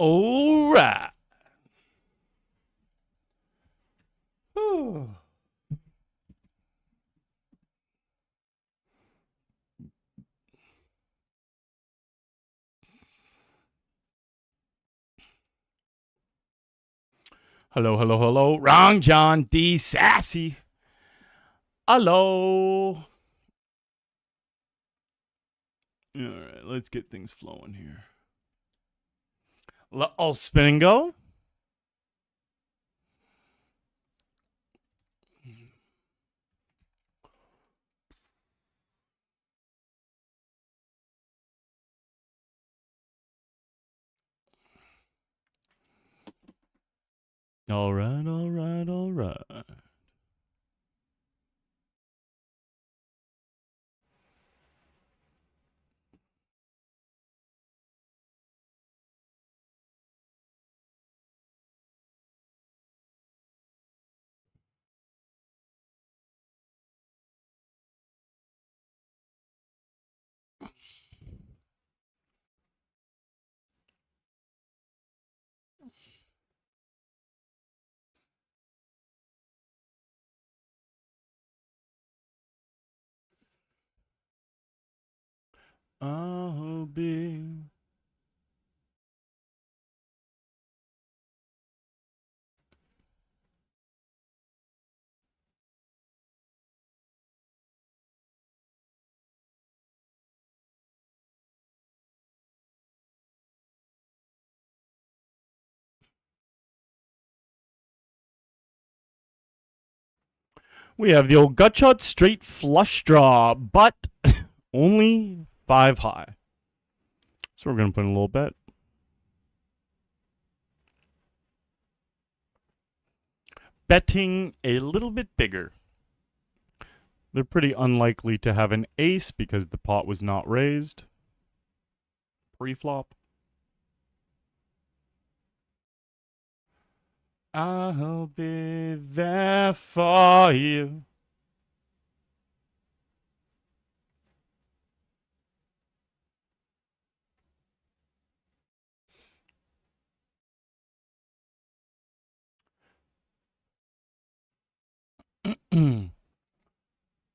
All right. Whew. Hello, hello, hello. Wrong John D. Sassy. Hello. All right, let's get things flowing here. I'll spin and go. All right, all right, all right. I'll be. We have the old gut shot straight flush draw, but only 5 high. So we're going to put in a little bet. Betting a little bit bigger. They're pretty unlikely to have an ace because the pot was not raised. Pre-flop. I'll be there for you.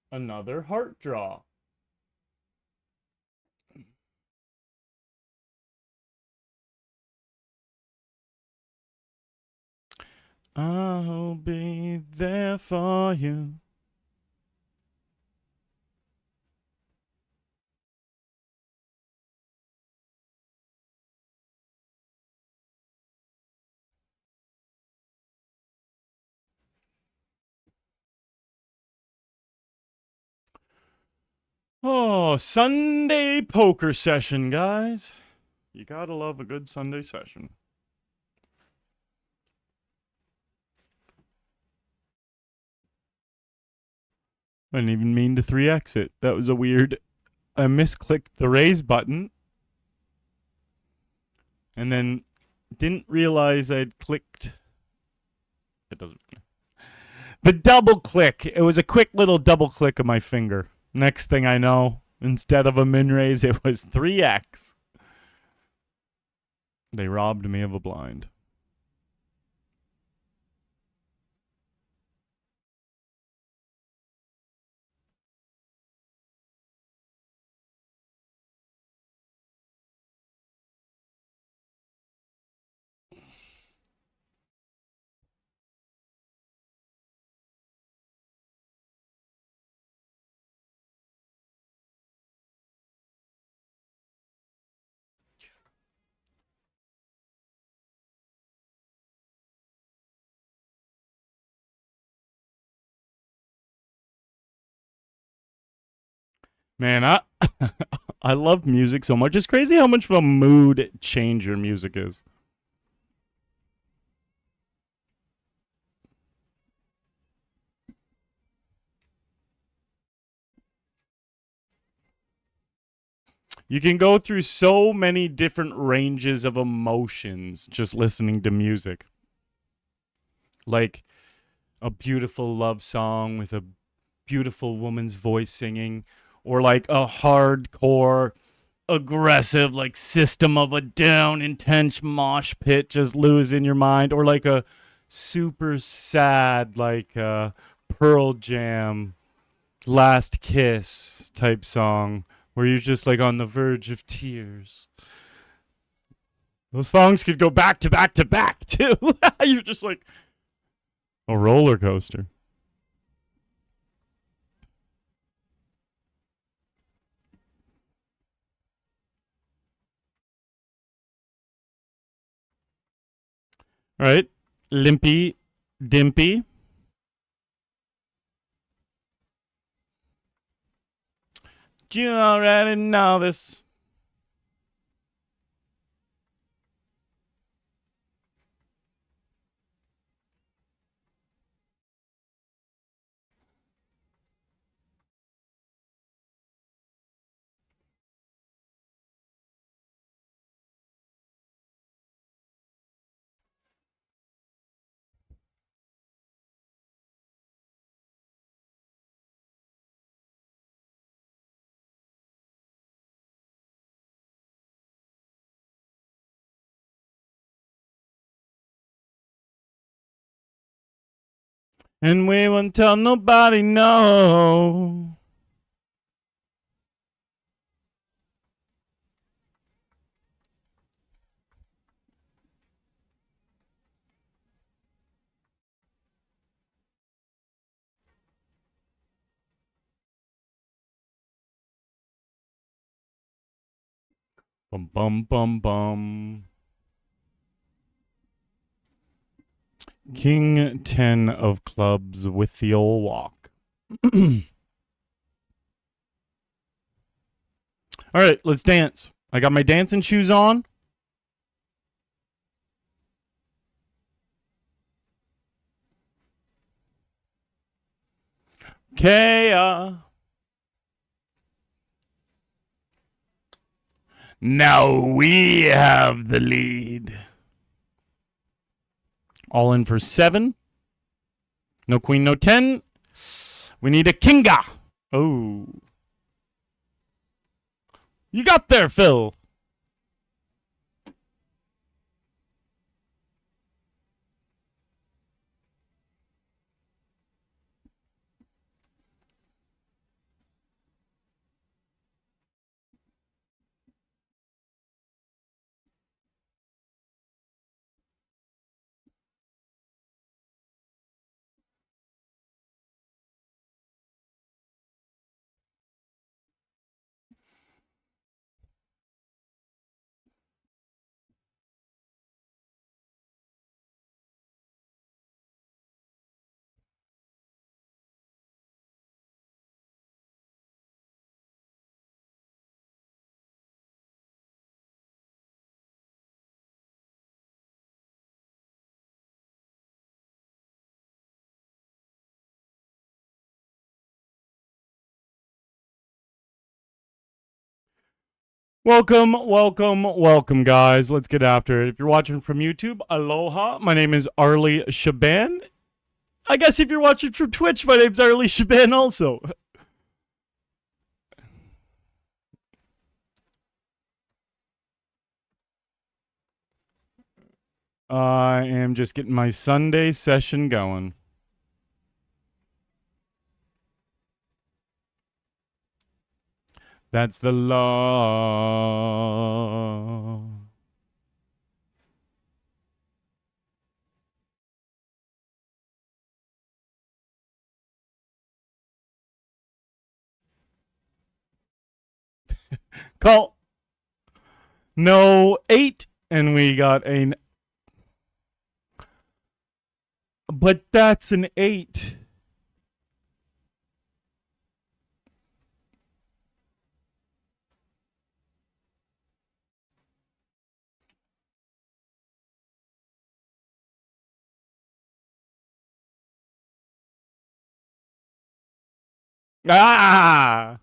Another heart draw. I'll be there for you. Oh, Sunday poker session, guys. You gotta love a good Sunday session. I didn't even mean to 3x it. That was a weird... I misclicked the raise button. And then didn't realize I'd clicked... It doesn't... The double click. It was a quick little double click of my finger. Next thing I know, instead of a min raise, it was 3x. They robbed me of a blind. Man, I love music so much. It's crazy how much of a mood changer music is. You can go through so many different ranges of emotions just listening to music. Like a beautiful love song with a beautiful woman's voice singing, or like a hardcore aggressive, like System of a Down, intense mosh pit, just losing your mind, or like a super sad, like Pearl Jam, Last Kiss type song, where you're just like on the verge of tears. Those songs could go back to back to back too. You're just like a roller coaster. All right, Limpy Dimpy. You already know this. And we won't tell nobody no. Bum bum bum bum. King 10 of clubs with the old walk. All right, let's dance. I got my dancing shoes on. Okay, now we have the lead. All in for 7. No queen, no 10. We need a kinga. Oh. You got there, Phil. Welcome, welcome, welcome, guys. Let's get after it. If you're watching from YouTube, aloha. My name is Arlie Shaban. I guess if you're watching from Twitch, my name's Arlie Shaban also. I am just getting my Sunday session going. That's the law. Call. No 8, and we got a. But that's an 8. Ah!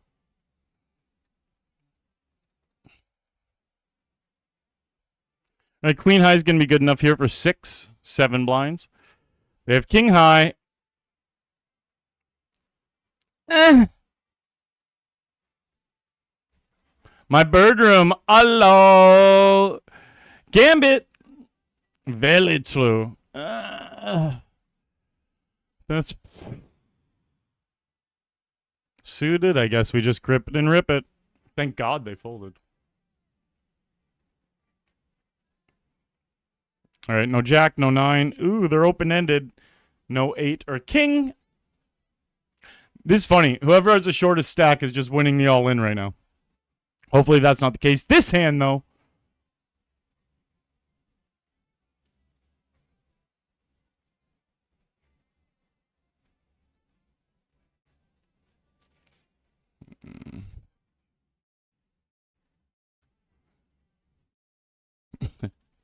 All right, Queen High is going to be good enough here for 6, 7 blinds. They have King High. My bird room. Hello. Gambit. Very true. That's suited. I guess we just grip it and rip it. Thank God they folded. All right, no jack, no 9. Ooh, they're open-ended. No 8 or king. This is funny. Whoever has the shortest stack is just winning the all-in right now. Hopefully that's not the case. This hand, though.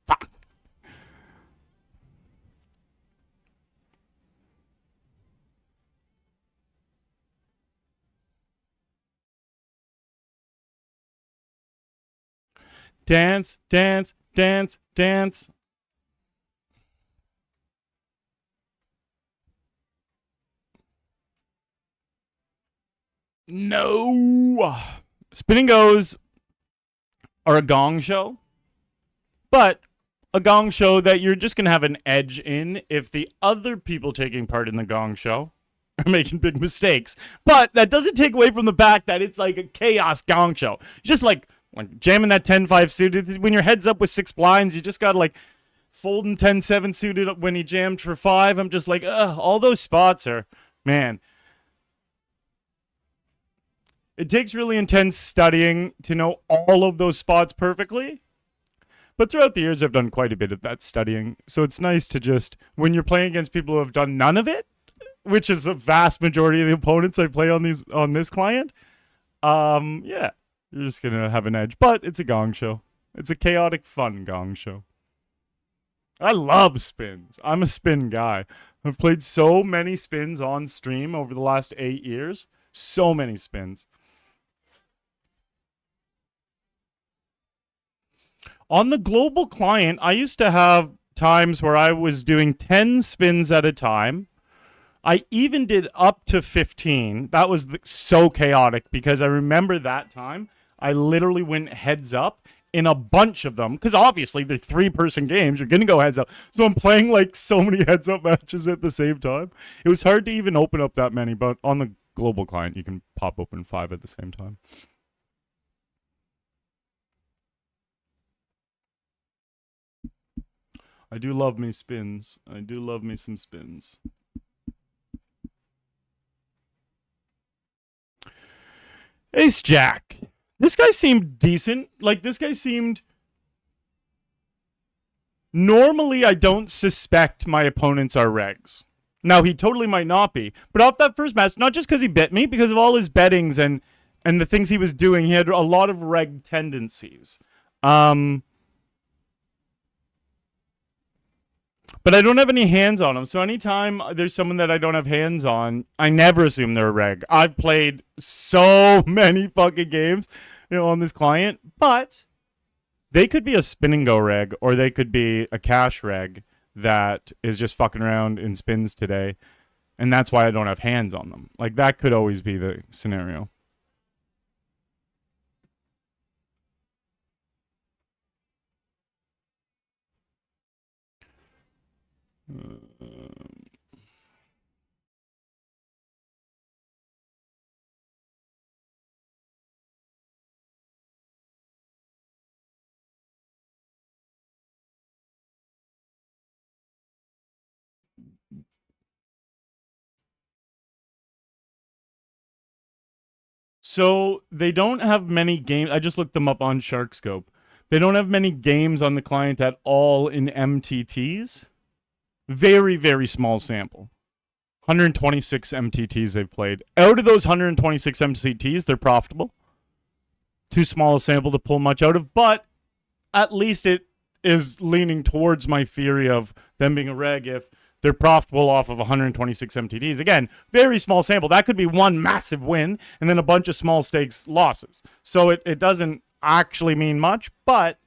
Fuck. Dance, dance, dance, dance. No. Spinning goes are a gong show, but a gong show that you're just going to have an edge in if the other people taking part in the gong show are making big mistakes. But that doesn't take away from the fact that it's like a chaos gong show. Just like jamming that 10-5 suited. When your head's up with 6 blinds, you just got to like folding 10-7 suited when he jammed for 5. I'm just like, ugh, all those spots are, man. It takes really intense studying to know all of those spots perfectly. But throughout the years, I've done quite a bit of that studying. So it's nice to just, when you're playing against people who have done none of it, which is a vast majority of the opponents I play on this client, yeah, you're just going to have an edge. But it's a gong show. It's a chaotic, fun gong show. I love spins. I'm a spin guy. I've played so many spins on stream over the last 8 years. So many spins. On the global client, I used to have times where I was doing 10 spins at a time. I even did up to 15. That was so chaotic because I remember that time I literally went heads up in a bunch of them because obviously they're 3-person games. You're going to go heads up. So I'm playing like so many heads up matches at the same time. It was hard to even open up that many, but on the global client, you can pop open 5 at the same time. I do love me spins. I do love me some spins. Ace Jack. This guy seemed decent. Like, this guy seemed... Normally, I don't suspect my opponents are regs. Now, he totally might not be. But off that first match, not just because he bit me, because of all his bettings and the things he was doing, he had a lot of reg tendencies. But I don't have any hands on them. So anytime there's someone that I don't have hands on, I never assume they're a reg. I've played so many fucking games, on this client. But they could be a spin and go reg, or they could be a cash reg that is just fucking around in spins today. And that's why I don't have hands on them. Like, that could always be the scenario. So they don't have many games. I just looked them up on SharkScope. They don't have many games on the client at all in MTTs. Very, very small sample. 126 MTTs they've played. Out of those 126 MTTs, they're profitable. Too small a sample to pull much out of, but at least it is leaning towards my theory of them being a reg if they're profitable off of 126 MTTs. Again, very small sample. That could be one massive win and then a bunch of small stakes losses. So it doesn't actually mean much, but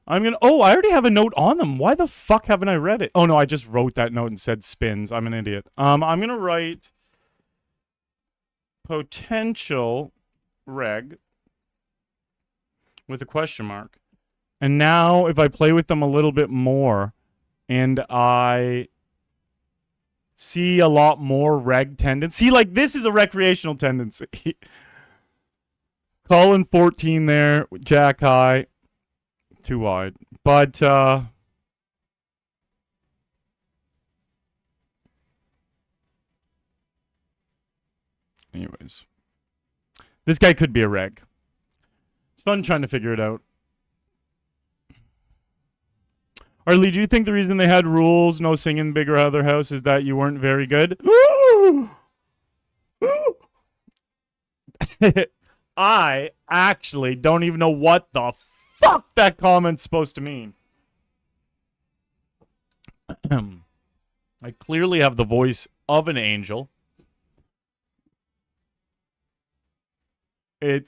I'm going to... Oh, I already have a note on them. Why the fuck haven't I read it? Oh, no, I just wrote that note and said spins. I'm an idiot. I'm going to write... potential reg with a question mark. And now if I play with them a little bit more and I see a lot more reg tendency, like this is a recreational tendency. Calling 14 there, jack high, too wide. But anyways, this guy could be a reg. It's fun trying to figure it out. Arlie, do you think the reason they had rules, no singing Big Brother house, is that you weren't very good? I actually don't even know what the fuck that comment's supposed to mean. I clearly have the voice of an angel.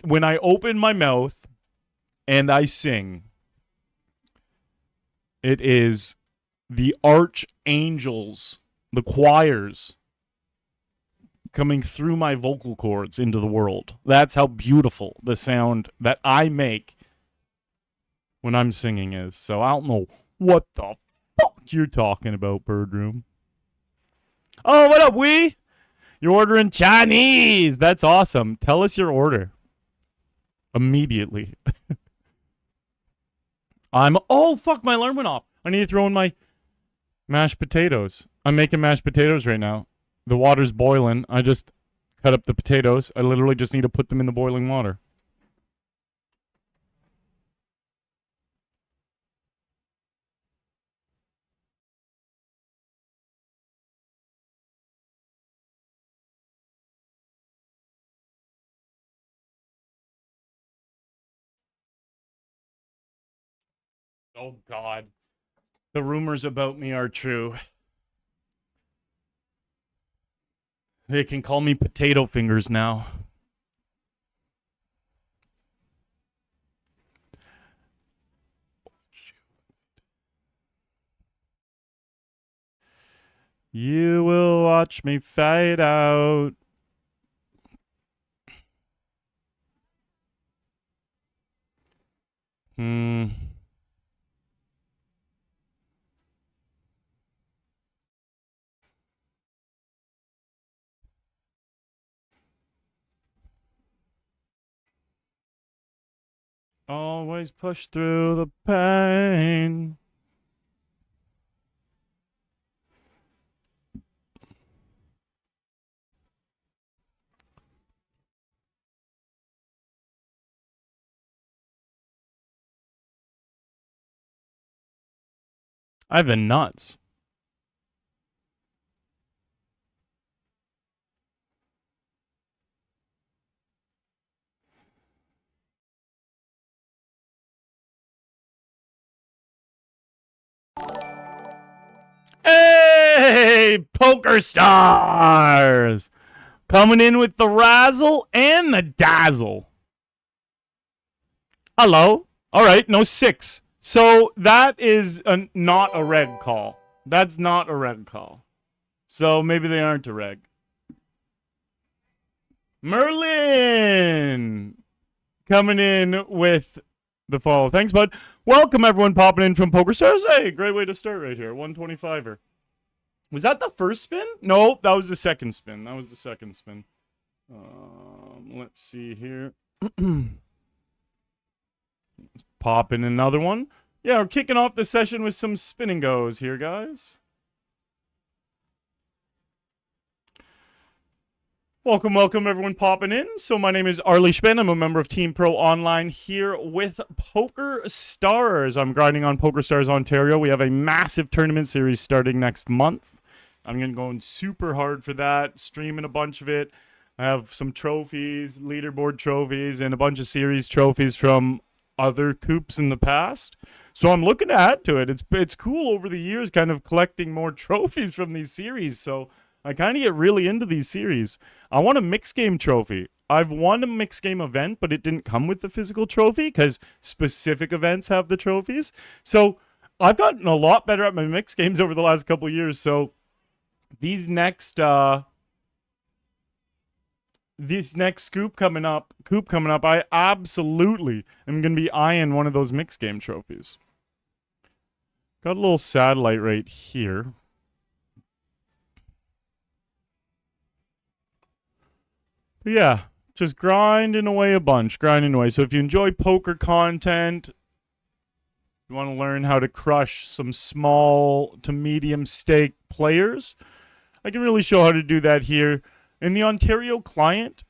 When I open my mouth and I sing, it is the archangels, the choirs, coming through my vocal cords into the world. That's how beautiful the sound that I make when I'm singing is. So I don't know what the fuck you're talking about, Birdroom. Oh, what up, Wee? You're ordering Chinese. That's awesome. Tell us your order. Immediately. Oh, fuck, my alarm went off. I need to throw in my mashed potatoes. I'm making mashed potatoes right now. The water's boiling. I just cut up the potatoes. I literally just need to put them in the boiling water. Oh, God. The rumors about me are true. They can call me Potato Fingers now. You will watch me fade out. Always push through the pain. I have the nuts. Hey, PokerStars! Coming in with the razzle and the dazzle. Hello. All right, no 6. So that is not a reg call. That's not a reg call. So maybe they aren't a reg. Merlin coming in with the follow. Thanks, bud. Welcome, everyone popping in from PokerStars. Hey, great way to start right here. 125er. Was that the first spin? No, that was the second spin. Let's see here. Let's pop in another one. Yeah, we're kicking off the session with some spinning goes here, guys. Welcome, everyone popping in. So my name is Arlie Shaban. I'm a member of Team Pro Online here with PokerStars. I'm grinding on PokerStars Ontario. We have a massive tournament series starting next month. I'm going to go in super hard for that, streaming a bunch of it. I have some trophies, leaderboard trophies, and a bunch of series trophies from other coops in the past. So I'm looking to add to it. It's cool over the years kind of collecting more trophies from these series. So I kind of get really into these series. I want a mixed game trophy. I've won a mixed game event, but it didn't come with the physical trophy because specific events have the trophies. So I've gotten a lot better at my mixed games over the last couple of years. So these next this next coup coming up, I absolutely am going to be eyeing one of those mixed game trophies. Got a little satellite right here. But yeah, just grinding away a bunch, grinding away. So if you enjoy poker content, you want to learn how to crush some small to medium stake players, I can really show how to do that here. In the Ontario client,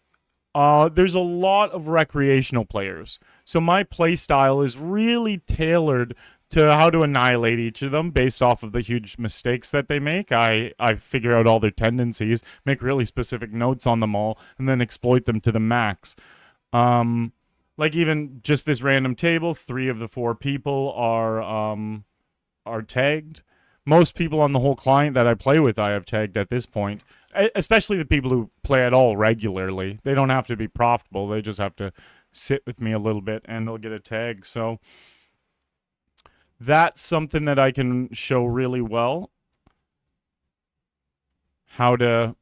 there's a lot of recreational players. So my play style is really tailored to how to annihilate each of them based off of the huge mistakes that they make. I figure out all their tendencies, make really specific notes on them all, and then exploit them to the max. Like even just this random table, 3 of the 4 people are tagged. Most people on the whole client that I play with, I have tagged at this point. Especially the people who play at all regularly. They don't have to be profitable. They just have to sit with me a little bit and they'll get a tag. So that's something that I can show really well. How to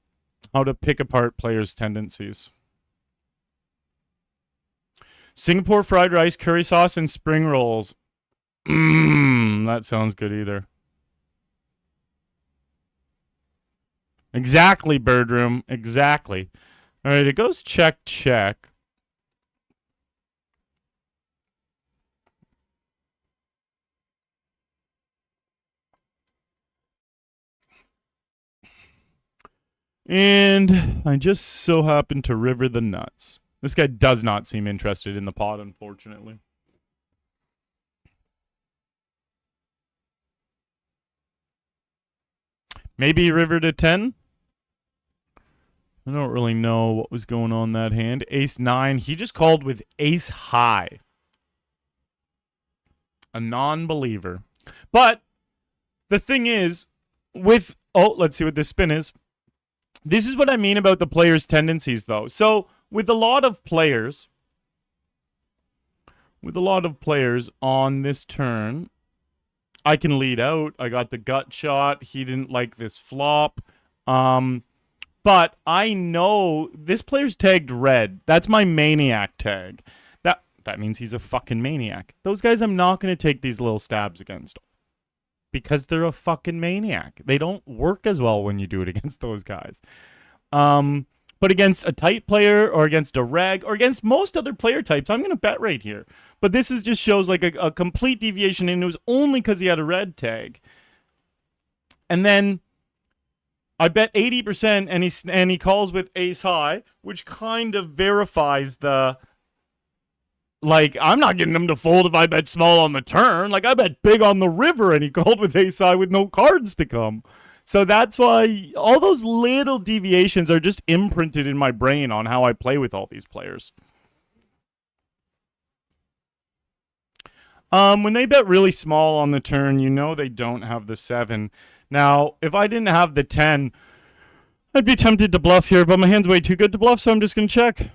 pick apart players' tendencies. Singapore fried rice, curry sauce, and spring rolls. That sounds good either. Exactly, Birdroom. Exactly. All right, it goes check, check. And I just so happen to river the nuts. This guy does not seem interested in the pot, unfortunately. Maybe he rivered a 10? I don't really know what was going on that hand. Ace 9. He just called with ace high. A non-believer. But the thing is, with... Oh, let's see what this spin is. This is what I mean about the player's tendencies, though. So, with a lot of players on this turn, I can lead out. I got the gut shot. He didn't like this flop. But I know this player's tagged red. That's my maniac tag. That means he's a fucking maniac. Those guys I'm not going to take these little stabs against. Because they're a fucking maniac. They don't work as well when you do it against those guys. But against a tight player or against a reg or against most other player types, I'm going to bet right here. But this is just shows like a complete deviation, and it was only because he had a red tag. And then I bet 80% and he calls with ace high, which kind of verifies the... Like, I'm not getting him to fold if I bet small on the turn. Like, I bet big on the river, and he called with ace high with no cards to come. So that's why all those little deviations are just imprinted in my brain on how I play with all these players. When they bet really small on the turn, you know they don't have the 7. Now, if I didn't have the 10, I'd be tempted to bluff here, but my hand's way too good to bluff, so I'm just going to check.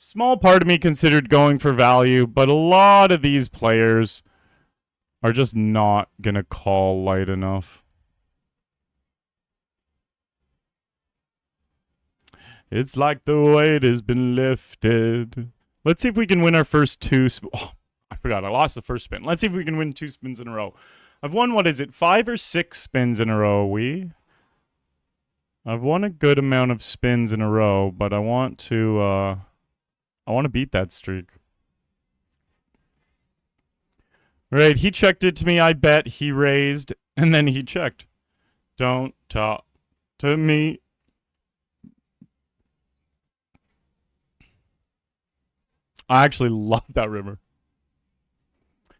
Small part of me considered going for value, but a lot of these players are just not going to call light enough. It's like the weight has been lifted. Let's see if we can win our first 2. Oh, I forgot. I lost the first spin. Let's see if we can win 2 spins in a row. I've won, what is it, 5 or 6 spins in a row, I've won a good amount of spins in a row, but I want to beat that streak. Right, he checked it to me, I bet, he raised, and then he checked. Don't talk to me. I actually love that river.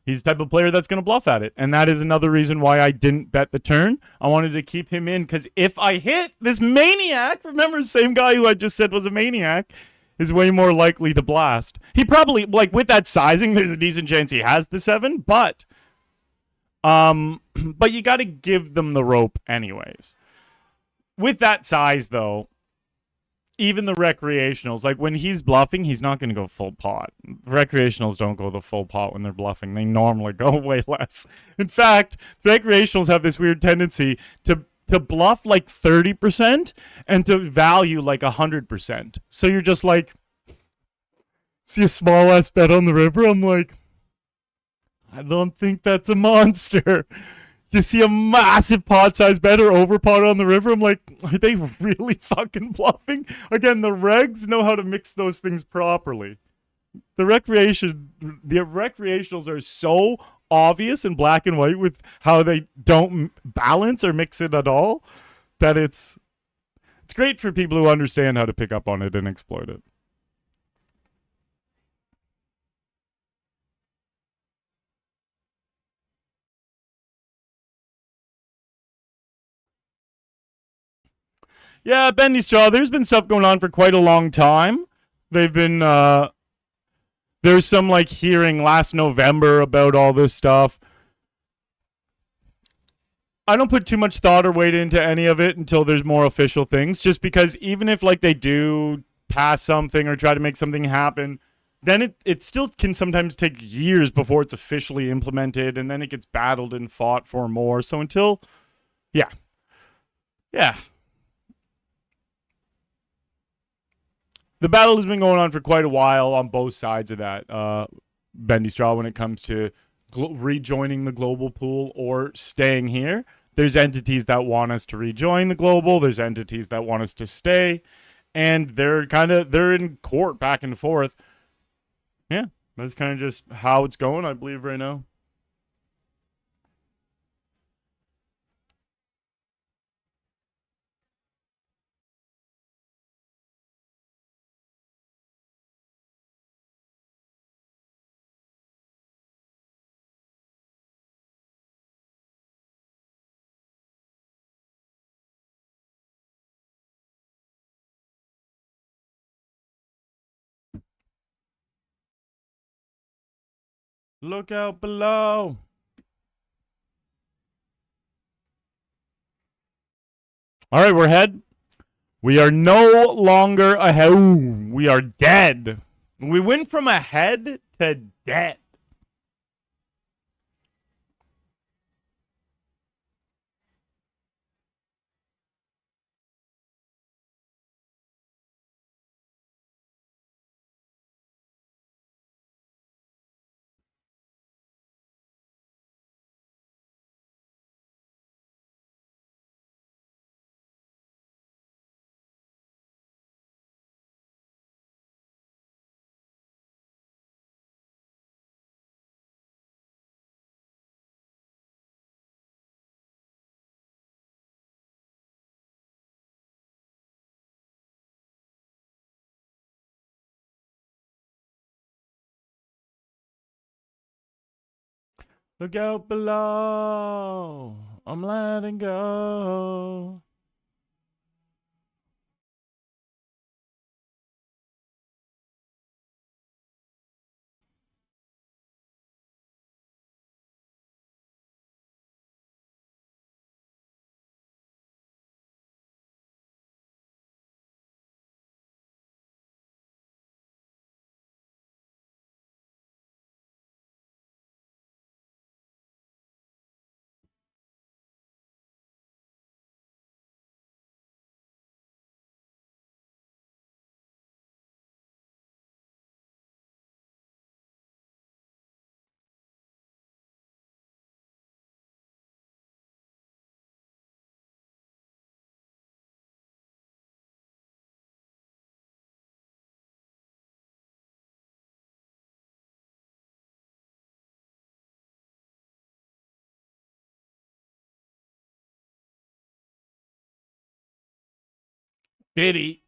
He's the type of player that's going to bluff at it. And that is another reason why I didn't bet the turn. I wanted to keep him in because if I hit this maniac, remember the same guy who I just said was a maniac, is way more likely to blast. He probably, like with that sizing, there's a decent chance he has the 7, but you got to give them the rope anyways. With that size though, even the recreationals, like when he's bluffing, he's not going to go full pot. Recreationals don't go the full pot when they're bluffing. They normally go way less. In fact, recreationals have this weird tendency to to bluff like 30% and to value like 100%. So you're just like, see a small ass bet on the river? I'm like, I don't think that's a monster. You see a massive pot size bet or over pot on the river? I'm like, are they really fucking bluffing? Again, the regs know how to mix those things properly. The recreationals are so obvious in black and white with how they don't balance or mix it at all that it's great for people who understand how to pick up on it and exploit it. Yeah, Bendy Straw, there's been stuff going on for quite a long time. They've been there's some like hearing last November about all this stuff. I don't put too much thought or weight into any of it until there's more official things, just because even if like they do pass something or try to make something happen, then it still can sometimes take years before it's officially implemented, and then it gets battled and fought for more. So until, yeah. The battle has been going on for quite a while on both sides of that bendy straw when it comes to rejoining the global pool or staying here. There's entities that want us to rejoin the global. There's entities that want us to stay, and they're in court back and forth. Yeah, that's kind of just how it's going, I believe, right now. Look out below. All right, we're ahead. We are no longer ahead. Ooh, we are dead. We went from ahead to dead. Look out below. I'm letting go. Pity.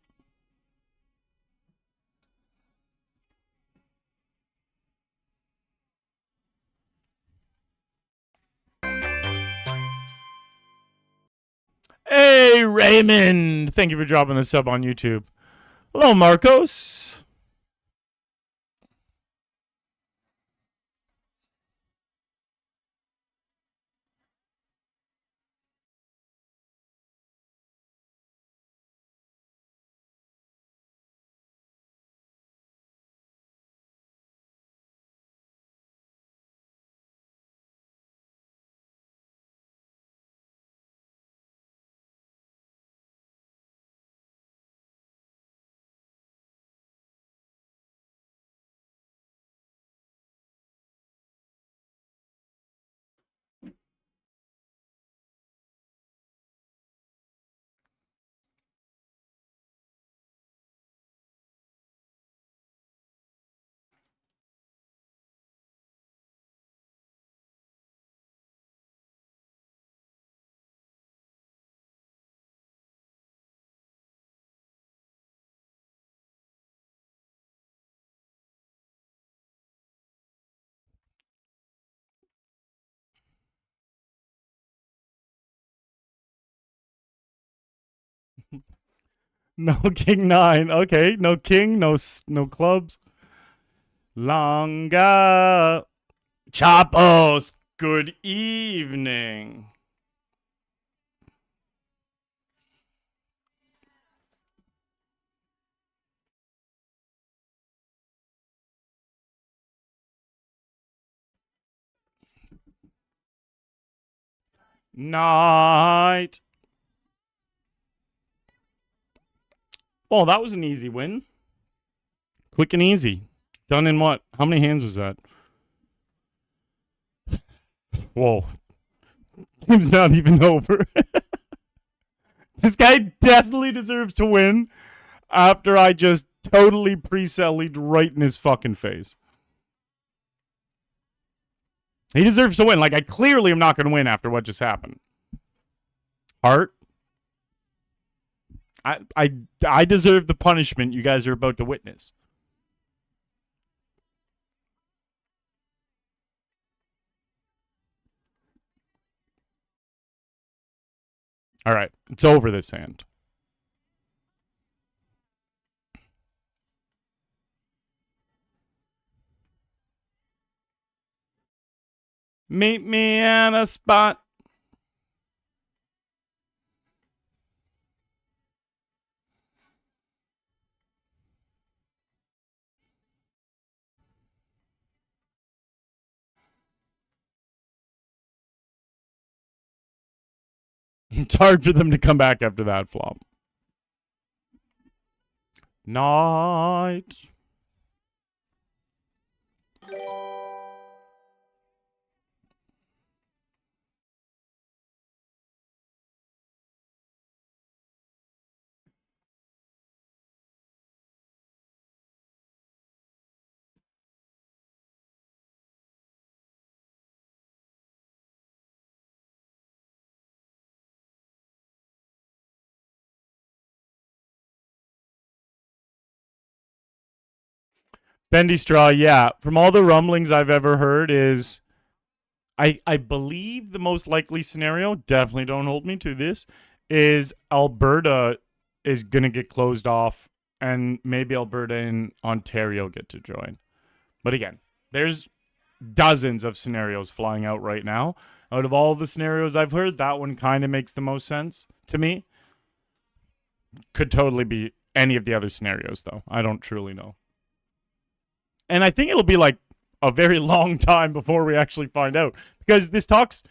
Hey, Raymond. Thank you for dropping the sub on YouTube. Hello, Marcos. No king nine. Okay, no king, no clubs. Longa. Chapos. Good evening. Night. Oh, that was an easy win. Quick and easy. Done in what? How many hands was that? Whoa. Game's not even over. This guy definitely deserves to win after I just totally pre-sallied right in his fucking face. He deserves to win. Like, I clearly am not going to win after what just happened. Heart. I deserve the punishment you guys are about to witness. All right. It's over this hand. Meet me at a spot. It's hard for them to come back after that flop. Night. Bendy straw, yeah. From all the rumblings I've ever heard is I believe the most likely scenario, definitely don't hold me to this, is Alberta is going to get closed off and maybe Alberta and Ontario get to join. But again, there's dozens of scenarios flying out right now. Out of all the scenarios I've heard, that one kind of makes the most sense to me. Could totally be any of the other scenarios, though. I don't truly know. And I think it'll be like a very long time before we actually find out. Because this talks...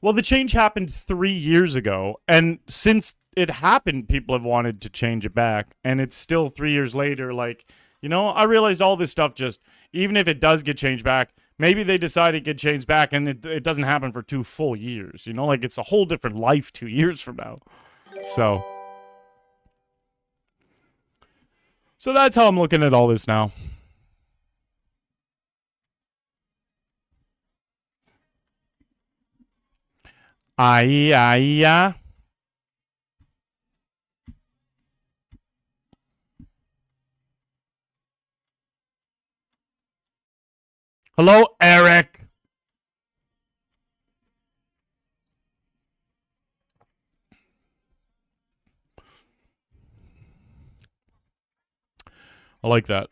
Well, the change happened 3 years ago. And since it happened, people have wanted to change it back. And it's still 3 years later. Like, you know, I realized all this stuff just... Even if it does get changed back, maybe they decide it get changed back and it doesn't happen for 2 full years. You know, like it's a whole different life 2 years from now. So that's how I'm looking at all this now. Aye. Hello, Eric. I like that.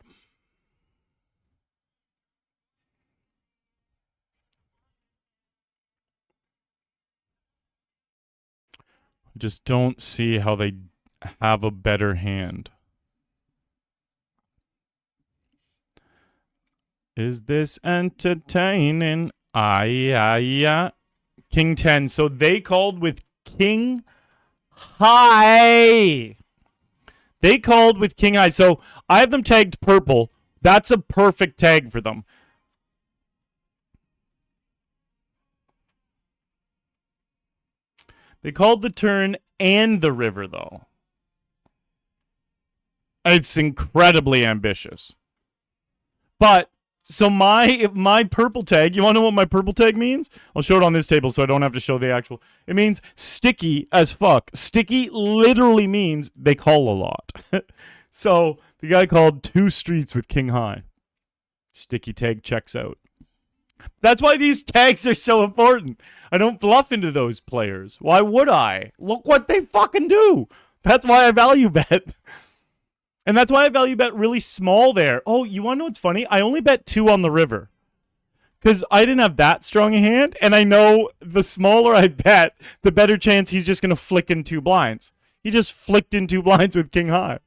Just don't see how they have a better hand. Is this entertaining? Aye. King 10. So they called with King High. They called with King High. So I have them tagged purple. That's a perfect tag for them. They called the turn and the river, though. It's incredibly ambitious. But, so my purple tag, you want to know what my purple tag means? I'll show it on this table so I don't have to show the actual. It means sticky as fuck. Sticky literally means they call a lot. So, the guy called 2 streets with King High. Sticky tag checks out. That's why these tags are so important. I don't bluff into those players. Why would I? Look what they fucking do. That's why I value bet. And that's why I value bet really small there. Oh, you want to know what's funny? I only bet 2 on the river. Because I didn't have that strong a hand, and I know the smaller I bet, the better chance he's just going to flick in 2 blinds. He just flicked in 2 blinds with king high.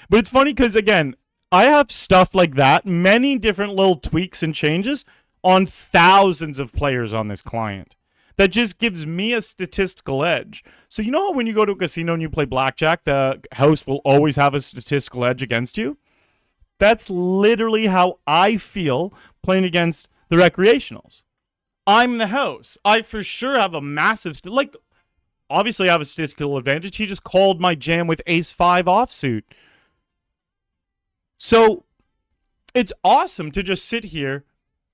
But it's funny because, again, I have stuff like that, many different little tweaks and changes on thousands of players on this client. That just gives me a statistical edge. So you know how when you go to a casino and you play blackjack, the house will always have a statistical edge against you? That's literally how I feel playing against the recreationals. I'm the house. I for sure have a massive, obviously I have a statistical advantage. He just called my jam with ace-5 offsuit. So it's awesome to just sit here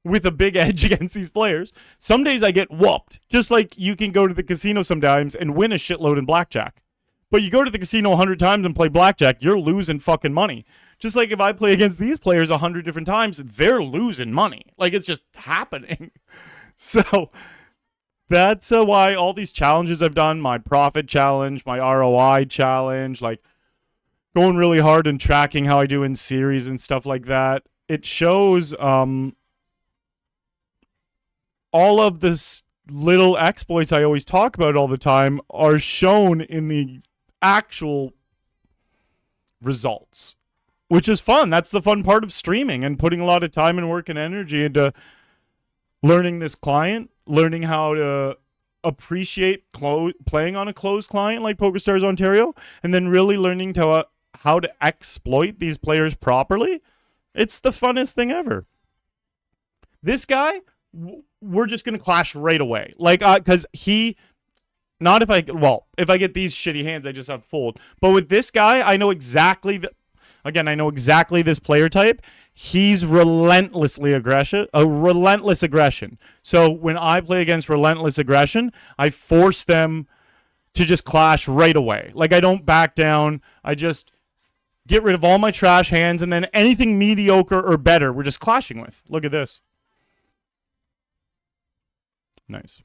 with a big edge against these players. Some days I get whooped, just like you can go to the casino sometimes and win a shitload in blackjack. But you go to the casino 100 times and play blackjack, you're losing fucking money. Just like if I play against these players 100 different times, they're losing money. Like, it's just happening. So that's why all these challenges I've done, my profit challenge, my ROI challenge, like going really hard and tracking how I do in series and stuff like that, it shows all of this little exploits I always talk about all the time are shown in the actual results, which is fun. That's the fun part of streaming and putting a lot of time and work and energy into learning this client, learning how to appreciate playing on a closed client like PokerStars Ontario, and then really learning to how to exploit these players properly. It's the funnest thing ever. This guy, we're just going to clash right away. Like, because if I get these shitty hands, I just have fold. But with this guy, I know exactly this player type. He's relentlessly relentless aggression. So when I play against relentless aggression, I force them to just clash right away. Like, I don't back down. I just get rid of all my trash hands, and then anything mediocre or better, we're just clashing with. Look at this. Nice.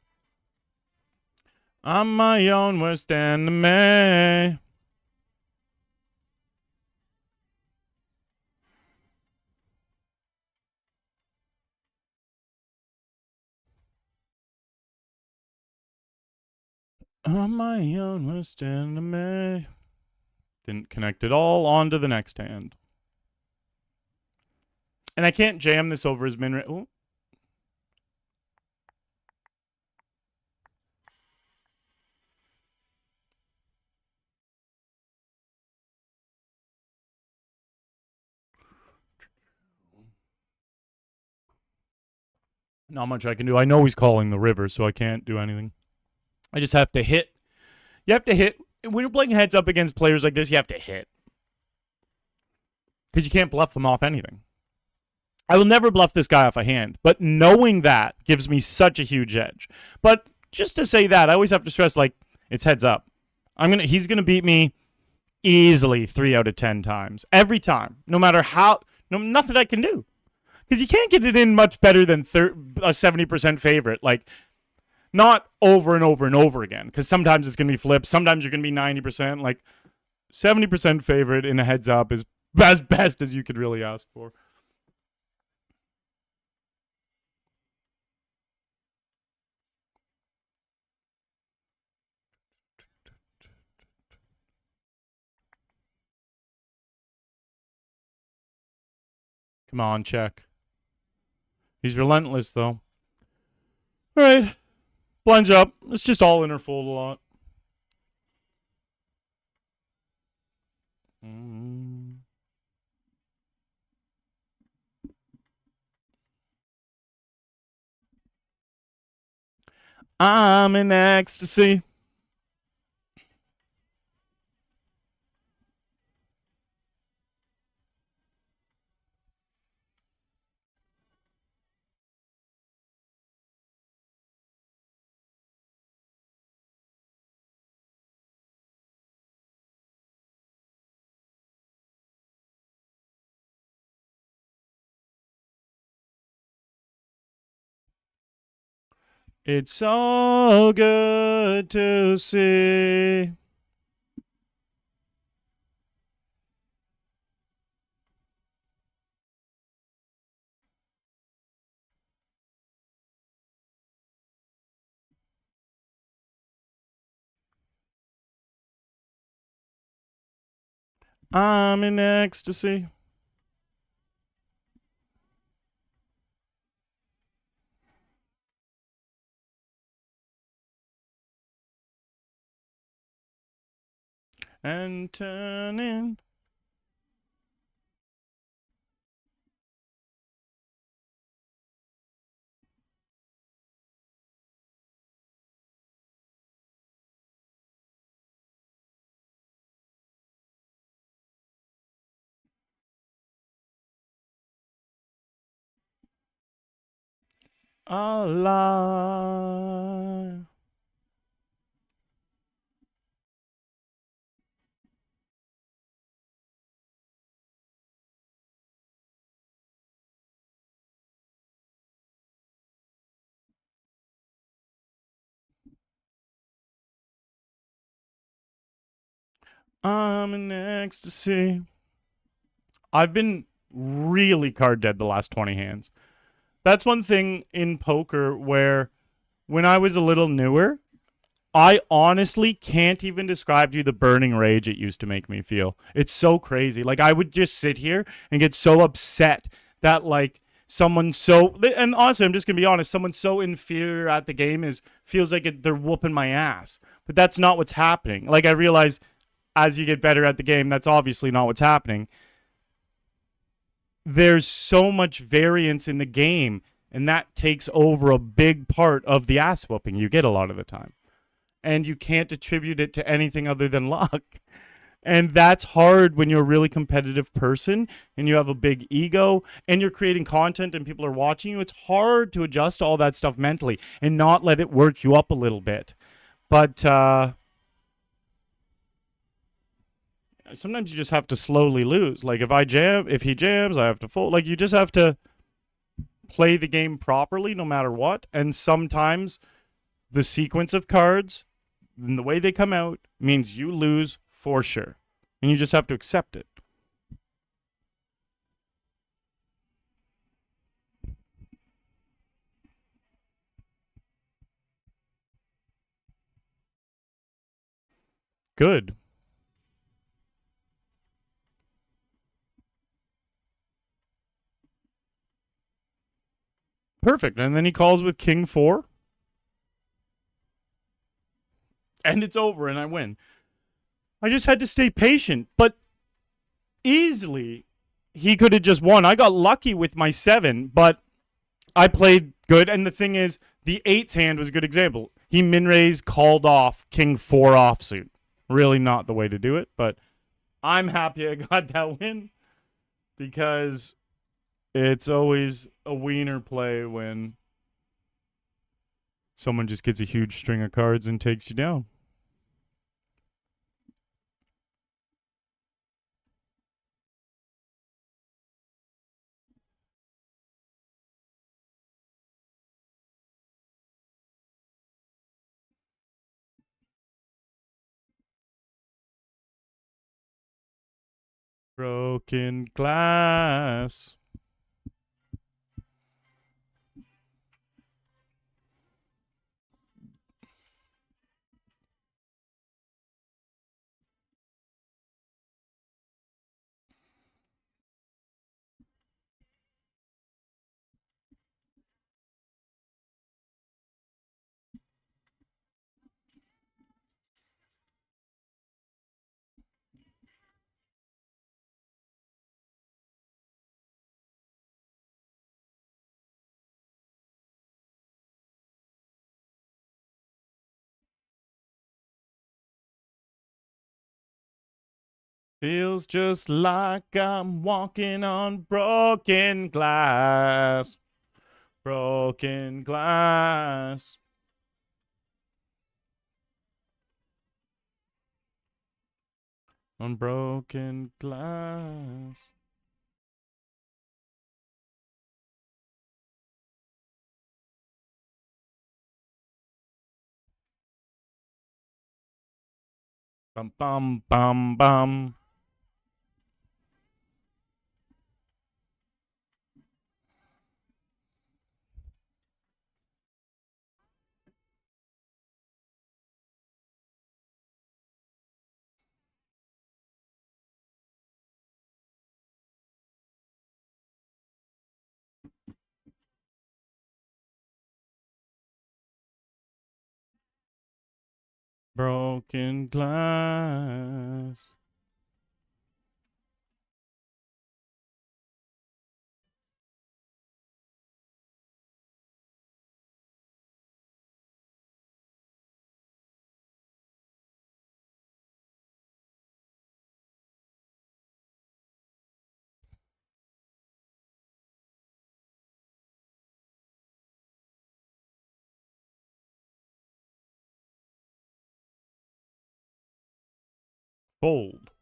On my own worst enemy. On my own worst enemy. Didn't connect at all. On to the next hand. And I can't jam this over his min rate. Oh. Not much I can do. I know he's calling the river, so I can't do anything. I just have to hit. You have to hit. When you're playing heads up against players like this, you have to hit. Because you can't bluff them off anything. I will never bluff this guy off a hand, but knowing that gives me such a huge edge. But just to say that, I always have to stress, like, it's heads up. He's gonna beat me easily 3 out of 10 times. Every time. No matter how, nothing I can do. Because you can't get it in much better than a 70% favorite. Like, not over and over and over again. Because sometimes it's going to be flipped. Sometimes you're going to be 90%. Like, 70% favorite in a heads up is as best as you could really ask for. Come on, check. He's relentless, though. All right. Blinds up. It's just all inner fold a lot. I'm in ecstasy. It's so good to see. I'm in ecstasy. And turning. Alive. I'm in ecstasy. I've been really card dead the last 20 hands. That's one thing in poker where when I was a little newer, I honestly can't even describe to you the burning rage it used to make me feel. It's so crazy. Like I would just sit here and get so upset that like someone so and honestly, I'm just gonna be honest. Someone so inferior at the game feels like they're whooping my ass, but that's not what's happening. Like I realize as you get better at the game, that's obviously not what's happening. There's so much variance in the game, and that takes over a big part of the ass whooping you get a lot of the time. And you can't attribute it to anything other than luck. And that's hard when you're a really competitive person and you have a big ego and you're creating content and people are watching you. It's hard to adjust to all that stuff mentally and not let it work you up a little bit. But sometimes you just have to slowly lose. Like if he jams, I have to fold. Like you just have to play the game properly no matter what. And sometimes the sequence of cards and the way they come out means you lose for sure. And you just have to accept it. Good. Perfect. And then he calls with King 4. And it's over and I win. I just had to stay patient. But easily, he could have just won. I got lucky with my 7, but I played good. And the thing is, the 8's hand was a good example. He min-raised, called off King 4 offsuit. Really not the way to do it, but I'm happy I got that win because it's always a wiener play when someone just gets a huge string of cards and takes you down. Broken glass. Feels just like I'm walking on broken glass. Broken glass. On broken glass. Bum bum bum bum. Broken glass. Fold.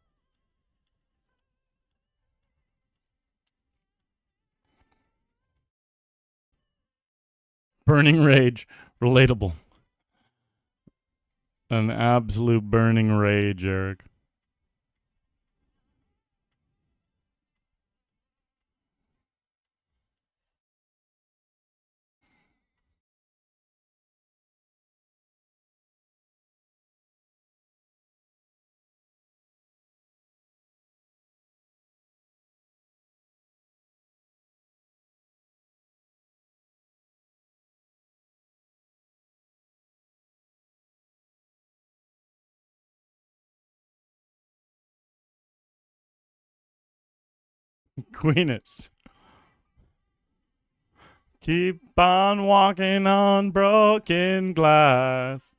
Burning rage. Relatable. An absolute burning rage, Eric. Queeness. Keep on walking on broken glass.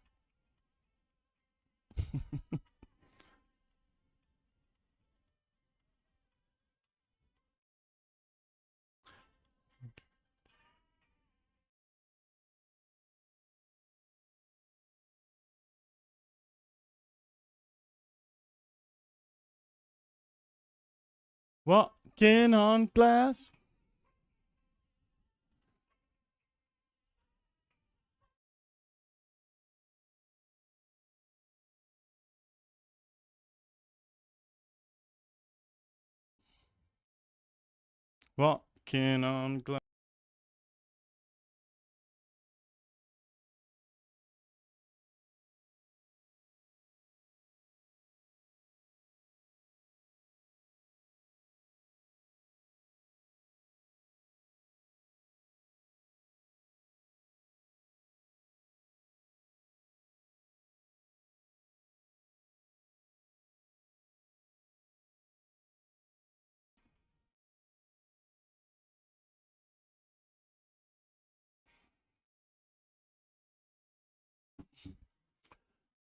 Walking on glass. Walking on glass.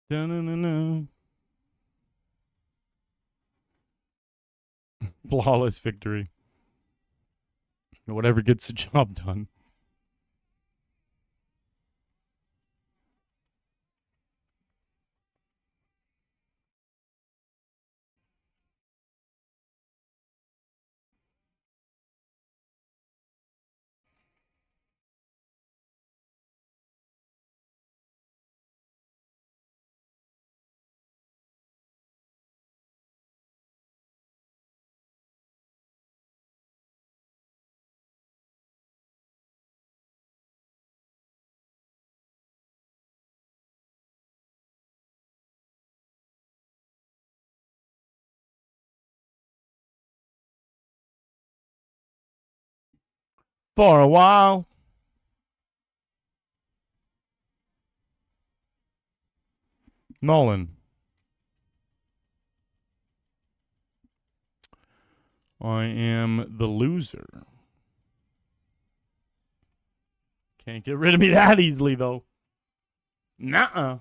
Dun-dun-dun-dun. Flawless victory. Whatever gets the job done. For a while. Nolan. I am the loser. Can't get rid of me that easily, though. Nuh-uh.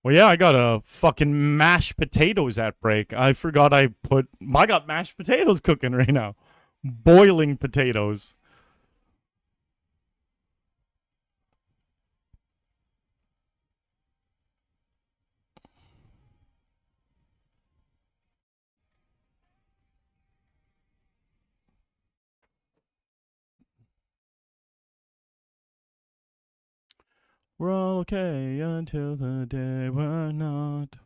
Well, yeah, I got a fucking mashed potatoes at break. I forgot I got mashed potatoes cooking right now. Boiling potatoes. We're all okay until the day we're not.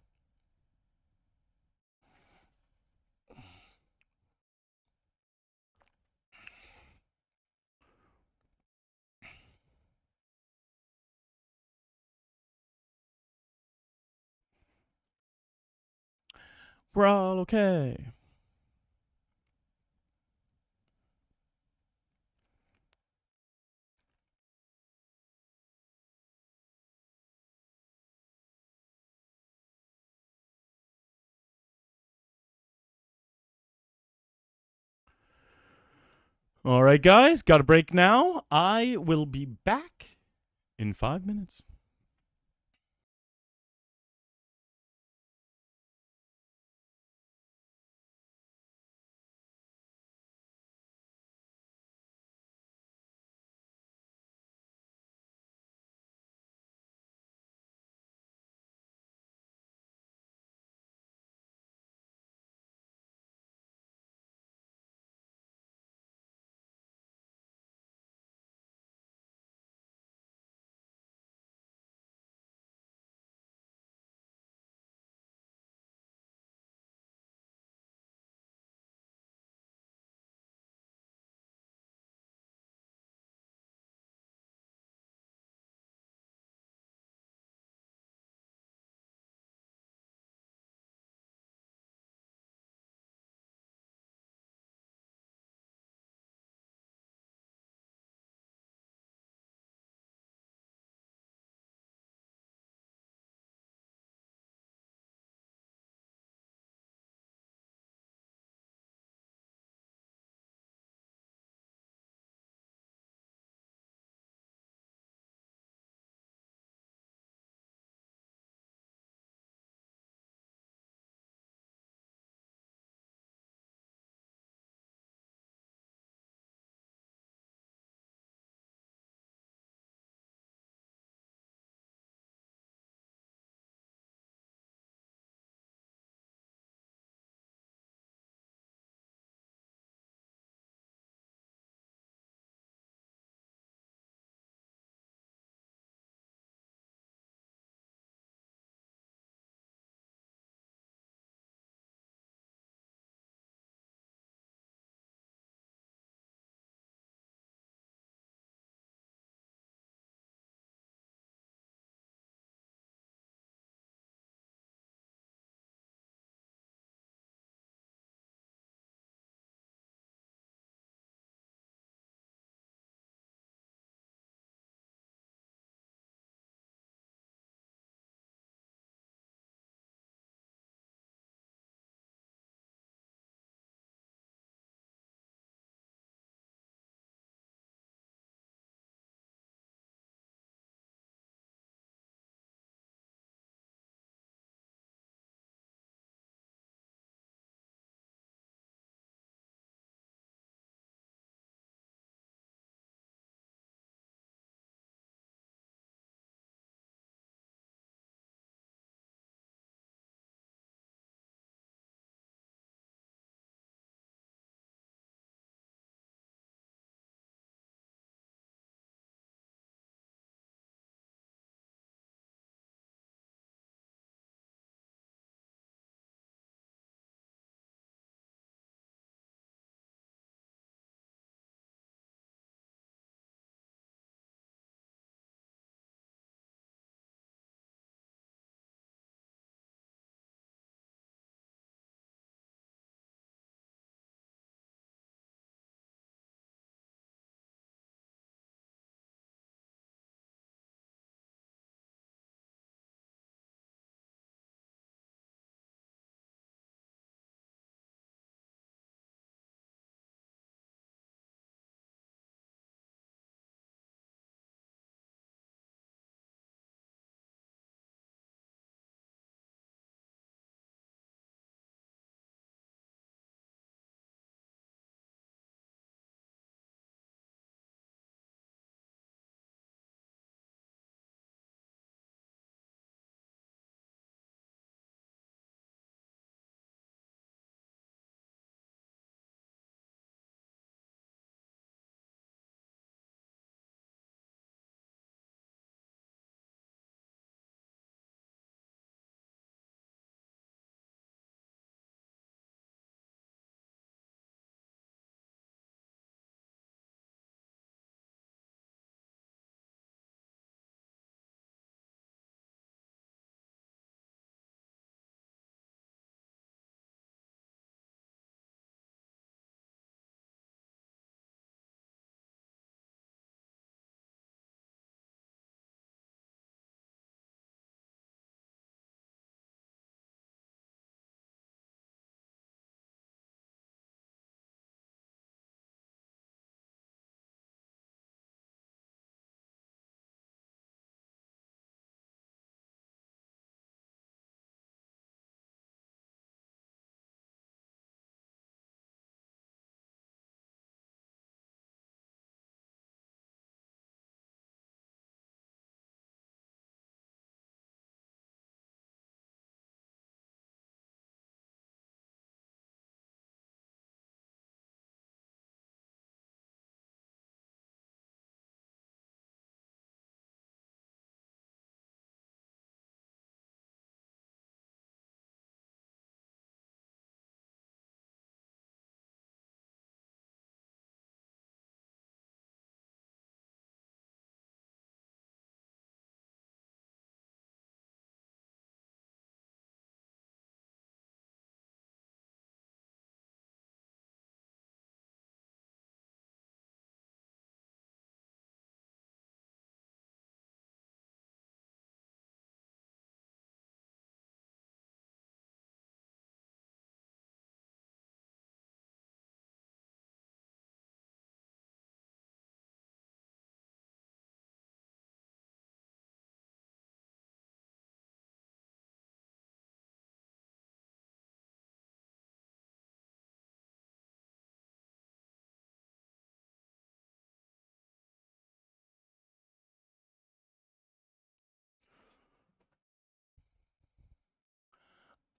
We're all okay. All right, guys, got a break now. I will be back in 5 minutes.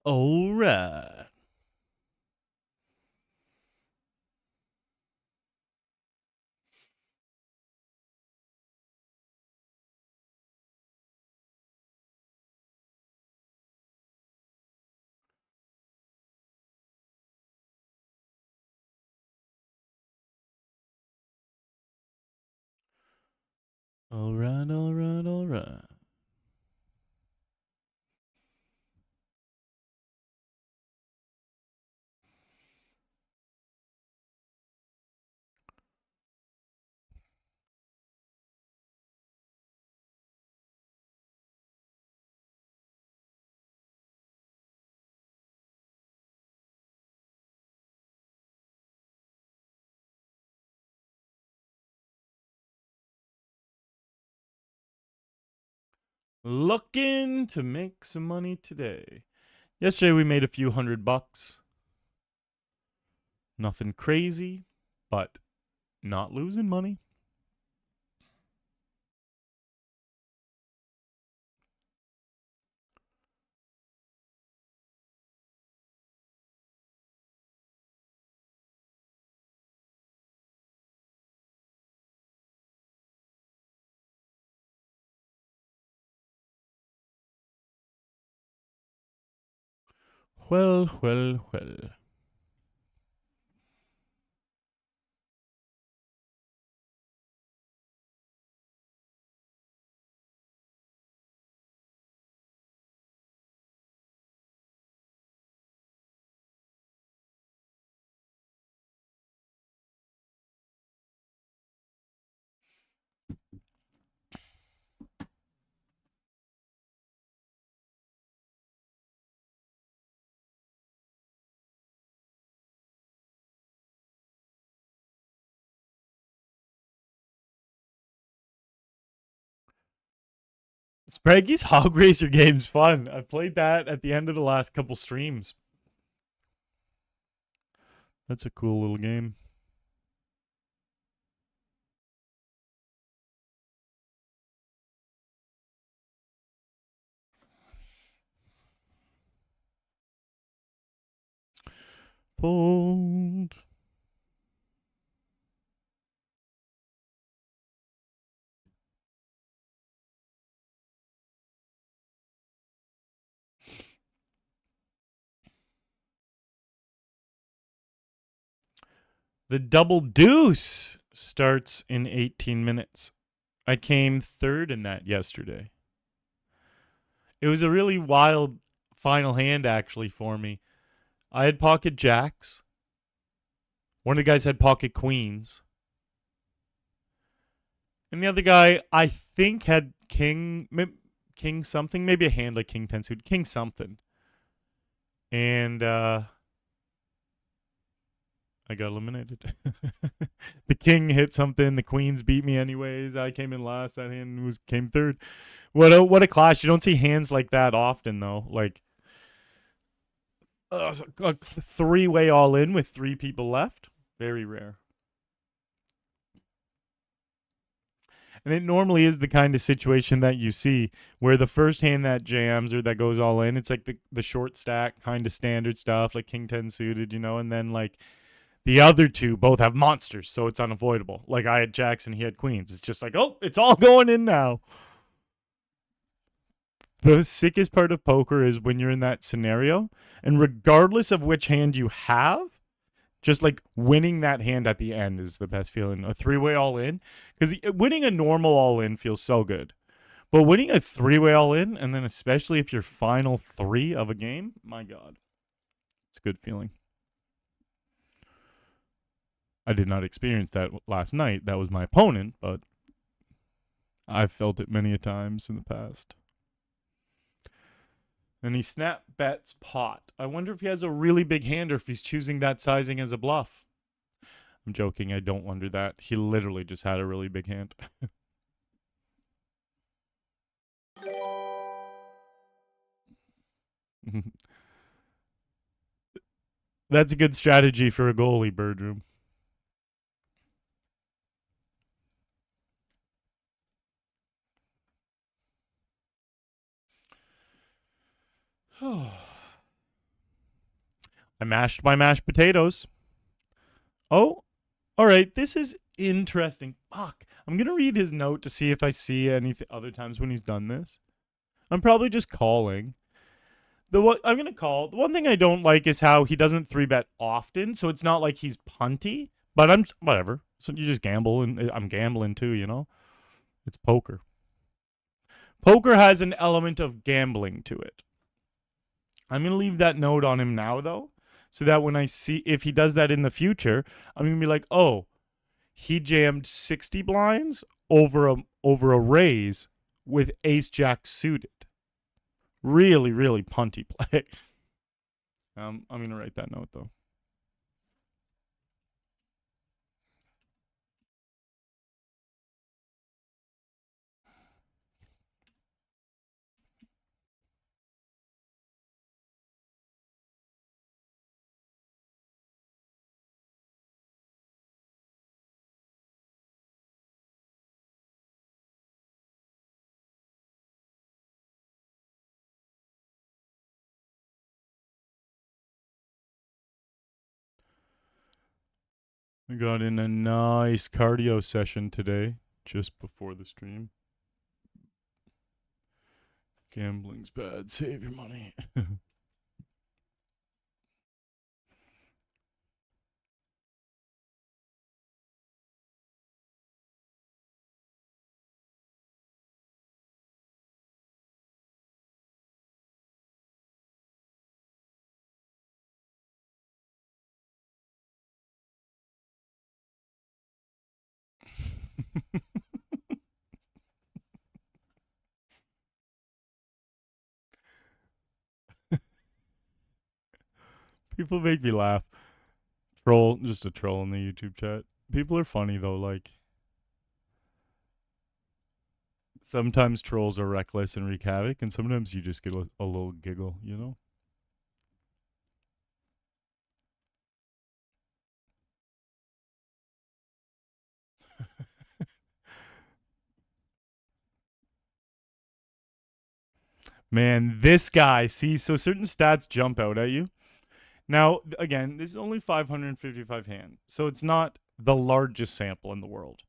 All right. All right, all right, all right. Looking to make some money today. Yesterday we made a few $100. Nothing crazy, but not losing money. Well, well, well. Spraggy's Hog Racer game's fun. I played that at the end of the last couple streams. That's a cool little game. Fold. The double deuce starts in 18 minutes. I came third in that yesterday. It was a really wild final hand, actually, for me. I had pocket jacks. One of the guys had pocket queens. And the other guy, I think, had king something, maybe a hand like king 10 suited, king something. And I got eliminated. The king hit something. The queens beat me anyways. I came in last. That hand came third. What a clash! You don't see hands like that often though. Like a 3-way all in with 3 people left. Very rare. And it normally is the kind of situation that you see where the first hand that jams or that goes all in, it's like the short stack kind of standard stuff, like king 10 suited, and then like the other two both have monsters, so it's unavoidable. Like I had Jackson, he had queens. It's just like, oh, it's all going in now. The sickest part of poker is when you're in that scenario, and regardless of which hand you have, just like winning that hand at the end is the best feeling. A 3-way all in, because winning a normal all in feels so good, but winning a 3-way all in, and then especially if you're final 3 of a game, my God, it's a good feeling. I did not experience that last night. That was my opponent, but I've felt it many a times in the past. And he snap bets pot. I wonder if he has a really big hand or if he's choosing that sizing as a bluff. I'm joking. I don't wonder that. He literally just had a really big hand. That's a good strategy for a goalie, Birdroom. I mashed my mashed potatoes. Oh, all right. This is interesting. Fuck. I'm going to read his note to see if I see any other times when he's done this. I'm probably just calling. I'm going to call. The one thing I don't like is how he doesn't 3-bet often, so it's not like he's punty, but I'm whatever. So you just gamble, and I'm gambling too, you know? It's poker. Poker has an element of gambling to it. I'm going to leave that note on him now, though, so that when I see if he does that in the future, I'm going to be like, oh, he jammed 60 blinds over a raise with ace-jack suited. Really, really punty play. I'm going to write that note, though. I got in a nice cardio session today, just before the stream. Gambling's bad. Save your money. People make me laugh. Just a troll in the YouTube chat. People are funny though, like sometimes trolls are reckless and wreak havoc, and sometimes you just get a little giggle, you know? Man, this guy, see, so certain stats jump out at you. Now, again, this is only 555 hands, so it's not the largest sample in the world.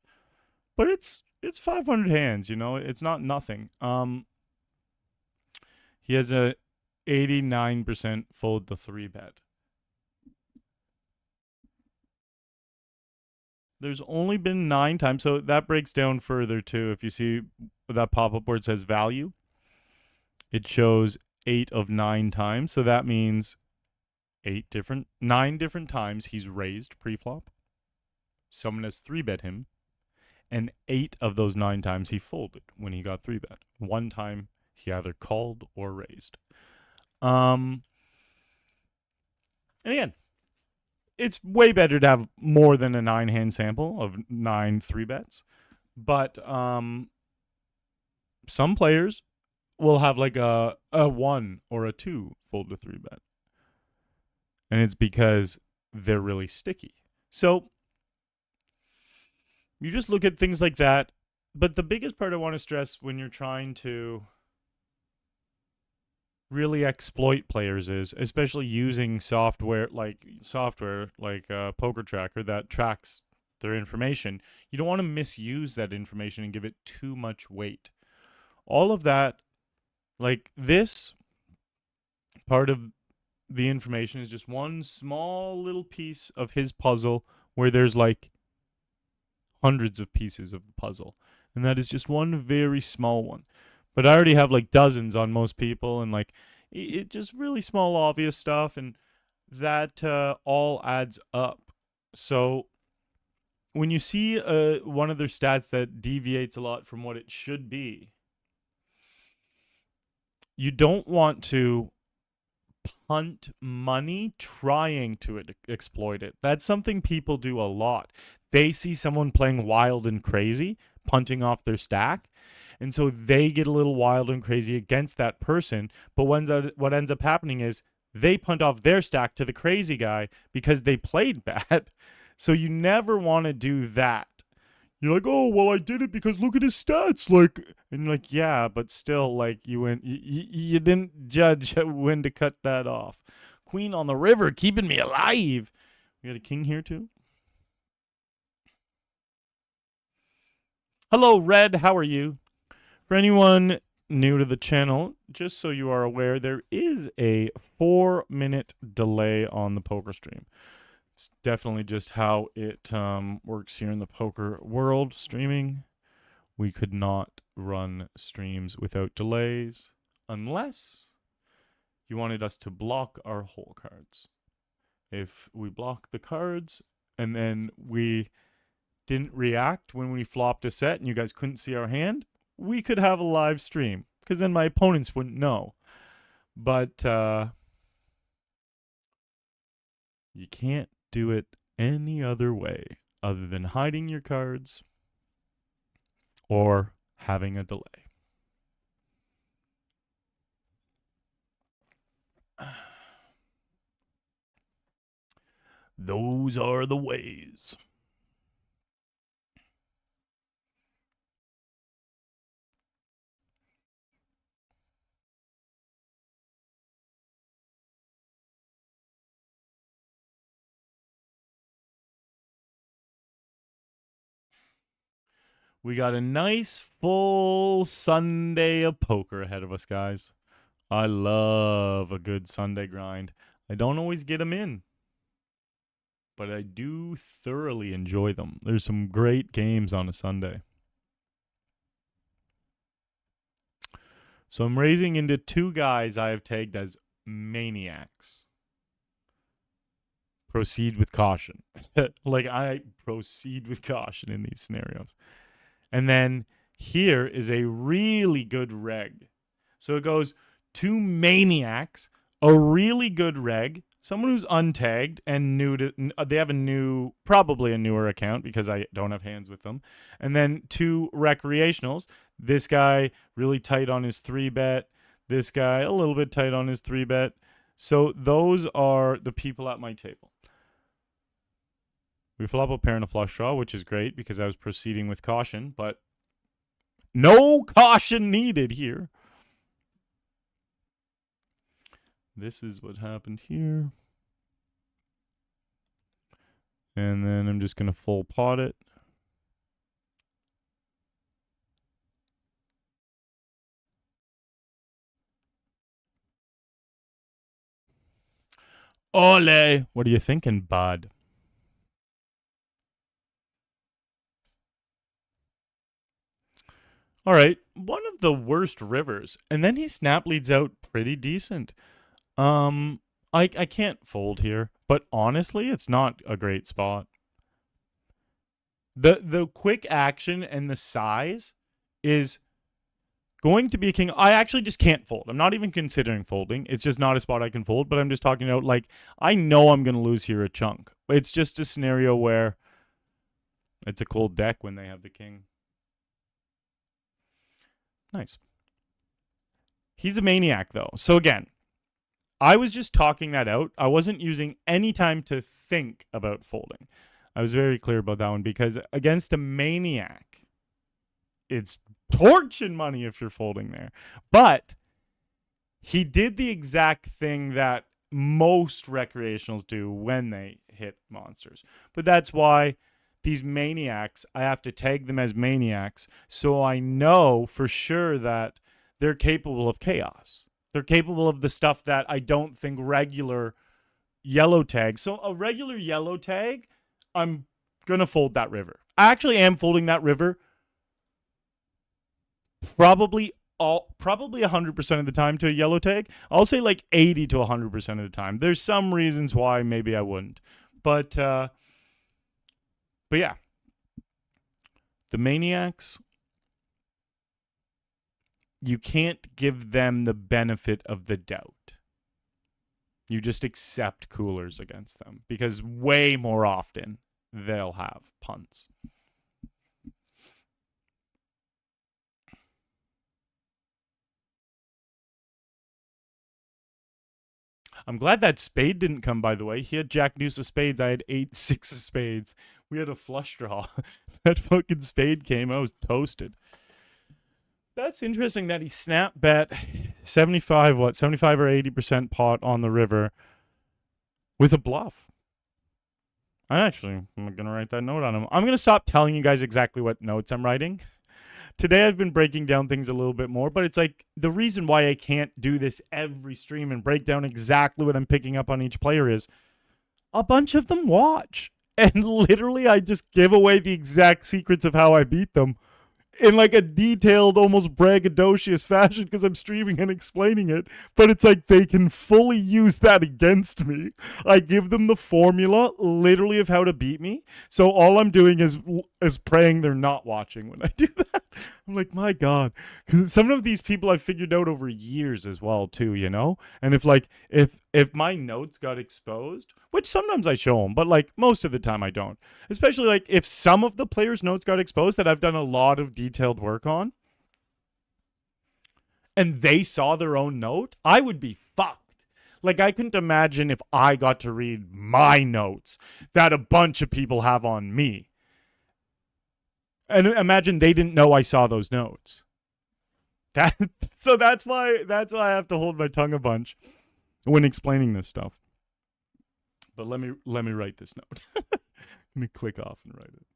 But it's 500 hands, you know? It's not nothing. He has a 89% fold the 3-bet. There's only been 9 times, so that breaks down further too. If you see that pop-up where it says value, it shows 8 of 9 times. So that means 9 different times he's raised pre-flop. Someone has 3-bet him, and 8 of those 9 times he folded when he got 3-bet. 1 time he either called or raised. And again, it's way better to have more than a 9-hand sample of 9 3-bets. But some players will have like a 1 or a 2 fold to 3-bet. And it's because they're really sticky. So you just look at things like that. But the biggest part I want to stress when you're trying to really exploit players is, especially using software like Poker Tracker that tracks their information, you don't want to misuse that information and give it too much weight. All of that, like this part of the information is just one small little piece of his puzzle where there's like hundreds of pieces of the puzzle. And that is just one very small one. But I already have like dozens on most people, and like it just really small obvious stuff, and that all adds up. So when you see one of their stats that deviates a lot from what it should be, you don't want to punt money trying to exploit it. That's something people do a lot. They see someone playing wild and crazy, punting off their stack, and so they get a little wild and crazy against that person. But what ends up happening is they punt off their stack to the crazy guy because they played bad. So you never want to do that. You're like, oh, well, I did it because look at his stats. Like, and you're like, yeah, but still, like, you didn't judge when to cut that off. Queen on the river, keeping me alive. We got a king here too. Hello, Red. How are you? For anyone new to the channel, just so you are aware, there is a 4-minute delay on the poker stream. It's definitely just how it works here in the poker world streaming. We could not run streams without delays unless you wanted us to block our hole cards. If we block the cards and then we didn't react when we flopped a set and you guys couldn't see our hand, we could have a live stream because then my opponents wouldn't know. But you can't do it any other way other than hiding your cards or having a delay. Those are the ways. We got a nice full Sunday of poker ahead of us, guys. I love a good Sunday grind. I don't always get them in, but I do thoroughly enjoy them. There's some great games on a Sunday. So I'm raising into 2 guys I have tagged as maniacs. Proceed with caution. Like, I proceed with caution in these scenarios. And then here is a really good reg. So it goes 2 maniacs, a really good reg, someone who's untagged and new to, they have probably a newer account because I don't have hands with them. And then 2 recreationals. This guy really tight on his 3-bet. This guy a little bit tight on his 3-bet. So those are the people at my table. We flop a pair and a flush draw, which is great because I was proceeding with caution, but no caution needed here. This is what happened here. And then I'm just going to full pot it. Ole! What are you thinking, bud? All right, one of the worst rivers, and then he snap leads out pretty decent. I can't fold here, but honestly, it's not a great spot. The quick action and the size is going to be a king. I actually just can't fold. I'm not even considering folding. It's just not a spot I can fold, but I'm just talking about, like, I know I'm going to lose here a chunk. It's just a scenario where it's a cold deck when they have the king. Nice. He's a maniac, though. So again, I was just talking that out. I wasn't using any time to think about folding. I was very clear about that one because against a maniac, it's torching money if you're folding there. But he did the exact thing that most recreationals do when they hit monsters. But that's why these maniacs, I have to tag them as maniacs so I know for sure that they're capable of chaos. They're capable of the stuff that I don't think regular yellow tag. So a regular yellow tag, I'm going to fold that river. I actually am folding that river probably 100% of the time to a yellow tag. I'll say like 80 to 100% of the time. There's some reasons why maybe I wouldn't. But yeah, the maniacs, you can't give them the benefit of the doubt. You just accept coolers against them because way more often they'll have punts. I'm glad that spade didn't come, by the way. He had jack deuce of spades. I had 8-6 of spades. We had a flush draw. That fucking spade came. I was toasted. That's interesting that he snap bet 75 or 80% pot on the river with a bluff. I'm going to write that note on him. I'm going to stop telling you guys exactly what notes I'm writing. Today I've been breaking down things a little bit more, but it's like the reason why I can't do this every stream and break down exactly what I'm picking up on each player is a bunch of them watch. And literally I just give away the exact secrets of how I beat them in like a detailed, almost braggadocious fashion because I'm streaming and explaining it. But it's like they can fully use that against me. I give them the formula literally of how to beat me. So all I'm doing is praying they're not watching when I do that. I'm like, my God. Because some of these people I've figured out over years as well, too, you know? And if my notes got exposed, which sometimes I show them, but like most of the time I don't. Especially like if some of the players' notes got exposed that I've done a lot of detailed work on, and they saw their own note, I would be fucked. Like I couldn't imagine if I got to read my notes that a bunch of people have on me. And imagine they didn't know I saw those notes. So that's why I have to hold my tongue a bunch when explaining this stuff. But let me write this note. Let me click off and write it.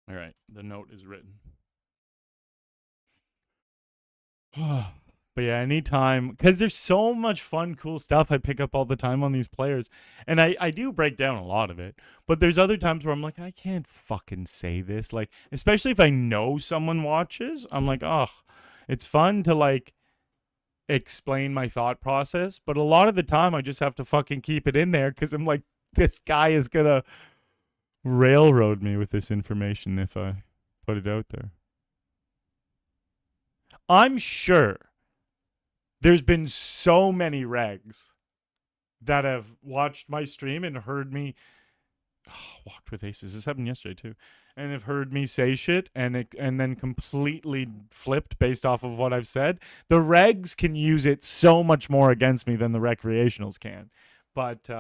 All right, the note is written. But yeah, anytime, because there's so much fun, cool stuff I pick up all the time on these players. And I do break down a lot of it. But there's other times where I'm like, I can't fucking say this. Like, especially if I know someone watches, I'm like, oh, it's fun to like explain my thought process. But a lot of the time, I just have to fucking keep it in there because I'm like, this guy is going to railroad me with this information if I put it out there. I'm sure there's been so many regs that have watched my stream and heard me walked with aces. This happened yesterday too, and have heard me say shit and then completely flipped based off of what I've said. The regs can use it so much more against me than the recreationals can, but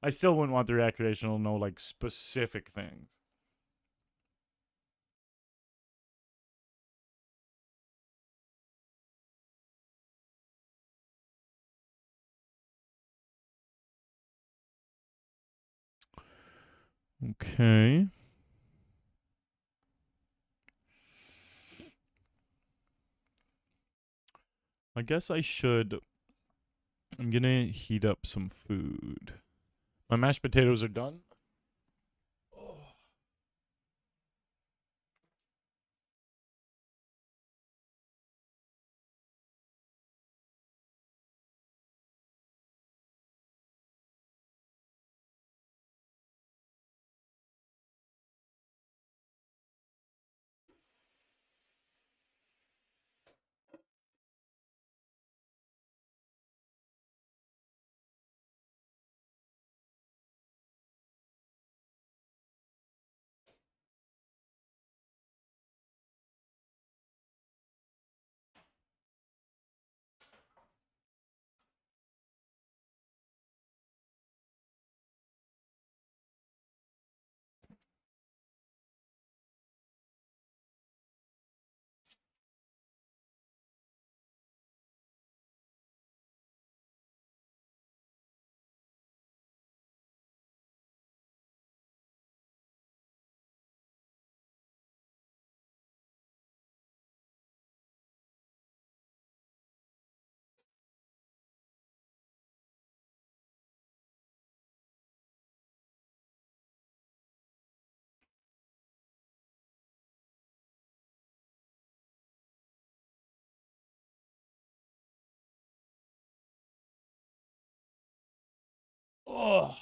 I still wouldn't want the recreational to know like specific things. Okay. I guess I should. I'm gonna heat up some food. My mashed potatoes are done. Oh.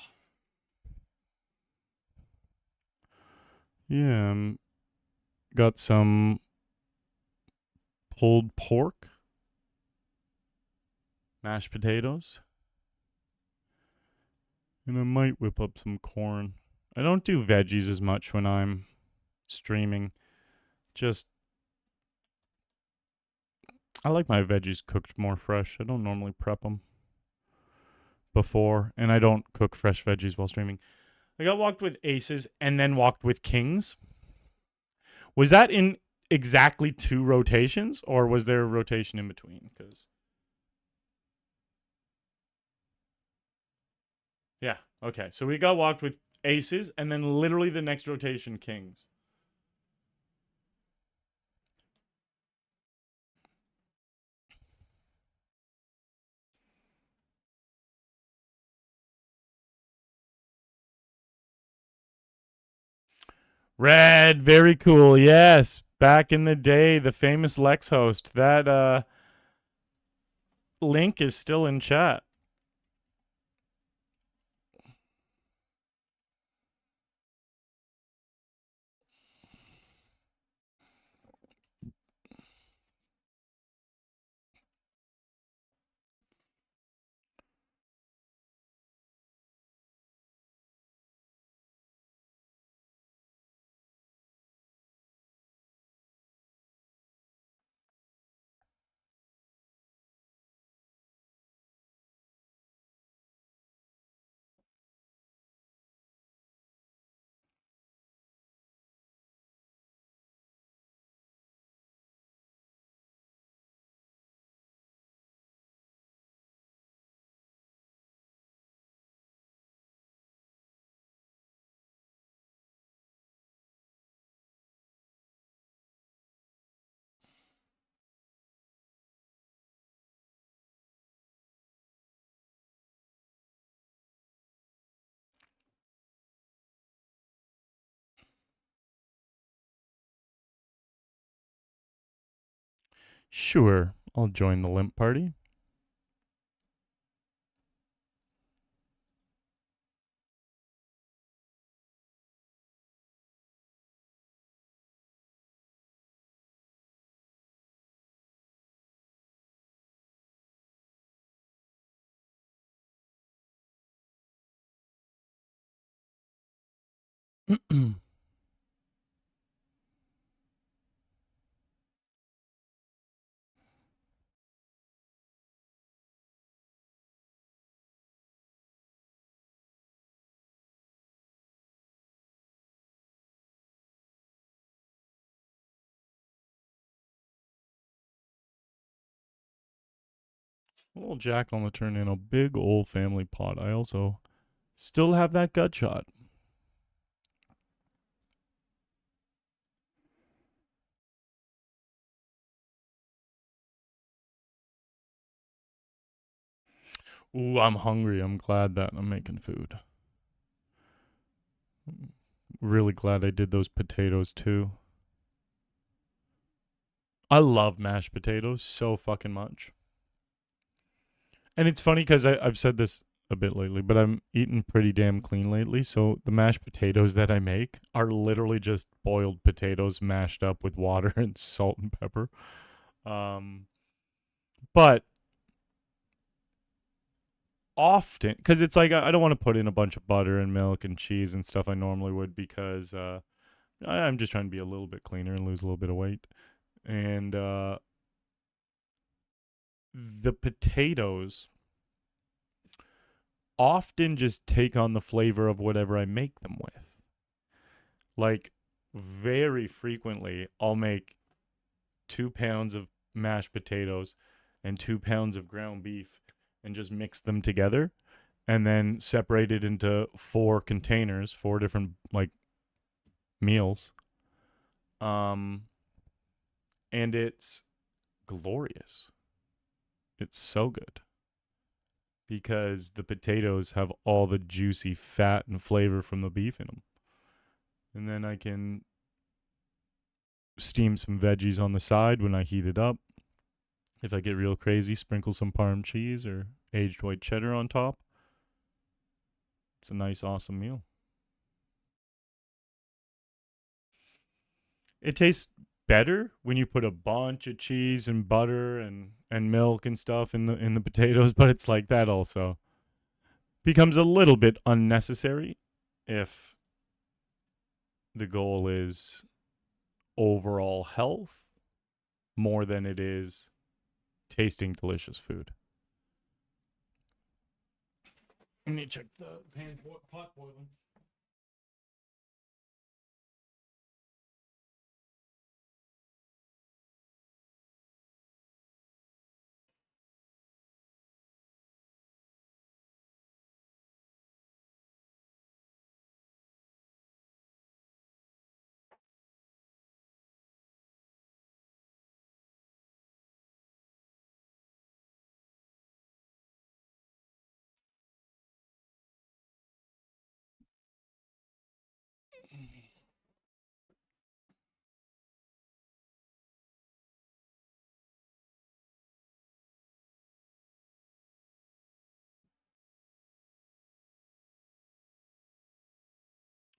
Yeah, got some pulled pork, mashed potatoes, And I might whip up some corn. I don't do veggies as much when I'm streaming. Just, I like my veggies cooked more fresh. I don't normally prep them before, and I don't cook fresh veggies while streaming. I got walked with aces and then walked with kings. Was that in exactly 2 rotations, or was there a rotation in between? Because yeah, okay. So we got walked with aces, and then literally the next rotation, kings. Red, very cool. Yes, back in the day, the famous Lex host. That link is still in chat. Sure, I'll join the limp party. Little Jack on the turn in a big old family pot. I also still have that gut shot. Ooh, I'm hungry. I'm glad that I'm making food. Really glad I did those potatoes too. I love mashed potatoes so fucking much. And it's funny because I've said this a bit lately, but I'm eating pretty damn clean lately. So the mashed potatoes that I make are literally just boiled potatoes mashed up with water and salt and pepper. But often, because it's like I don't want to put in a bunch of butter and milk and cheese and stuff I normally would because I'm just trying to be a little bit cleaner and lose a little bit of weight. And the potatoes often just take on the flavor of whatever I make them with. Like, very frequently, I'll make 2 pounds of mashed potatoes and 2 pounds of ground beef and just mix them together and then separate it into 4 containers, 4 different like meals. And it's glorious. It's so good because the potatoes have all the juicy fat and flavor from the beef in them. And then I can steam some veggies on the side when I heat it up. If I get real crazy, sprinkle some Parm cheese or aged white cheddar on top. It's a nice, awesome meal. It tastes better when you put a bunch of cheese and butter and milk and stuff in the potatoes, but it's like that also. becomes a little bit unnecessary if the goal is overall health more than it is tasting delicious food. Let me check the pot boiling.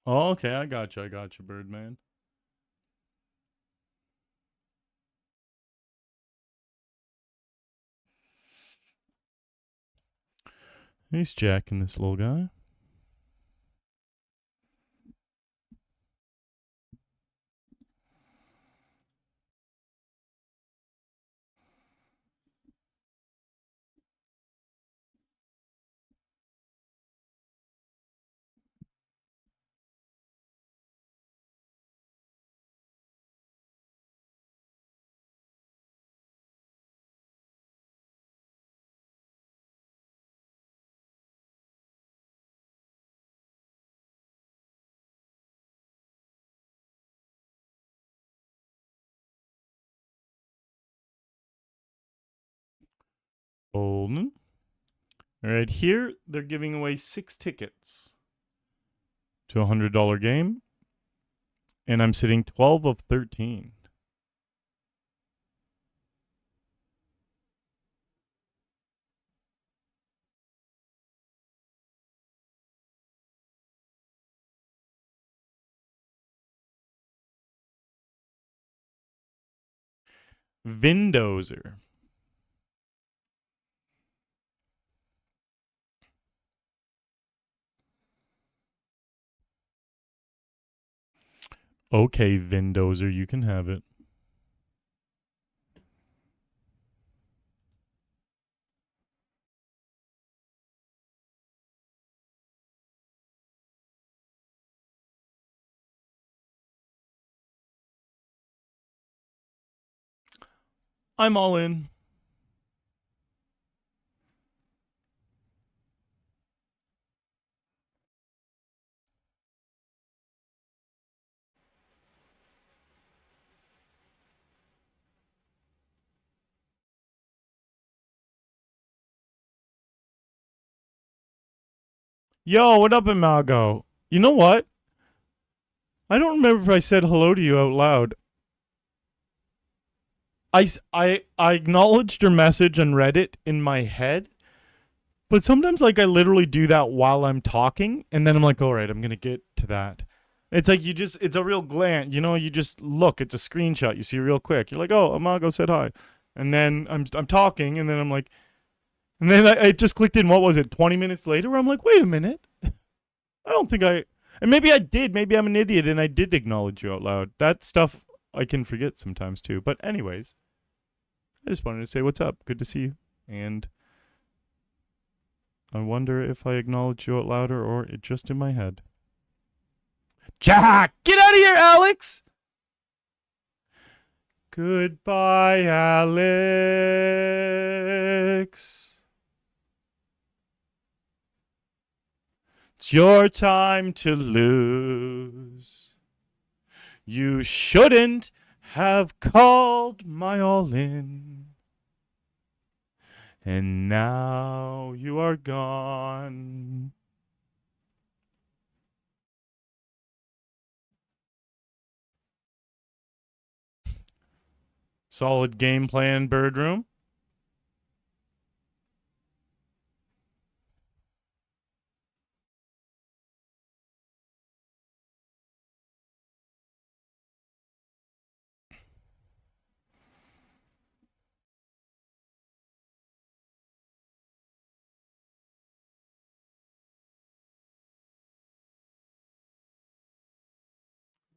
Oh, okay, I got you, Birdman. He's jacking this little guy. Golden. All right, here they're giving away 6 tickets to a $100 game, and I'm sitting 12 of 13. Vindozer. Okay, Vindozer, you can have it. I'm all in. Yo, what up, Imago? You know what? I don't remember if I said hello to you out loud. I acknowledged your message and read it in my head, but sometimes like I literally do that while I'm talking, and then I'm like, all right, I'm gonna get to that. It's like it's a real glance, you just look, it's a screenshot, you see real quick. You're like, oh, Amago said hi. And then I'm talking, and then I'm like, and then I just clicked in, what was it, 20 minutes later, where I'm like, wait a minute. I don't think and maybe I did, maybe I'm an idiot and I did acknowledge you out loud. That stuff I can forget sometimes too. But anyways, I just wanted to say what's up. Good to see you. And I wonder if I acknowledged you out louder or it just in my head. Jack! Get out of here, Alex! Goodbye, Alex. It's your time to lose. You shouldn't have called my all in. And now you are gone. Solid game plan, Bird Room.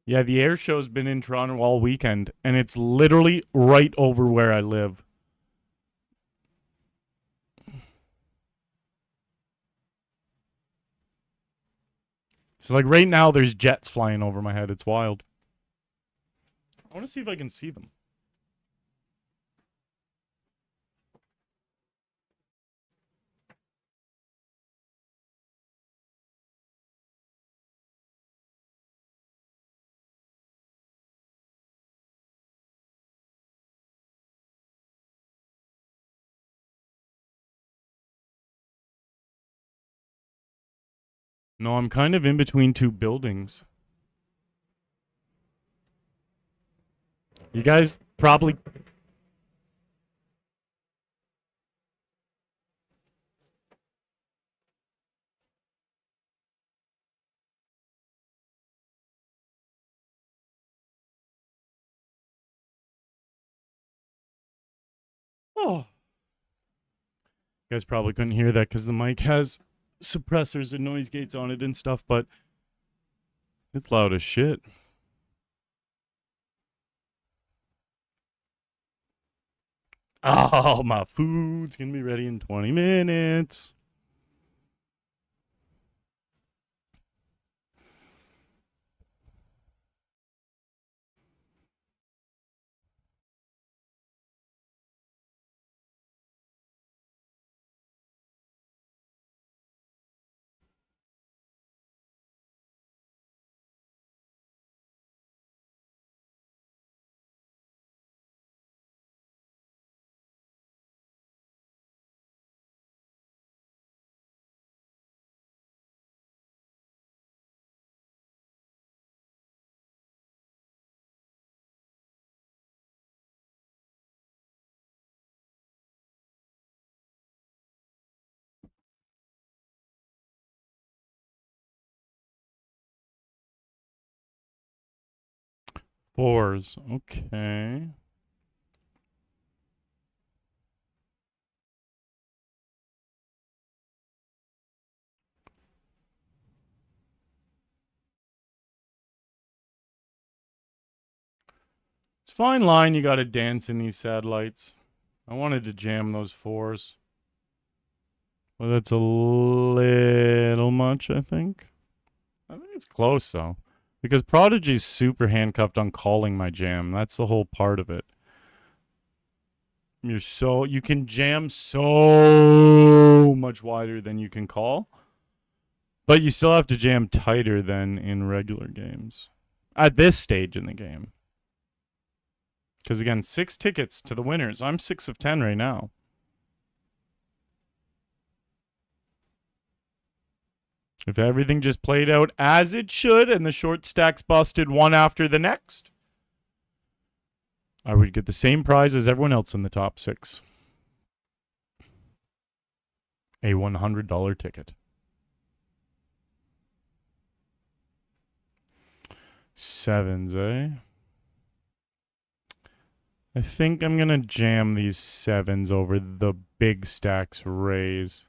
Yeah, the air show's been in Toronto all weekend, and it's literally right over where I live. So, like, right now, there's jets flying over my head. It's wild. I want to see if I can see them. No, I'm kind of in between two buildings. You guys probably... Oh. You guys probably couldn't hear that because the mic has suppressors and noise gates on it and stuff, but it's loud as shit. Oh, my food's gonna be ready in 20 minutes. Fours. Okay. It's a fine line you gotta dance in these satellites. I wanted to jam those fours. Well, that's a little much, I think. I think it's close, though. Because Prodigy's super handcuffed on calling my jam. That's the whole part of it. You can jam so much wider than you can call. But you still have to jam tighter than in regular games. At this stage in the game. Because again, 6 tickets to the winners. I'm 6 of 10 right now. If everything just played out as it should and the short stacks busted one after the next, I would get the same prize as everyone else in the top 6. A $100 ticket. Sevens, eh? I think I'm going to jam these sevens over the big stacks raise.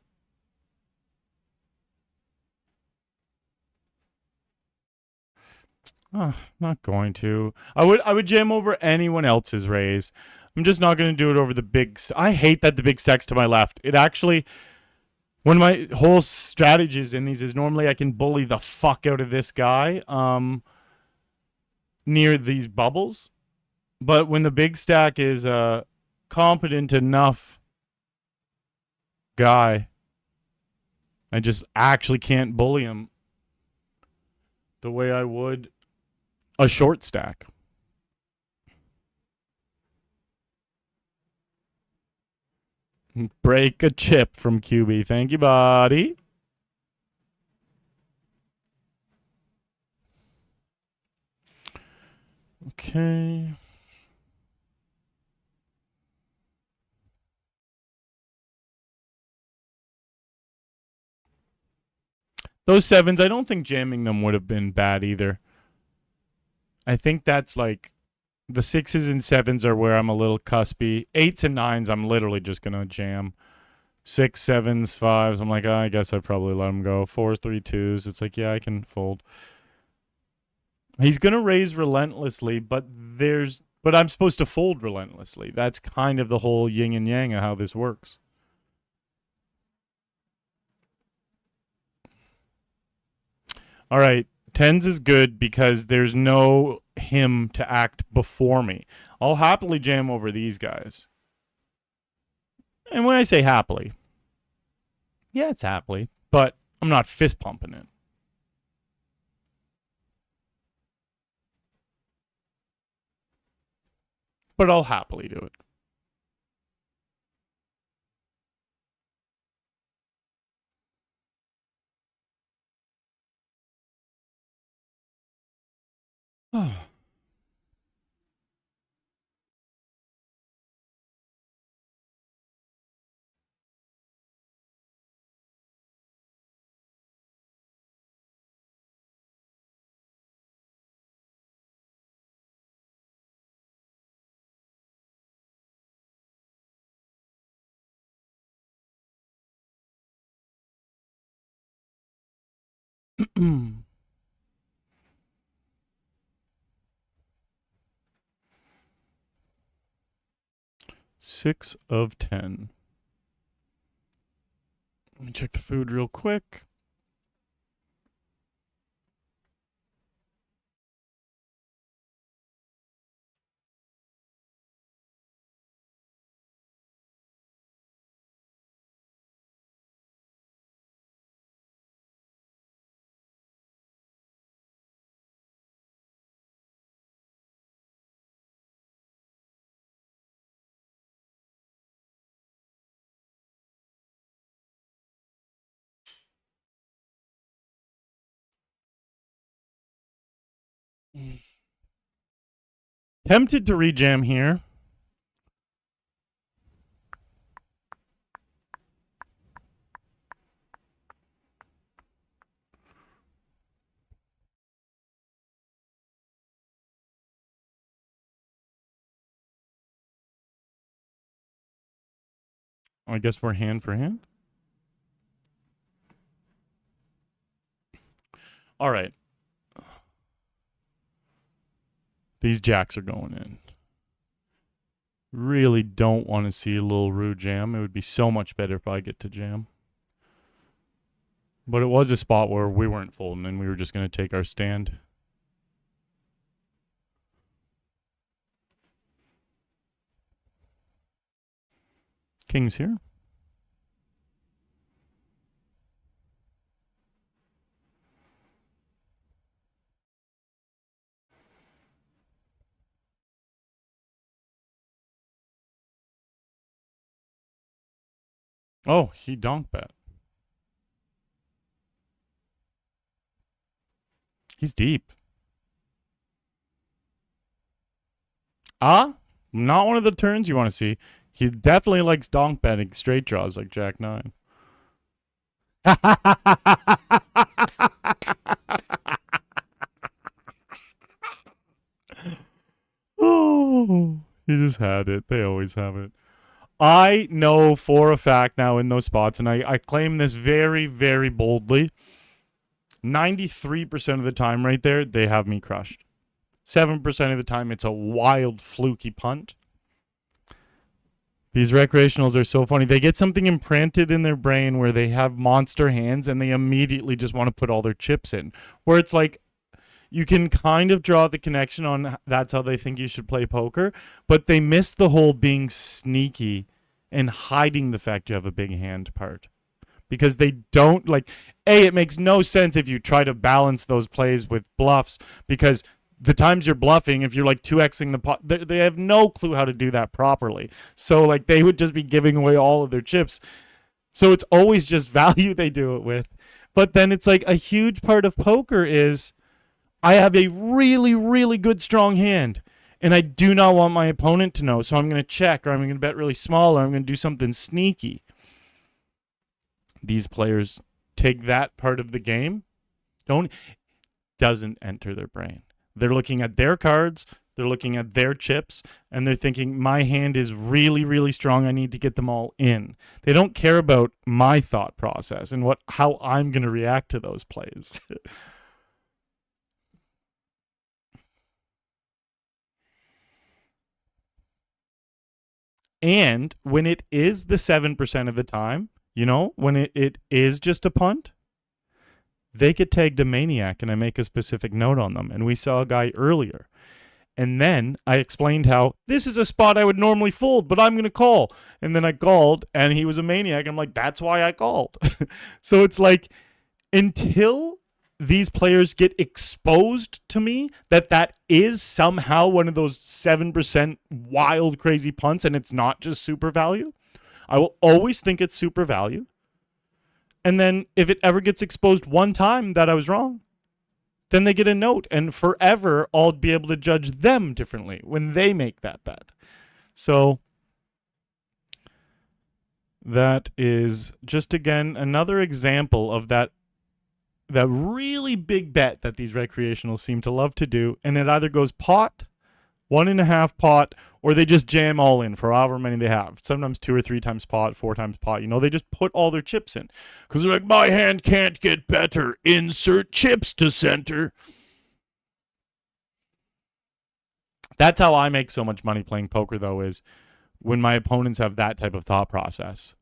Oh, not going to. I would jam over anyone else's raise. I'm just not going to do it over the big... I hate that the big stack's to my left. It actually... One of my whole strategies in these is normally I can bully the fuck out of this guy near these bubbles. But when the big stack is a competent enough guy, I just actually can't bully him the way I would a short stack. Break a chip from QB. Thank you, buddy. Okay. Those sevens, I don't think jamming them would have been bad either. I think that's like the 6s and 7s are where I'm a little cuspy. 8s and 9s, I'm literally just going to jam. 6, 7s, 5s, I'm like, oh, I guess I'd probably let them go. 4s, 3, 2s, it's like, yeah, I can fold. He's going to raise relentlessly, but I'm supposed to fold relentlessly. That's kind of the whole yin and yang of how this works. All right. Tens is good because there's no him to act before me. I'll happily jam over these guys. And when I say happily, yeah, it's happily, but I'm not fist pumping it. But I'll happily do it. Oh. Six of 10. Let me check the food real quick. Tempted to rejam here. I guess we're hand for hand. All right. These jacks are going in. Really don't want to see a little Rue jam. It would be so much better if I get to jam. But it was a spot where we weren't folding and we were just going to take our stand. King's here. Oh, he donk bet. He's deep. Not one of the turns you want to see. He definitely likes donk betting straight draws like Jack 9. Oh, he just had it. They always have it. I know for a fact now in those spots, and I claim this very, very boldly, 93% of the time right there, they have me crushed. 7% of the time, it's a wild, fluky punt. These recreationals are so funny. They get something implanted in their brain where they have monster hands and they immediately just want to put all their chips in. Where it's like, you can kind of draw the connection on that's how they think you should play poker, but they miss the whole being sneaky and hiding the fact you have a big hand part. Because they don't, like, it makes no sense if you try to balance those plays with bluffs, because the times you're bluffing, if you're like 2xing the pot, they have no clue how to do that properly. So like they would just be giving away all of their chips. So it's always just value they do it with. But then it's like a huge part of poker is I have a really, really good strong hand, and I do not want my opponent to know. So I'm going to check, or I'm going to bet really small, or I'm going to do something sneaky. These players take that part of the game, doesn't enter their brain. They're looking at their cards, they're looking at their chips, and they're thinking, my hand is really, really strong. I need to get them all in. They don't care about my thought process and how I'm going to react to those plays. And when it is the 7% of the time, when it is just a punt, they get tagged a maniac, and I make a specific note on them. And we saw a guy earlier. And then I explained how this is a spot I would normally fold, but I'm going to call. And then I called, and he was a maniac. I'm like, that's why I called. So it's like, until these players get exposed to me that is somehow one of those 7% wild, crazy punts, and it's not just super value, I will always think it's super value. And then if it ever gets exposed one time that I was wrong, then they get a note, and forever I'll be able to judge them differently when they make that bet. So that is just, again, another example of that really big bet that these recreationals seem to love to do, and it either goes pot, 1.5 pot, or they just jam all in for however many they have. Sometimes 2 or 3 times pot, 4 times pot. They just put all their chips in because they're like, my hand can't get better. Insert chips to center. That's how I make so much money playing poker, though, is when my opponents have that type of thought process.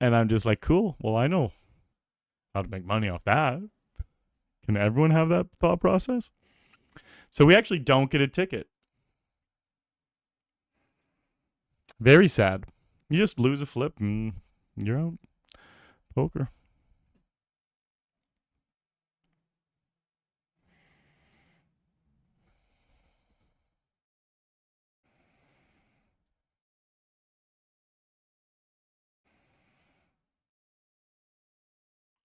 And I'm just like, cool. Well, I know how to make money off that. Can everyone have that thought process? So we actually don't get a ticket. Very sad. You just lose a flip and you're out. Poker.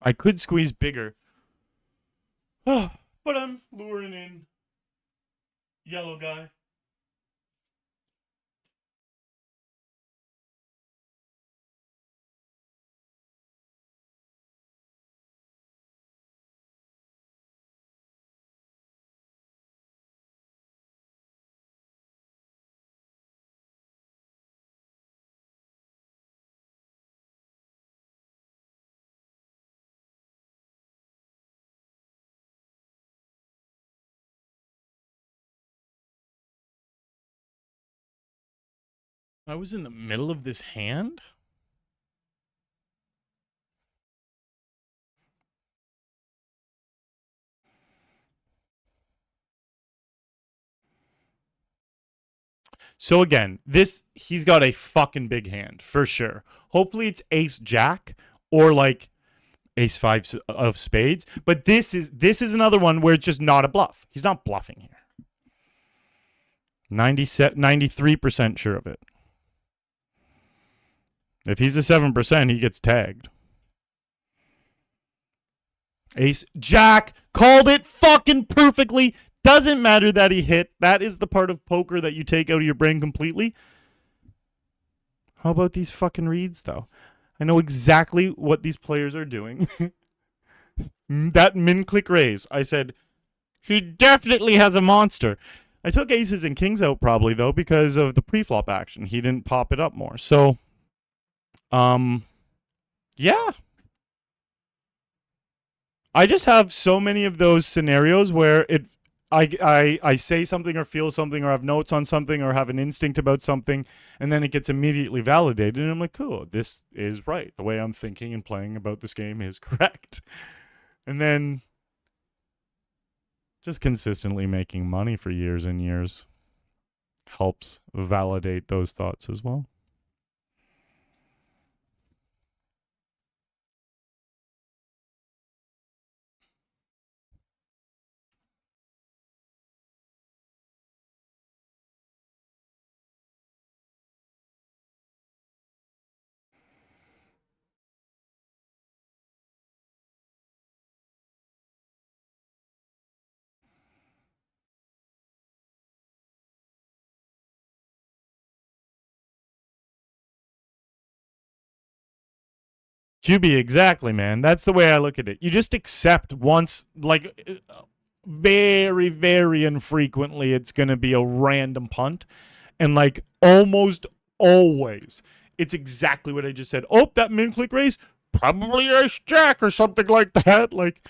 I could squeeze bigger. But I'm luring in yellow guy. I was in the middle of this hand? So again, he's got a fucking big hand for sure. Hopefully it's ace jack or like ace 5 of spades, but this is another one where it's just not a bluff. He's not bluffing here. 93% sure of it. If he's a 7%, he gets tagged. Ace jack called it fucking perfectly. Doesn't matter that he hit. That is the part of poker that you take out of your brain completely. How about these fucking reads, though? I know exactly what these players are doing. That min-click raise. I said, he definitely has a monster. I took aces and kings out probably, though, because of the pre-flop action. He didn't pop it up more. So, yeah. I just have so many of those scenarios where I say something or feel something or have notes on something or have an instinct about something, and then it gets immediately validated, and I'm like, cool, this is right. The way I'm thinking and playing about this game is correct. And then just consistently making money for years and years helps validate those thoughts as well. QB, exactly, man. That's the way I look at it. You just accept once, like, very, very infrequently, it's going to be a random punt. And, like, almost always, it's exactly what I just said. Oh, that min-click raise, probably ace jack or something like that. Like,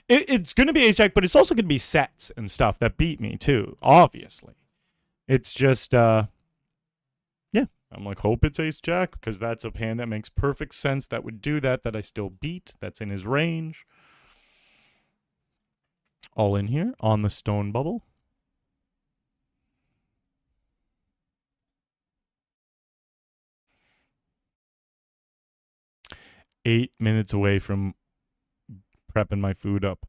it's going to be ace jack, but it's also going to be sets and stuff that beat me, too, obviously. It's just, I'm like, hope it's ace jack, because that's a hand that makes perfect sense. That would do that I still beat. That's in his range. All in here on the stone bubble. Eight minutes away from prepping my food up.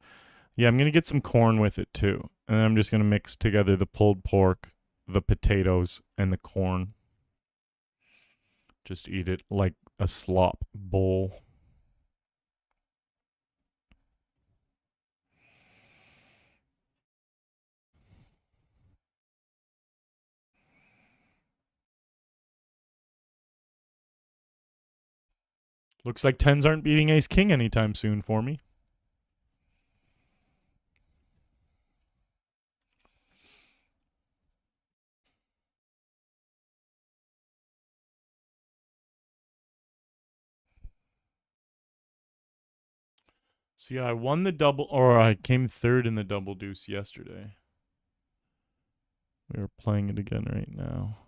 Yeah, I'm going to get some corn with it too. And then I'm just going to mix together the pulled pork, the potatoes, and the corn. Just eat it like a slop bowl. Looks like tens aren't beating ace king anytime soon for me. So yeah, I won the double, or I came third in the double deuce yesterday. We are playing it again right now.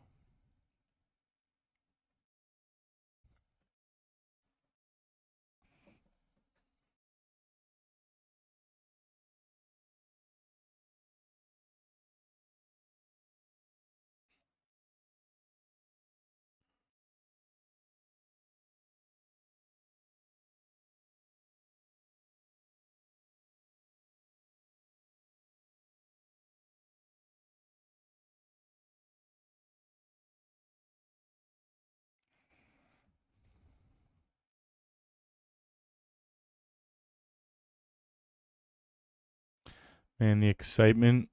And the excitement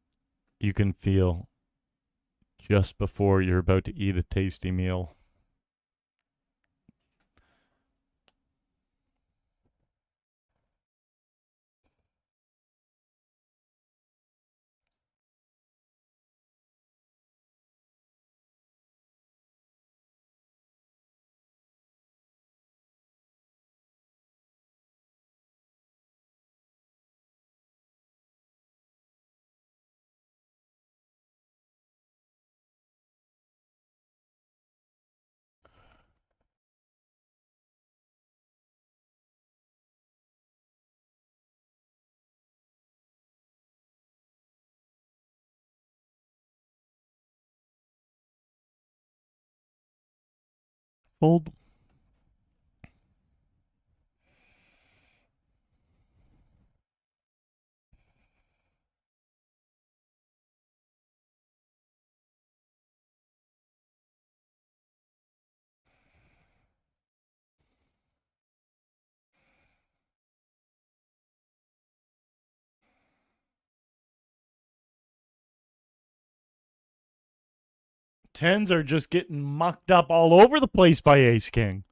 you can feel just before you're about to eat a tasty meal. Fold. Tens are just getting mucked up all over the place by ace king.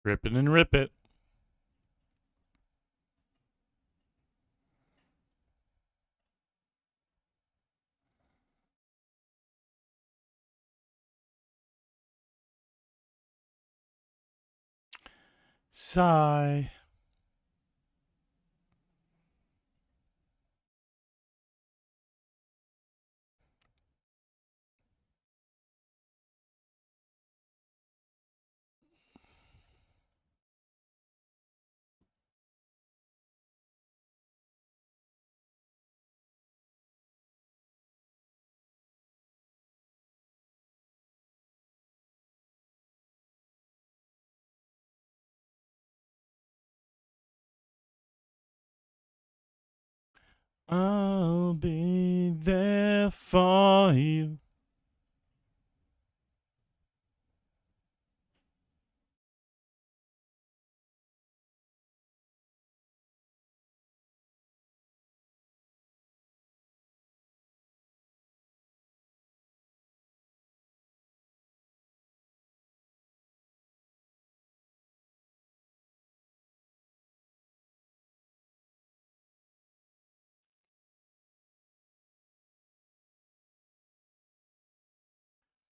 Rip it and rip it. Sigh. I'll be there for you.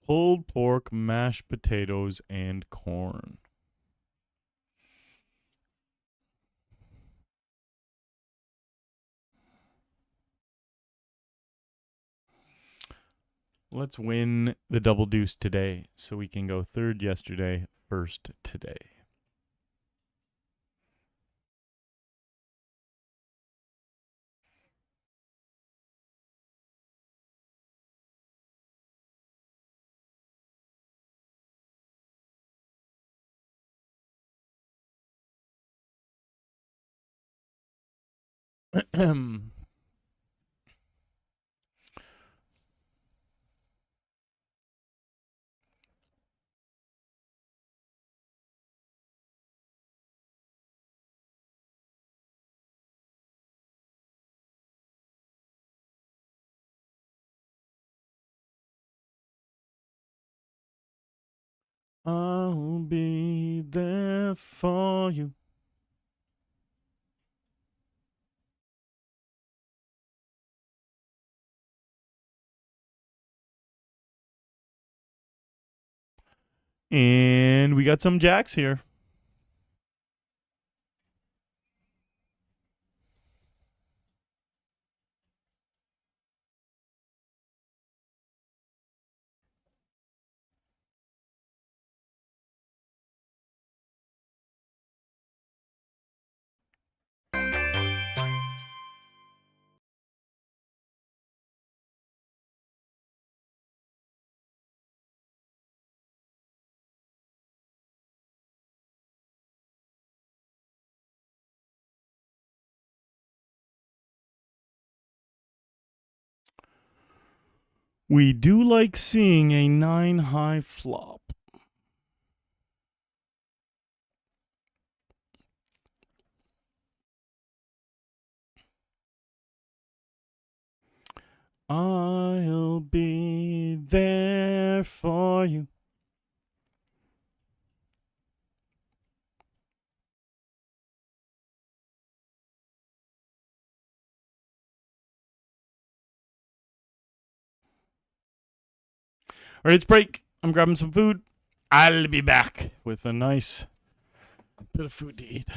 Pulled pork, mashed potatoes, and corn. Let's win the double deuce today so we can go third yesterday, first today. I'll be there for you. And we got some jacks here. We do like seeing a 9 high flop. I'll be there for you. All right, it's break. I'm grabbing some food. I'll be back with a nice bit of food to eat.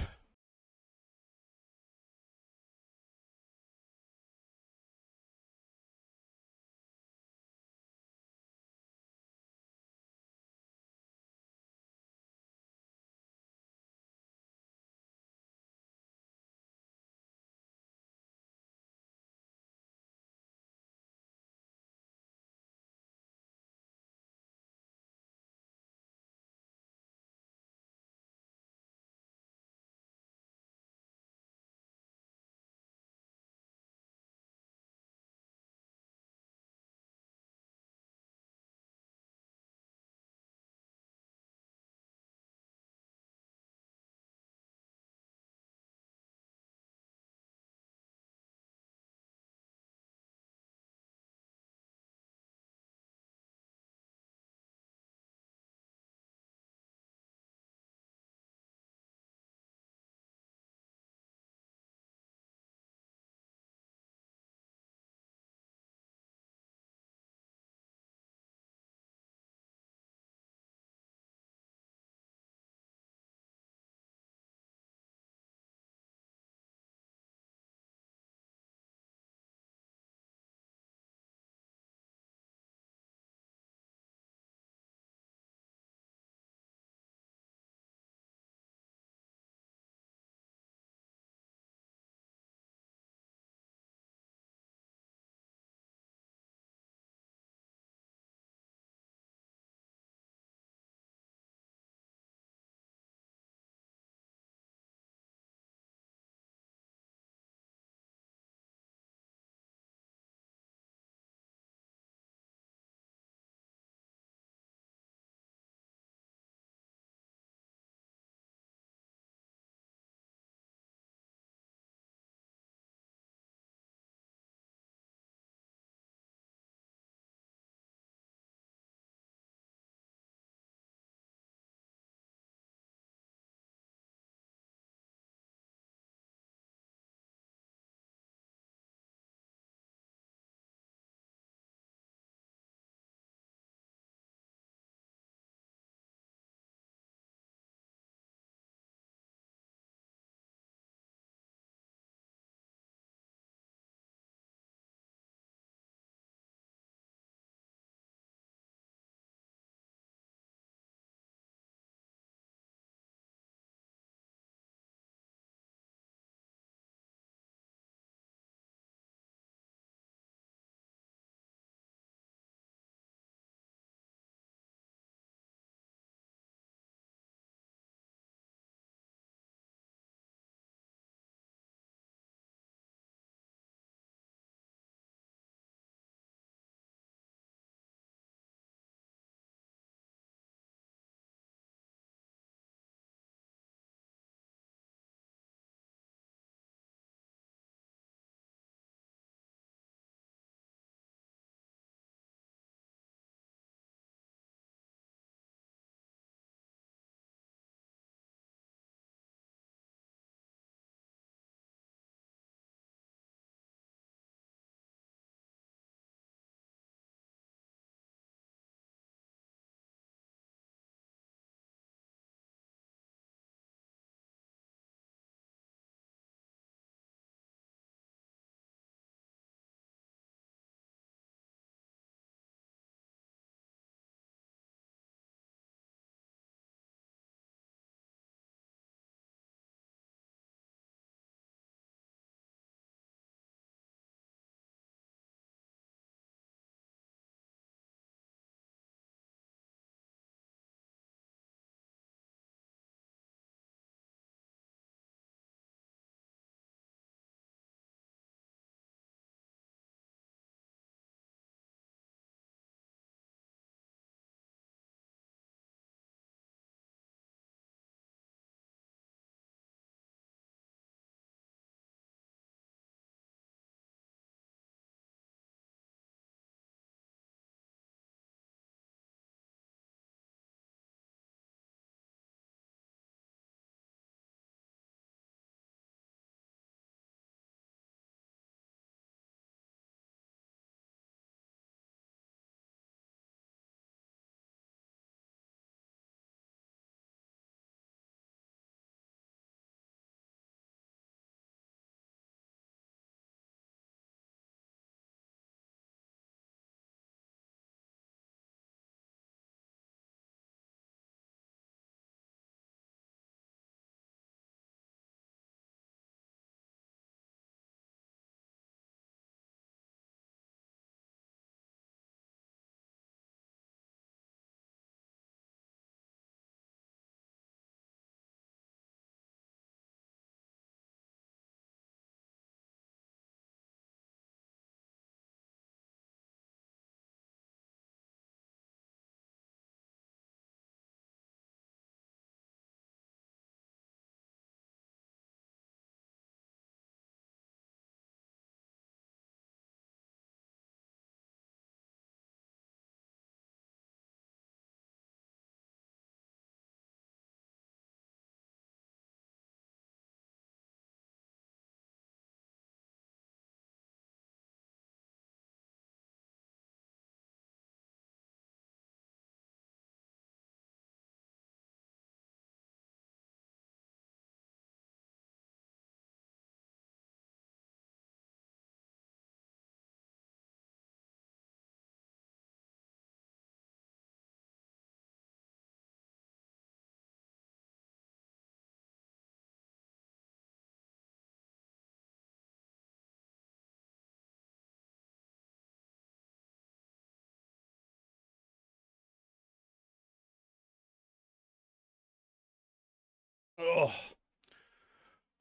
Oh.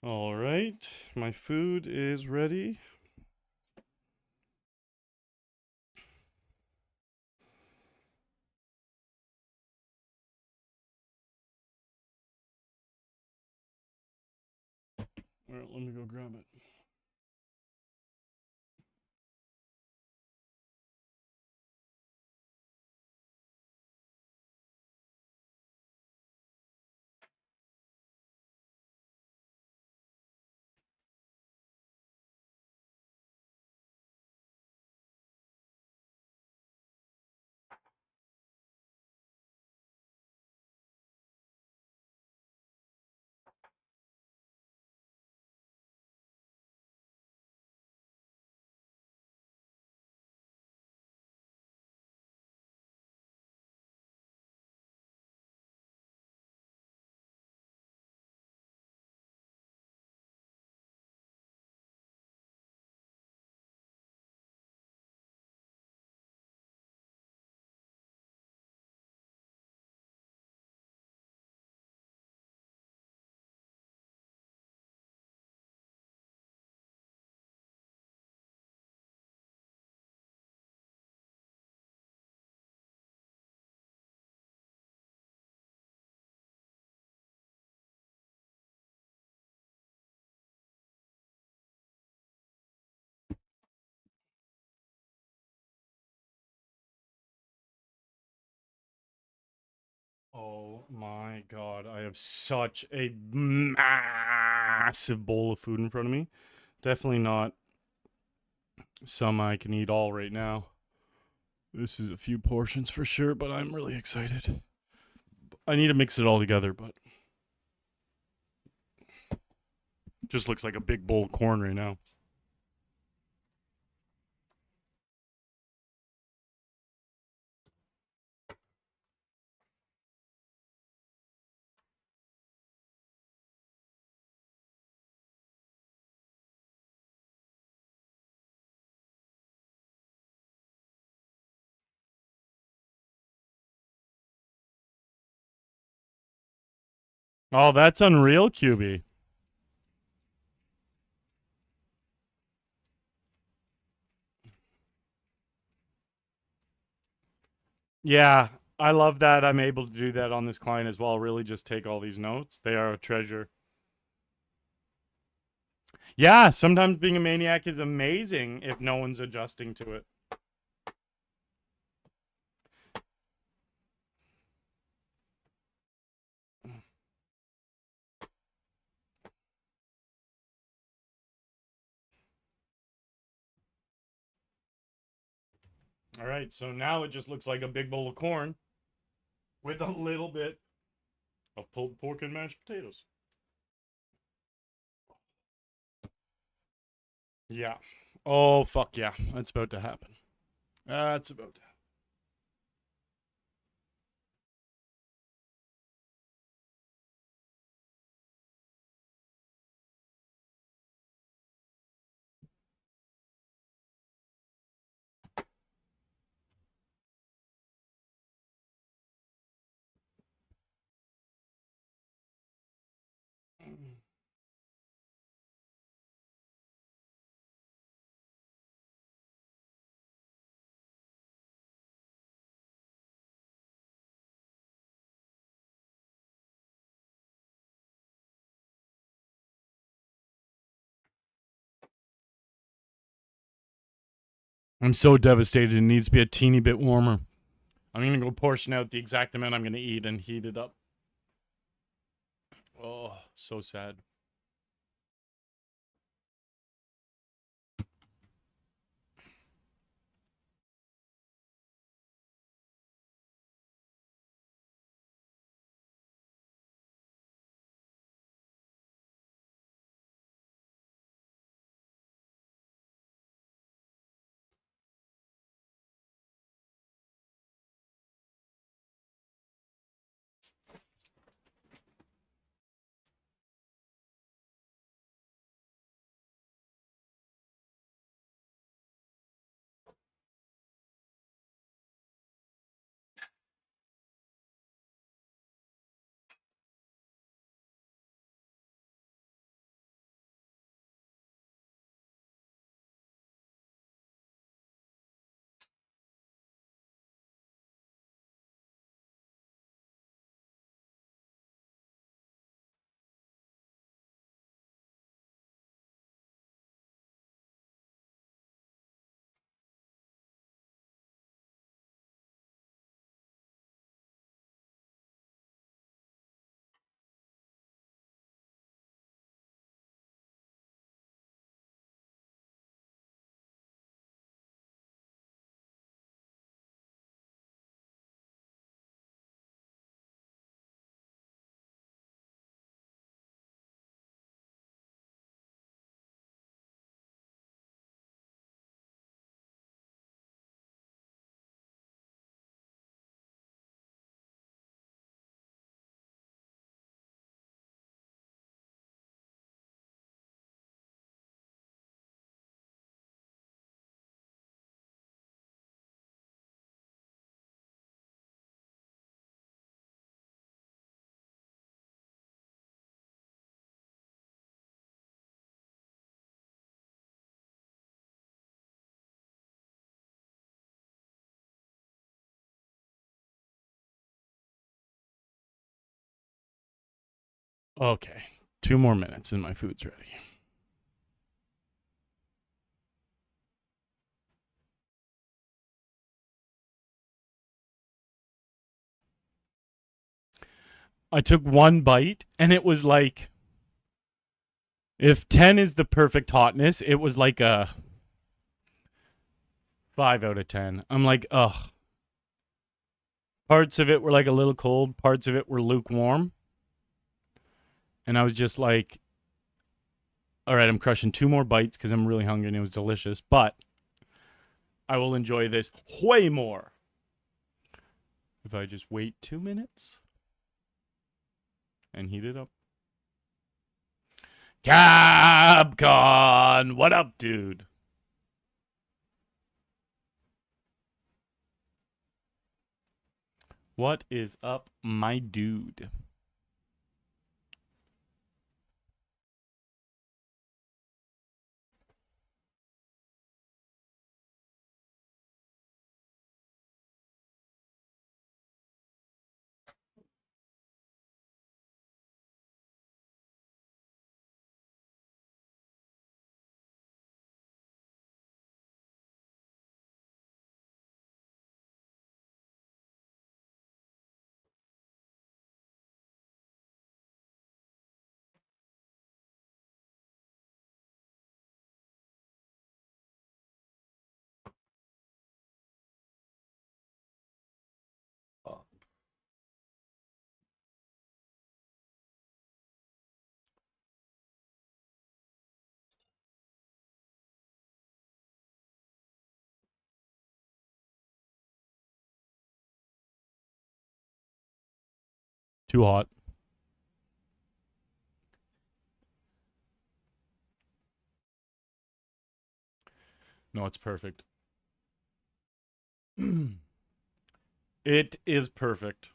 All right. My food is ready. All right, let me go grab it. Oh my god, I have such a massive bowl of food in front of me. Definitely not some I can eat all right now. This is a few portions for sure, but I'm really excited. I need to mix it all together, but just looks like a big bowl of corn right now. Oh, that's unreal, QB. Yeah, I love that I'm able to do that on this client as well. Really just take all these notes. They are a treasure. Yeah, sometimes being a maniac is amazing if no one's adjusting to it. All right, so now it just looks like a big bowl of corn with a little bit of pulled pork and mashed potatoes. Yeah. Oh, fuck yeah. That's about to happen. That's about to happen. I'm so devastated. It needs to be a teeny bit warmer. I'm going to go portion out the exact amount I'm going to eat and heat it up. Oh, so sad. Okay. 2 more minutes and my food's ready. I took one bite and it was like, if 10 is the perfect hotness, it was like a 5 out of 10. I'm like, ugh. Parts of it were like a little cold, parts of it were lukewarm. And I was just like, all right, I'm crushing 2 more bites because I'm really hungry and it was delicious, but I will enjoy this way more if I just wait 2 minutes and heat it up. Capcom, what up, dude? What is up, my dude? Too hot. No, it's perfect. It is perfect.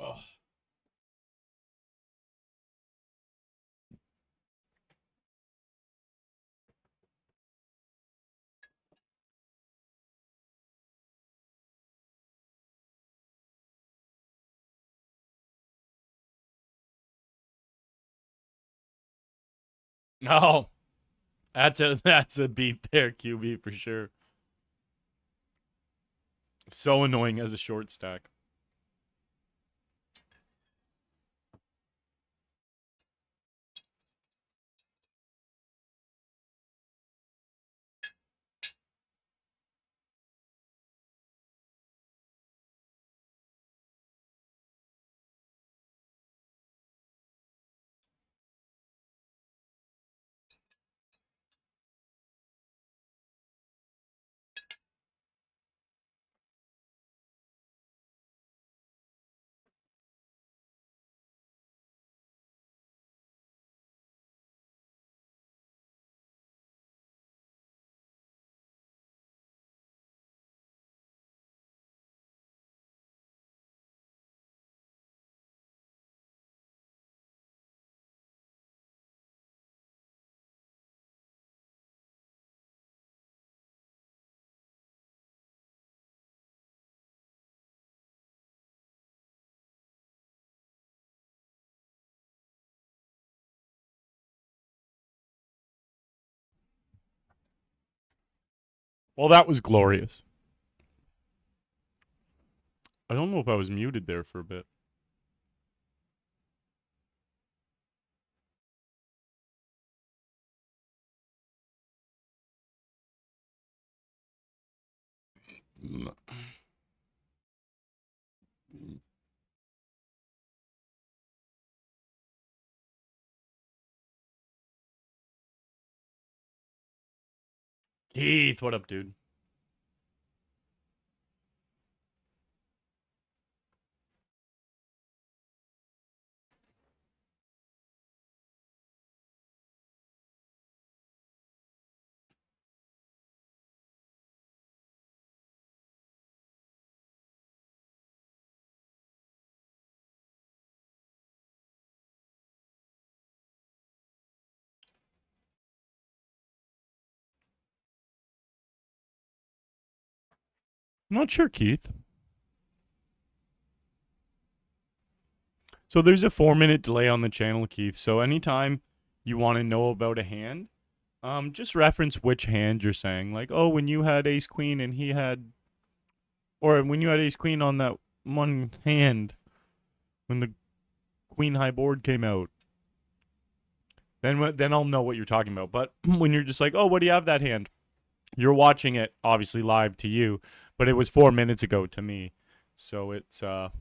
Oh. Oh, that's a beat there, QB for sure. So annoying as a short stack. Well, that was glorious. I don't know if I was muted there for a bit. Keith, what up, dude? I'm not sure, Keith. So there's a 4-minute delay on the channel, Keith. So anytime you want to know about a hand, just reference which hand you're saying. Like, oh, when you had ace queen and he had, or when you had ace queen on that one hand, when the queen high board came out, then I'll know what you're talking about. But when you're just like, oh, what do you have that hand? You're watching it obviously live to you, but it was 4 minutes ago to me. So it's so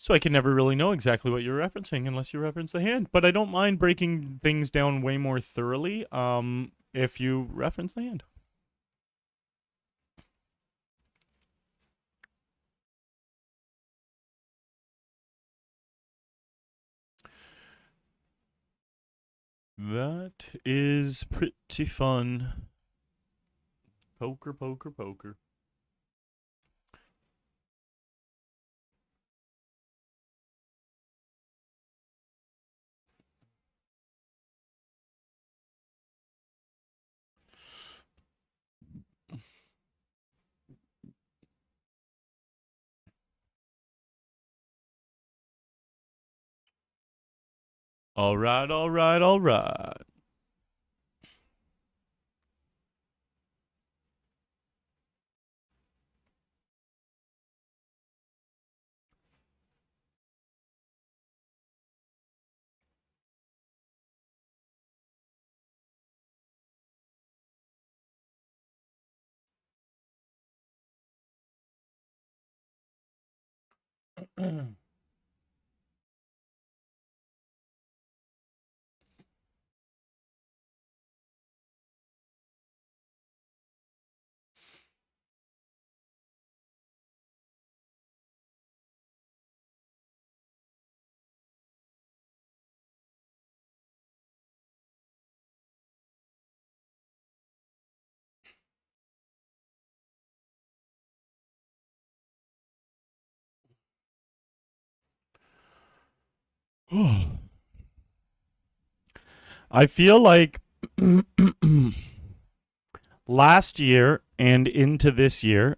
I can never really know exactly what you're referencing unless you reference the hand. But I don't mind breaking things down way more thoroughly if you reference the hand. That is pretty fun. Poker, poker, poker. All right, all right, all right. I feel like last year and into this year,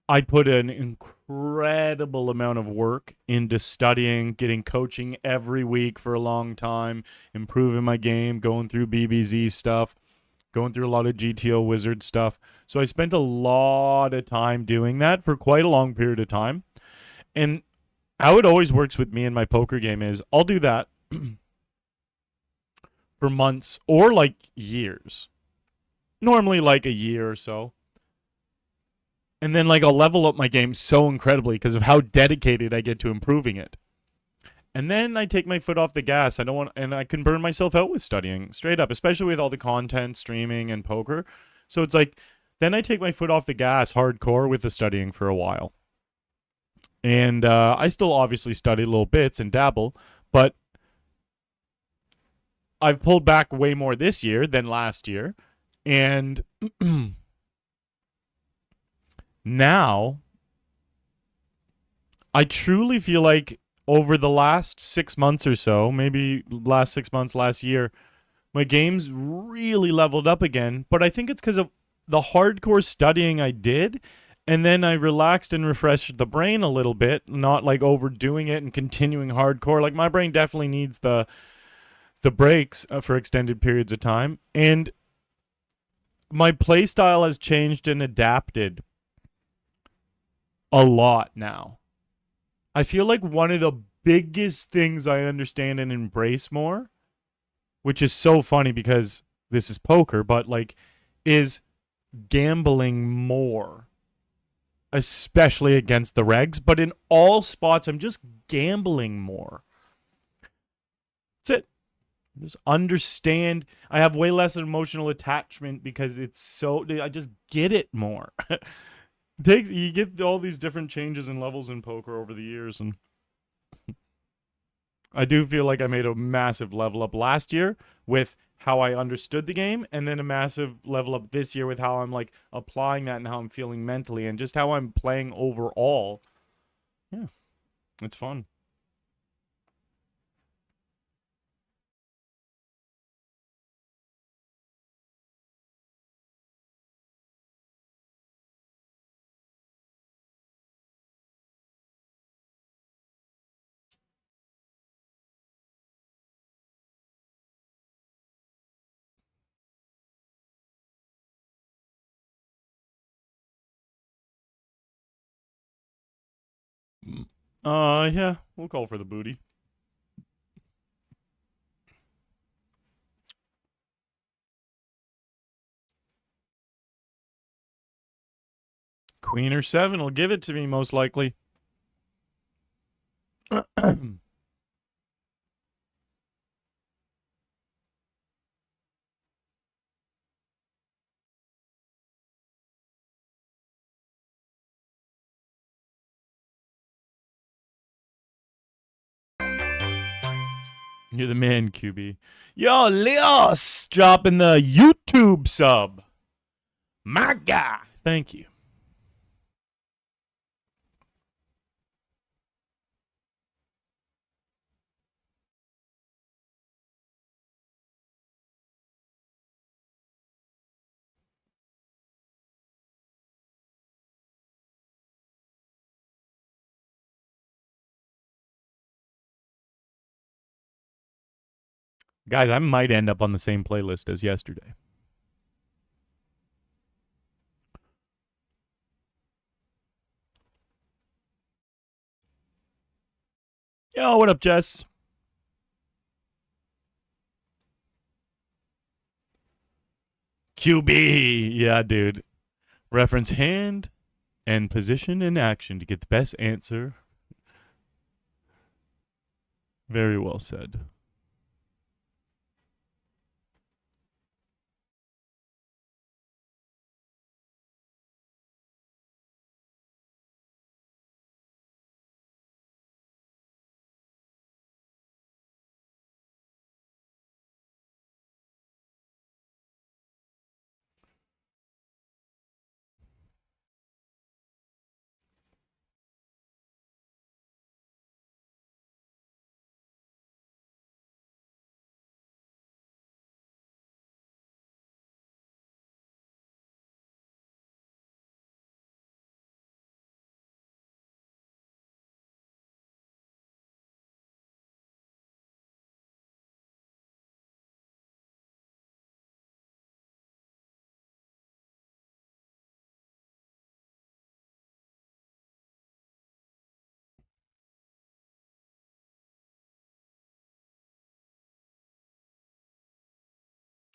I put an incredible amount of work into studying, getting coaching every week for a long time, improving my game, going through BBZ stuff, going through a lot of GTO Wizard stuff. So I spent a lot of time doing that for quite a long period of time. And how it always works with me in my poker game is I'll do that for months or like years. Normally like a year or so. And then like I'll level up my game so incredibly because of how dedicated I get to improving it. And then I take my foot off the gas. I don't want, and I can burn myself out with studying straight up, especially with all the content, streaming, and poker. So it's like, then I take my foot off the gas hardcore with the studying for a while. And I still obviously study little bits and dabble, but I've pulled back way more this year than last year. And now I truly feel like over the last 6 months or so, maybe last 6 months, last year, my game's really leveled up again. But I think it's because of the hardcore studying I did. And then I relaxed and refreshed the brain a little bit, not like overdoing it and continuing hardcore. Like my brain definitely needs the breaks for extended periods of time. And my play style has changed and adapted a lot now. I feel like one of the biggest things I understand and embrace more, which is so funny because this is poker, but like, is gambling more, especially against the regs. But in all spots, I'm just gambling more. That's it. Just understand. I have way less emotional attachment because it's so. I just get it more. You get all these different changes and levels in poker over the years, and I do feel like I made a massive level up last year with how I understood the game, and then a massive level up this year with how I'm like applying that and how I'm feeling mentally and just how I'm playing overall. Yeah, it's fun. Yeah, we'll call for the booty. Queen or seven will give it to me most likely. You're the man, QB. Yo, Leos dropping the YouTube sub. My guy. Thank you. Guys, I might end up on the same playlist as yesterday. Yo, what up, Jess? QB. Yeah, dude. Reference hand and position and action to get the best answer. Very well said.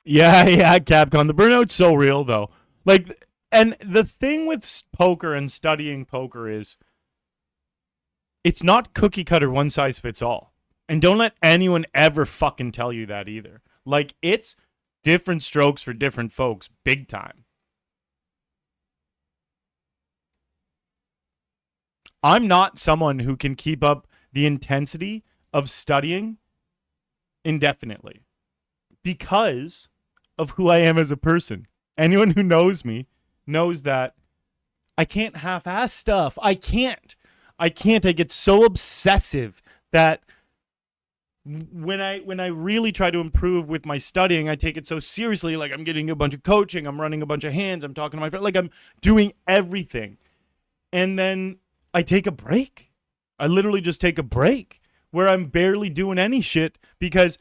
Yeah, Capcom. The burnout's so real though. Like, and the thing with poker and studying poker is it's not cookie cutter one size fits all. And don't let anyone ever fucking tell you that either. Like, it's different strokes for different folks, big time. I'm not someone who can keep up the intensity of studying indefinitely because of who I am as a person. Anyone who knows me knows that I can't half-ass stuff. I can't. I can't. I get so obsessive that when I really try to improve with my studying, I take it so seriously. Like I'm getting a bunch of coaching, I'm running a bunch of hands, I'm talking to my friend, like I'm doing everything. And then I take a break. I literally just take a break where I'm barely doing any shit because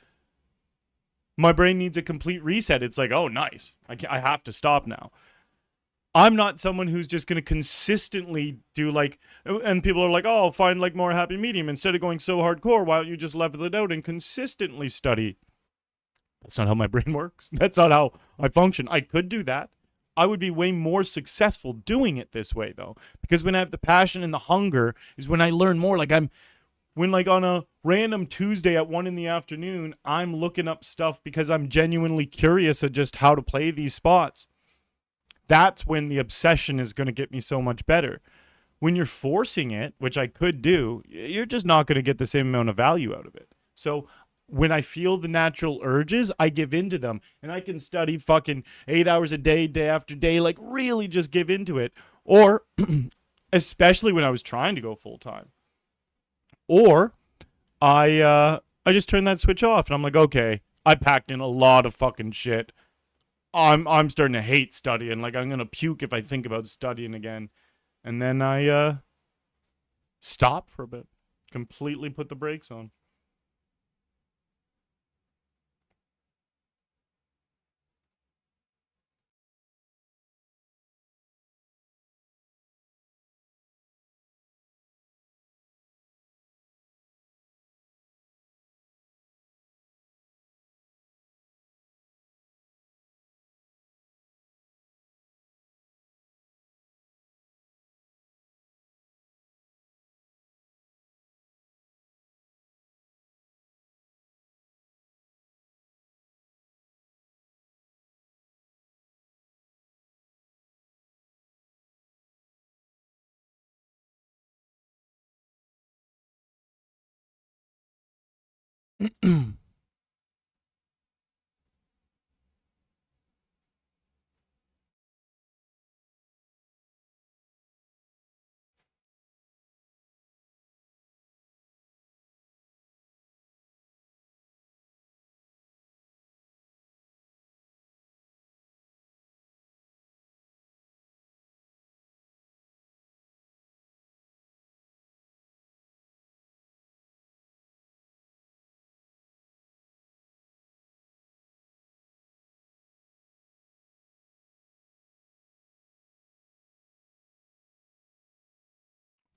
my brain needs a complete reset. It's like, oh, nice. I have to stop now. I'm not someone who's just going to consistently do like, and people are like, oh, find like more happy medium. Instead of going so hardcore, why don't you just level it out and consistently study? That's not how my brain works. That's not how I function. I could do that. I would be way more successful doing it this way though, because when I have the passion and the hunger is when I learn more. Like when like on a random Tuesday at 1 p.m, I'm looking up stuff because I'm genuinely curious of just how to play these spots. That's when the obsession is going to get me so much better. When you're forcing it, which I could do, you're just not going to get the same amount of value out of it. So when I feel the natural urges, I give into them and I can study fucking 8 hours a day, day after day, like really just give into it. Or especially when I was trying to go full time. Or I just turn that switch off and I'm like, okay, I packed in a lot of fucking shit. I'm starting to hate studying. Like I'm gonna puke if I think about studying again. And then I stop for a bit. Completely put the brakes on.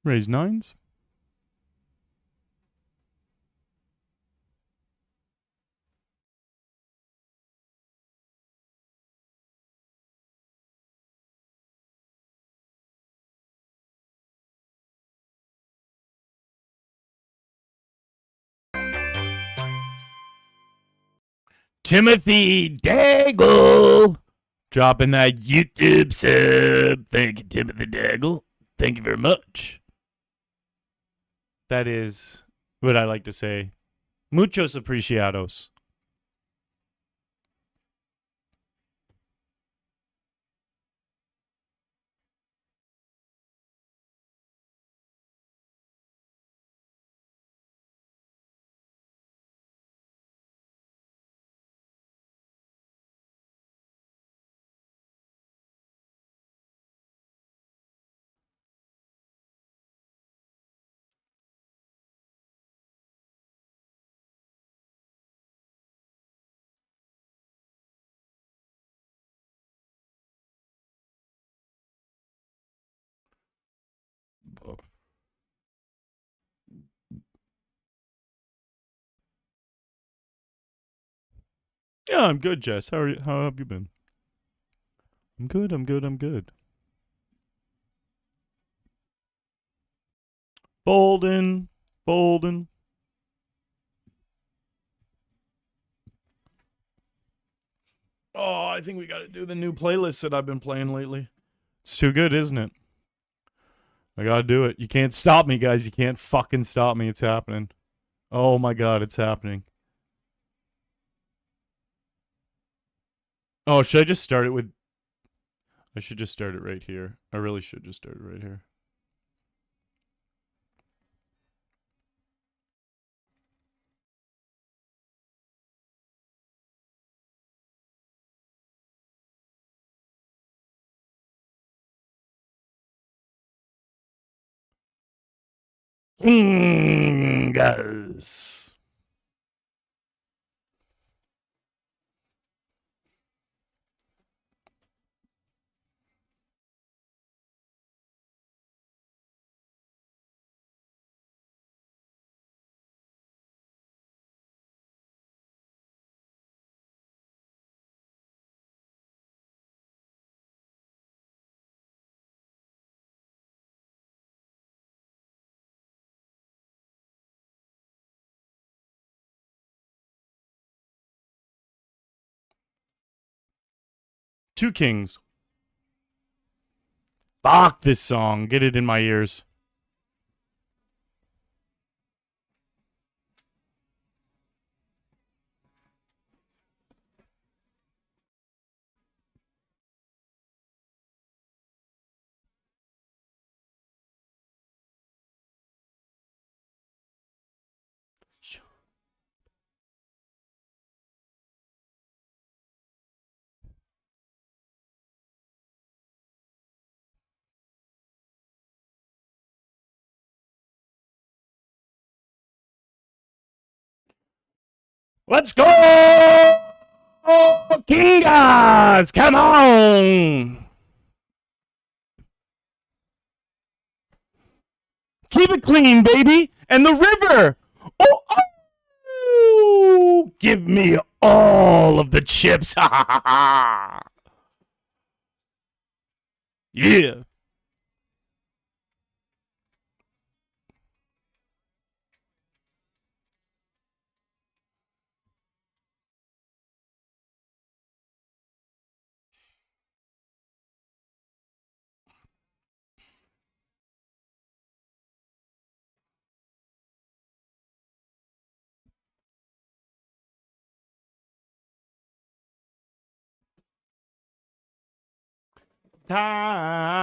Raise nines. Timothy Daggle dropping that YouTube sub. Thank you, Timothy Daggle. Thank you very much. That is what I like to say. Muchos apreciados. Yeah, I'm good, Jess. How are you? How have you been? I'm good. I'm good. I'm good. Folding, folding. Oh, I think we got to do the new playlist that I've been playing lately. It's too good, isn't it? I got to do it. You can't stop me, guys. You can't fucking stop me. It's happening. Oh my god, it's happening. Oh, should I just start it with... I should just start it right here. I really should just start it right here. Guys. Two kings. Fuck this song. Get it in my ears. Let's go! Kingas! Come on! Keep it clean, baby! And the river! Oh, oh! Give me all of the chips! Ha ha ha ha! Yeah! Time.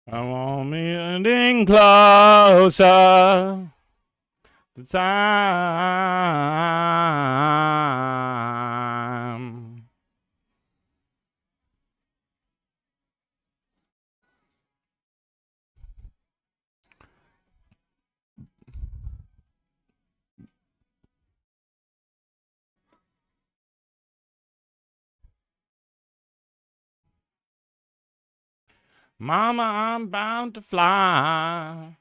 I want me ending closer. The time. Mama, I'm bound to fly.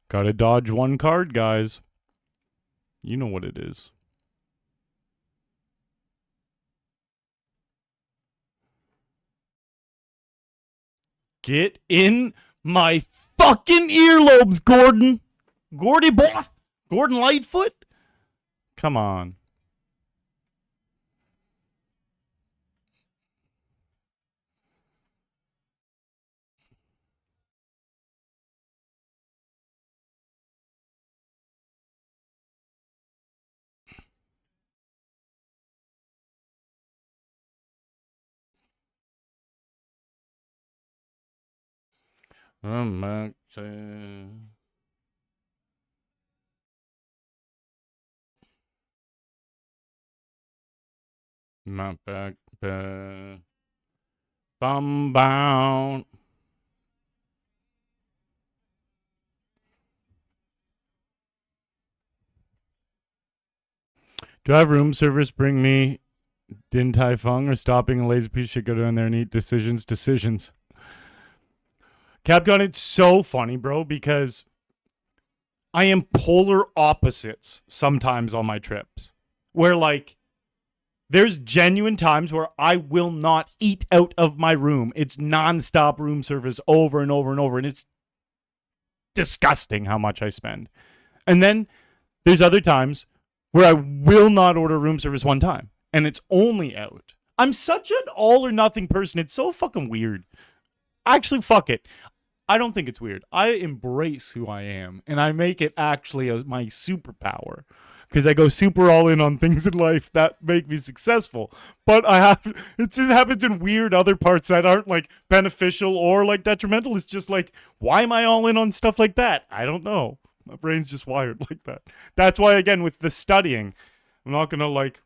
Gotta dodge one card, guys. You know what it is. Get in my fucking earlobes, Gordon. Gordy boy. Gordon Lightfoot. Come on. My back, bum bound. Do I have room service bring me Din Tai Fung or stopping a lazy piece should go down there and eat decisions? Capcom, it's so funny, bro, because I am polar opposites sometimes on my trips. Where, like, there's genuine times where I will not eat out of my room. It's nonstop room service over and over and over. And it's disgusting how much I spend. And then there's other times where I will not order room service one time. And it's only out. I'm such an all or nothing person. It's so fucking weird. Actually, fuck it. I don't think it's weird. I embrace who I am. And I make it actually my superpower. Because I go super all in on things in life that make me successful. But it happens in weird other parts that aren't like beneficial or like detrimental. It's just like, why am I all in on stuff like that? I don't know. My brain's just wired like that. That's why, again, with the studying, I'm not going to like,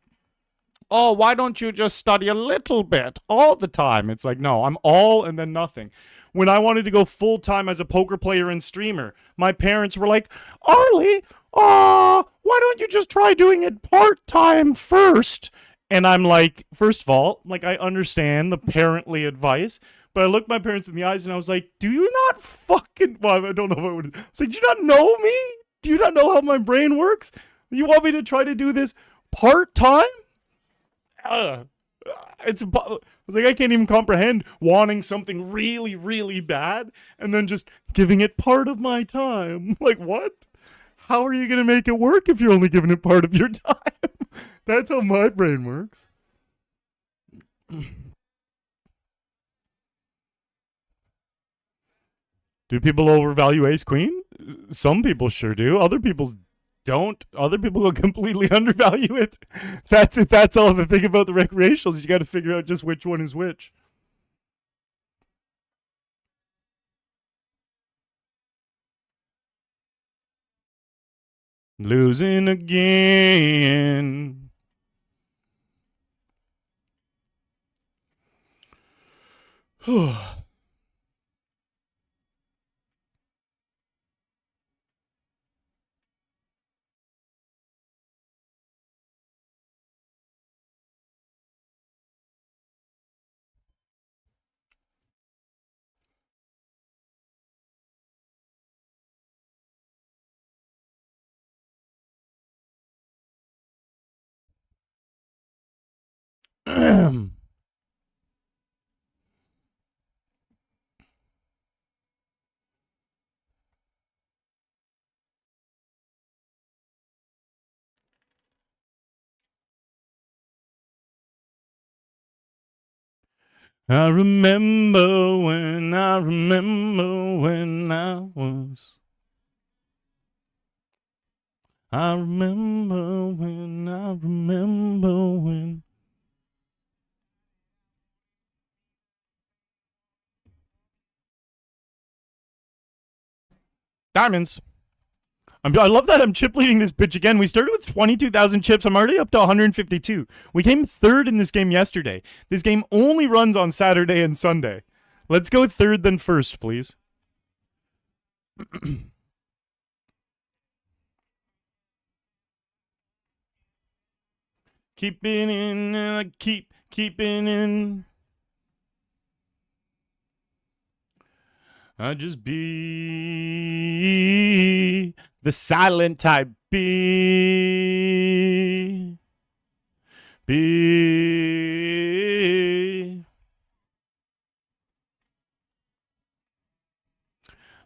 oh, why don't you just study a little bit all the time? It's like, no, I'm all and then nothing. When I wanted to go full time as a poker player and streamer, my parents were like, Arlie, why don't you just try doing it part-time first? And I'm like, first of all, like, I understand the parently advice, but I looked my parents in the eyes and I was like, do you not fucking, well, I don't know what I would, it's like, do you not know me? Do you not know how my brain works? You want me to try to do this part-time? It's, I was like, I can't even comprehend wanting something really, really bad and then just giving it part of my time. Like, what? How are you going to make it work if you're only giving it part of your time? That's how my brain works. Do people overvalue ace queen? Some people sure do. Other people don't. Other people will completely undervalue it. That's it. That's all the thing about the recreationals. You got to figure out just which one is which. Losing again. I remember when I was. I remember when. Diamonds. I love that I'm chip leading this bitch again. We started with 22,000 chips. I'm already up to 152. We came third in this game yesterday. This game only runs on Saturday and Sunday. Let's go third then first, please. Keep keeping in. I just be the silent type. Be.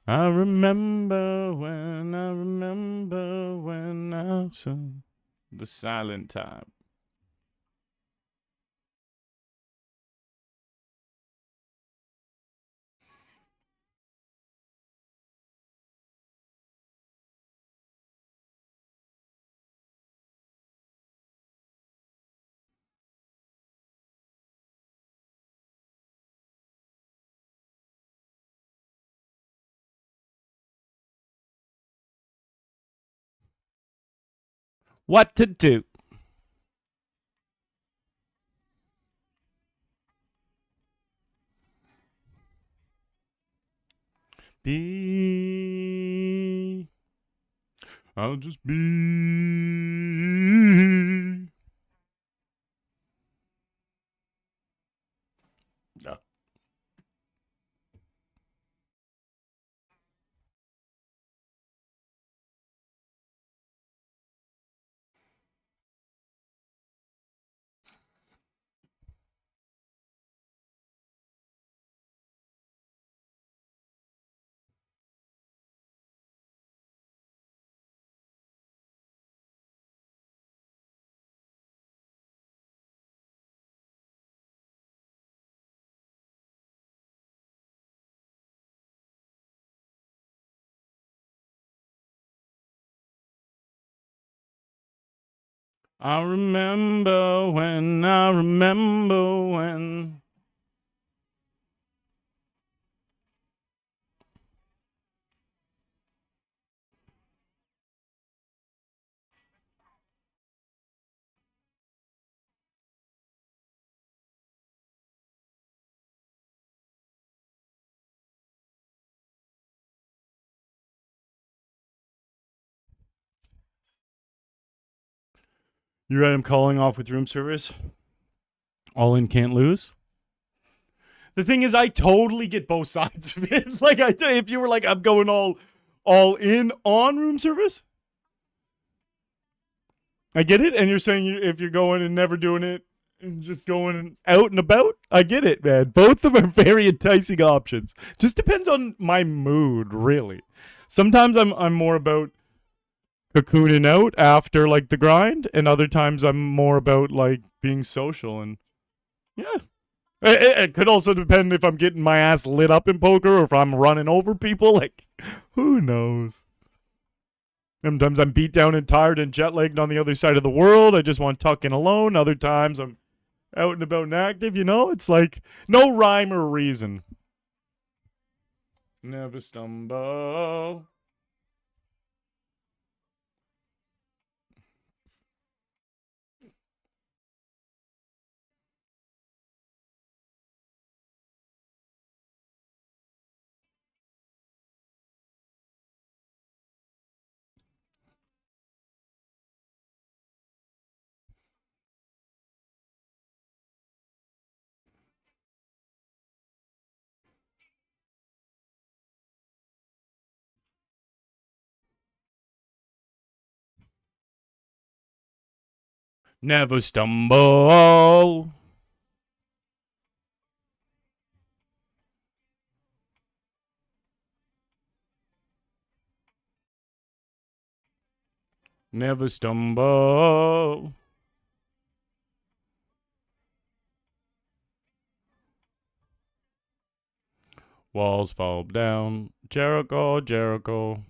I remember when I saw the silent type. What to do? Be. I'll just be. No. I remember when. You right? I'm calling off with room service. All in, can't lose. The thing is, I totally get both sides of it. It's like if you were like, I'm going all in on room service, I get it. And you're saying if you're going and never doing it and just going out and about, I get it, man. Both of them are very enticing options. Just depends on my mood, really. Sometimes I'm more about cocooning out after like the grind, and other times I'm more about like being social and yeah. It could also depend if I'm getting my ass lit up in poker or if I'm running over people. Like, who knows? Sometimes I'm beat down and tired and jet lagged on the other side of the world. I just want to tuck in alone. Other times I'm out and about and active. You know, it's like no rhyme or reason. Never stumble. Never stumble. Never stumble. Walls fall down. Jericho, Jericho.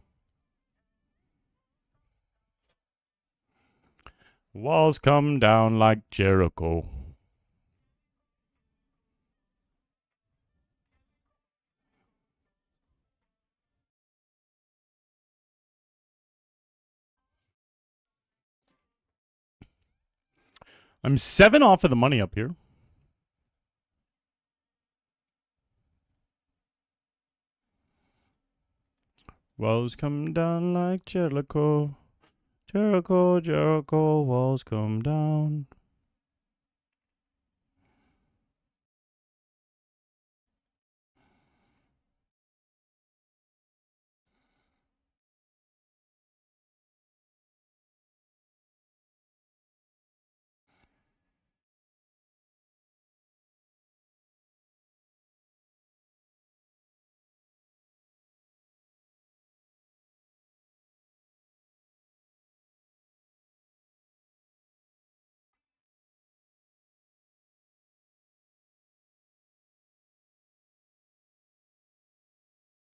Walls come down like Jericho. I'm 7 off of the money up here. Walls come down like Jericho. Jericho, Jericho, walls come down.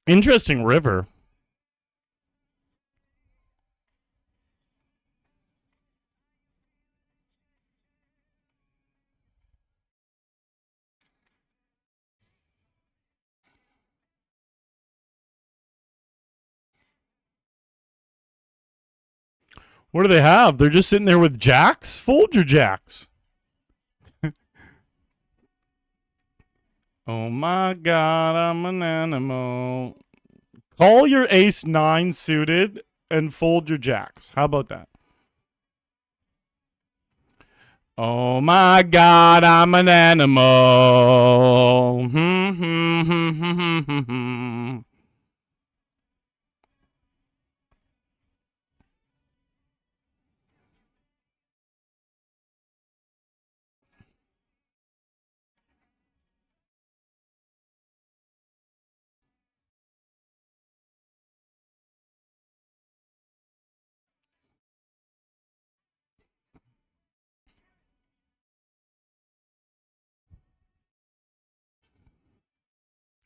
Interesting river. What do they have? They're just sitting there with jacks? Fold your jacks. Oh my god, I'm an animal. Call your ace 9 suited and fold your jacks. How about that? Oh my god, I'm an animal.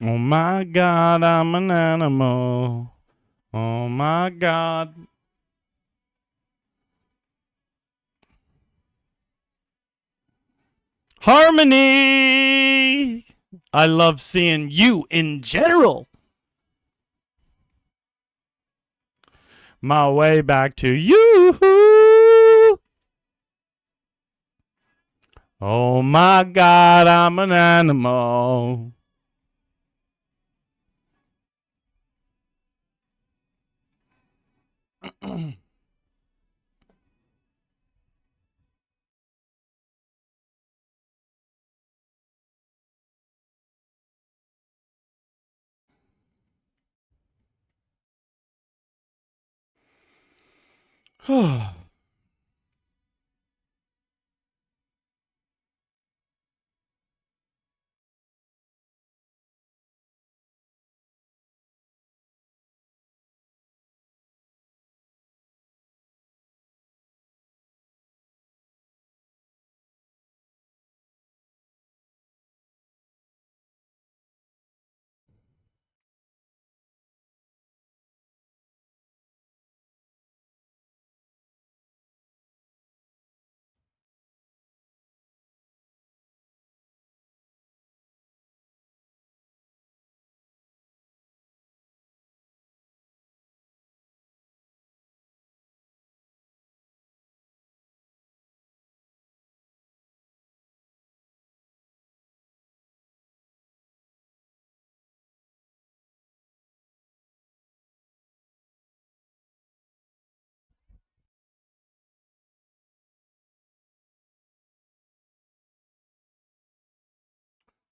Oh my god, I'm an animal. Oh my god. Harmony! I love seeing you in general. My way back to you. Oh my god, I'm an animal.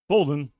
Folding.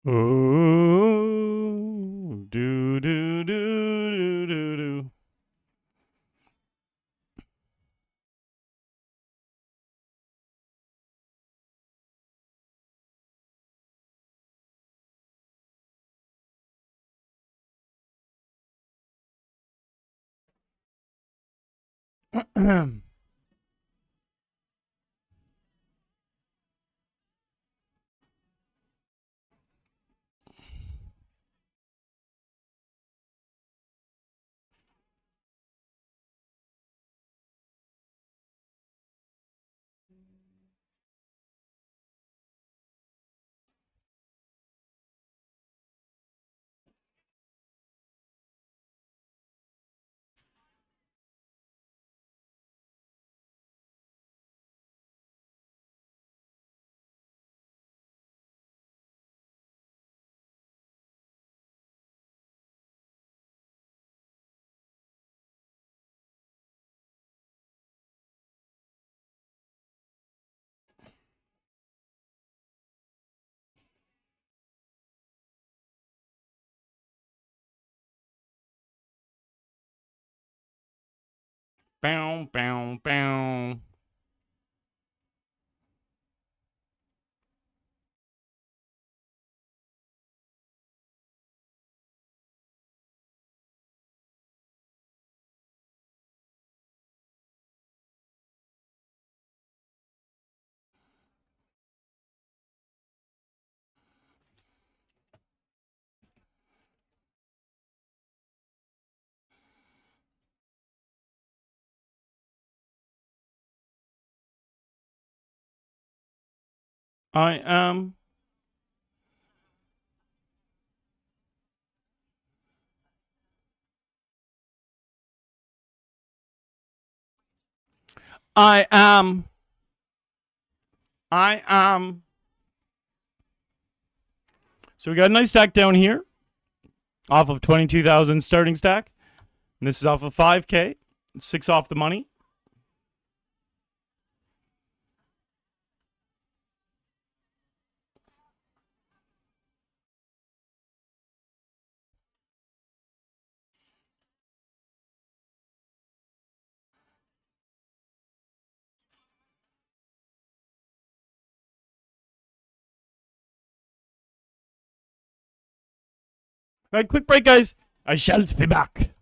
Ooh, do do do do do do. Bow, bow, bow. I am. I am. I am. So we got a nice stack down here off of 22,000 starting stack. And this is off of 5K. 6 off the money. All right, quick break, guys. I shall be back.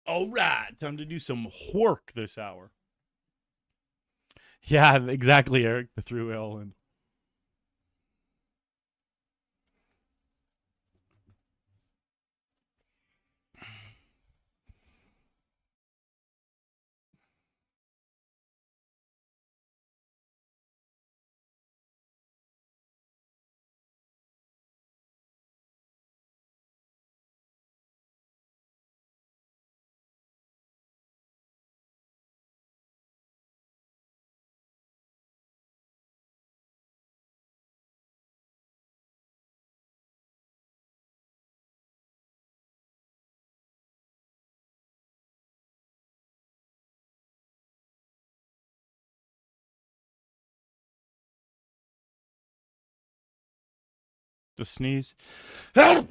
All right, time to do some work this hour. Yeah, exactly, Eric. The through L and to sneeze. I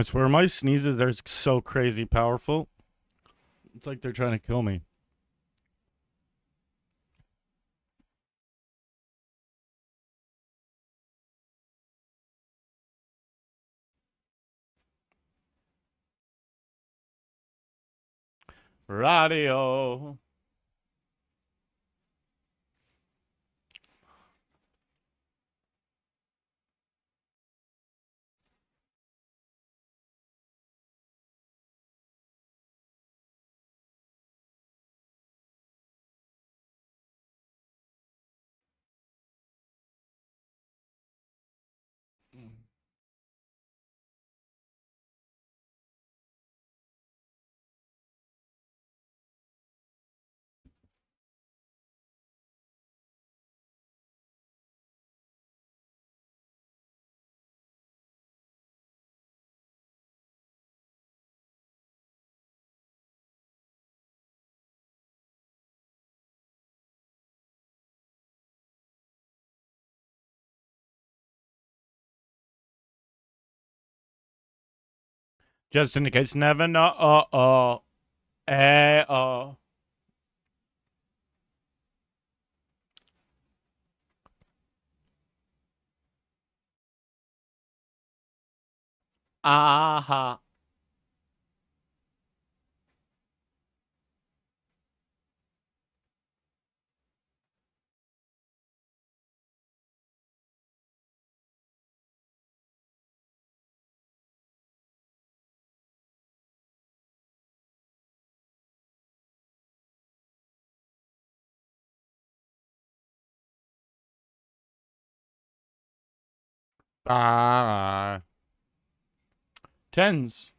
swear, my sneezes are so crazy powerful. It's like they're trying to kill me. Radio. Just in case, never know. Eh, aha. Ah. Tens.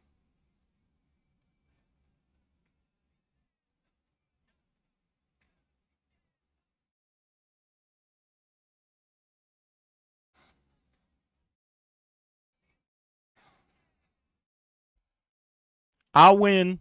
I win.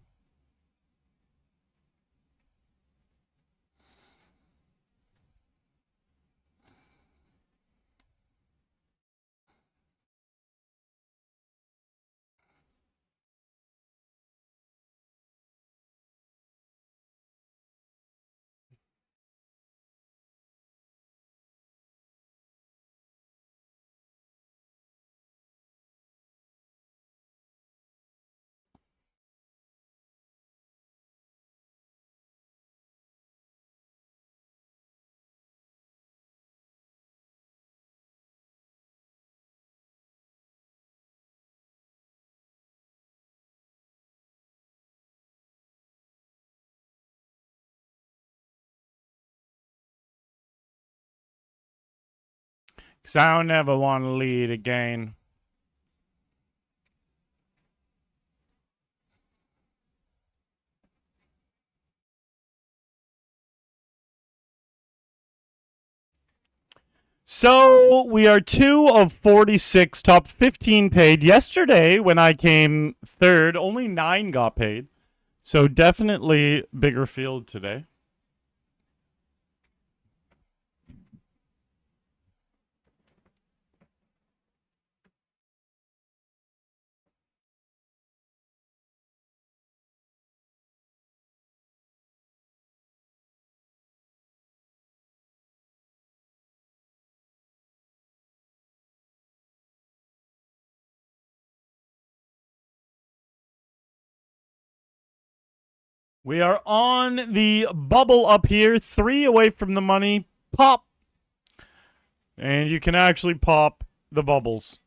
Because I don't ever want to lead again. So we are 2 of 46, top 15 paid. Yesterday, when I came third, only 9 got paid. So definitely bigger field today. We are on the bubble up here. 3 away from the money. Pop. And you can actually pop the bubbles.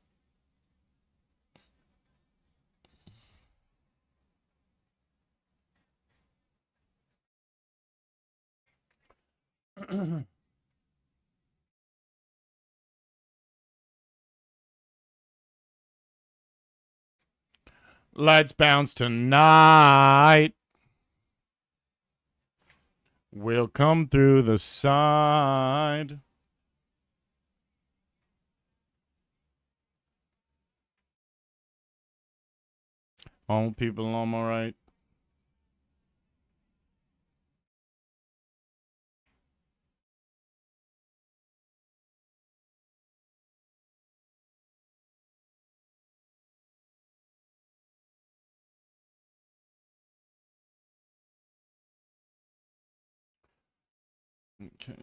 Let's bounce tonight. We'll come through the side. All people on my right. Okay.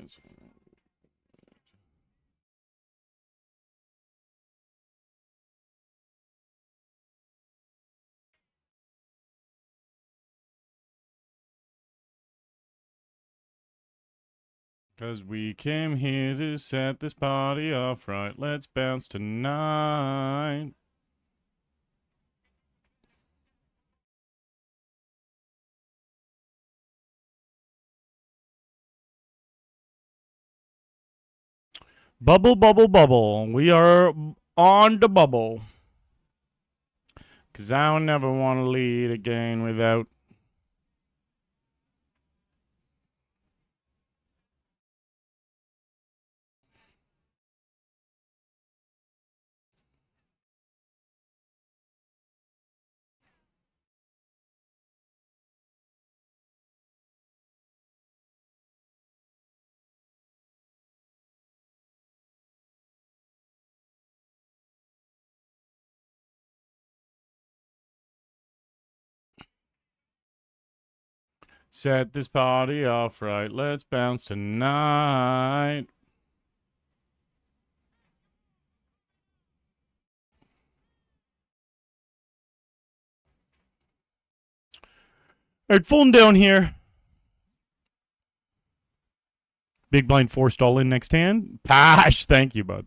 Because we came here to set this party off right. Let's bounce tonight. Bubble, bubble, bubble. We are on the bubble. Because I'll never want to lead again without. Set this party off right. Let's bounce tonight. All right, phone down here. Big blind forced all in next hand. Pash. Thank you, bud.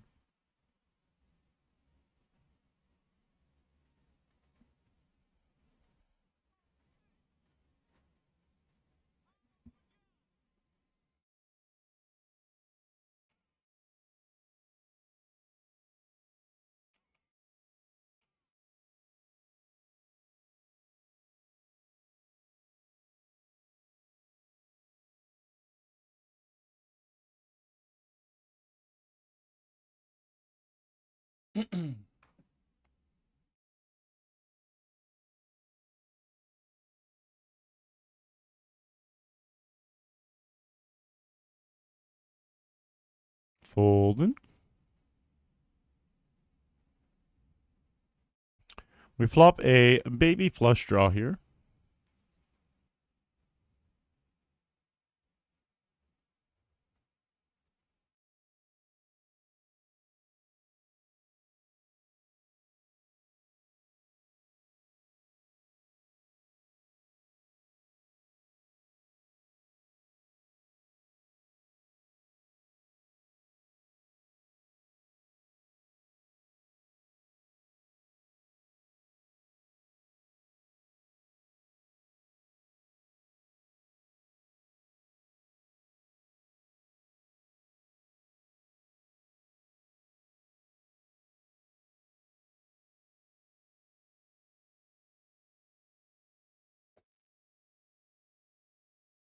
Folding. We flop a baby flush draw here.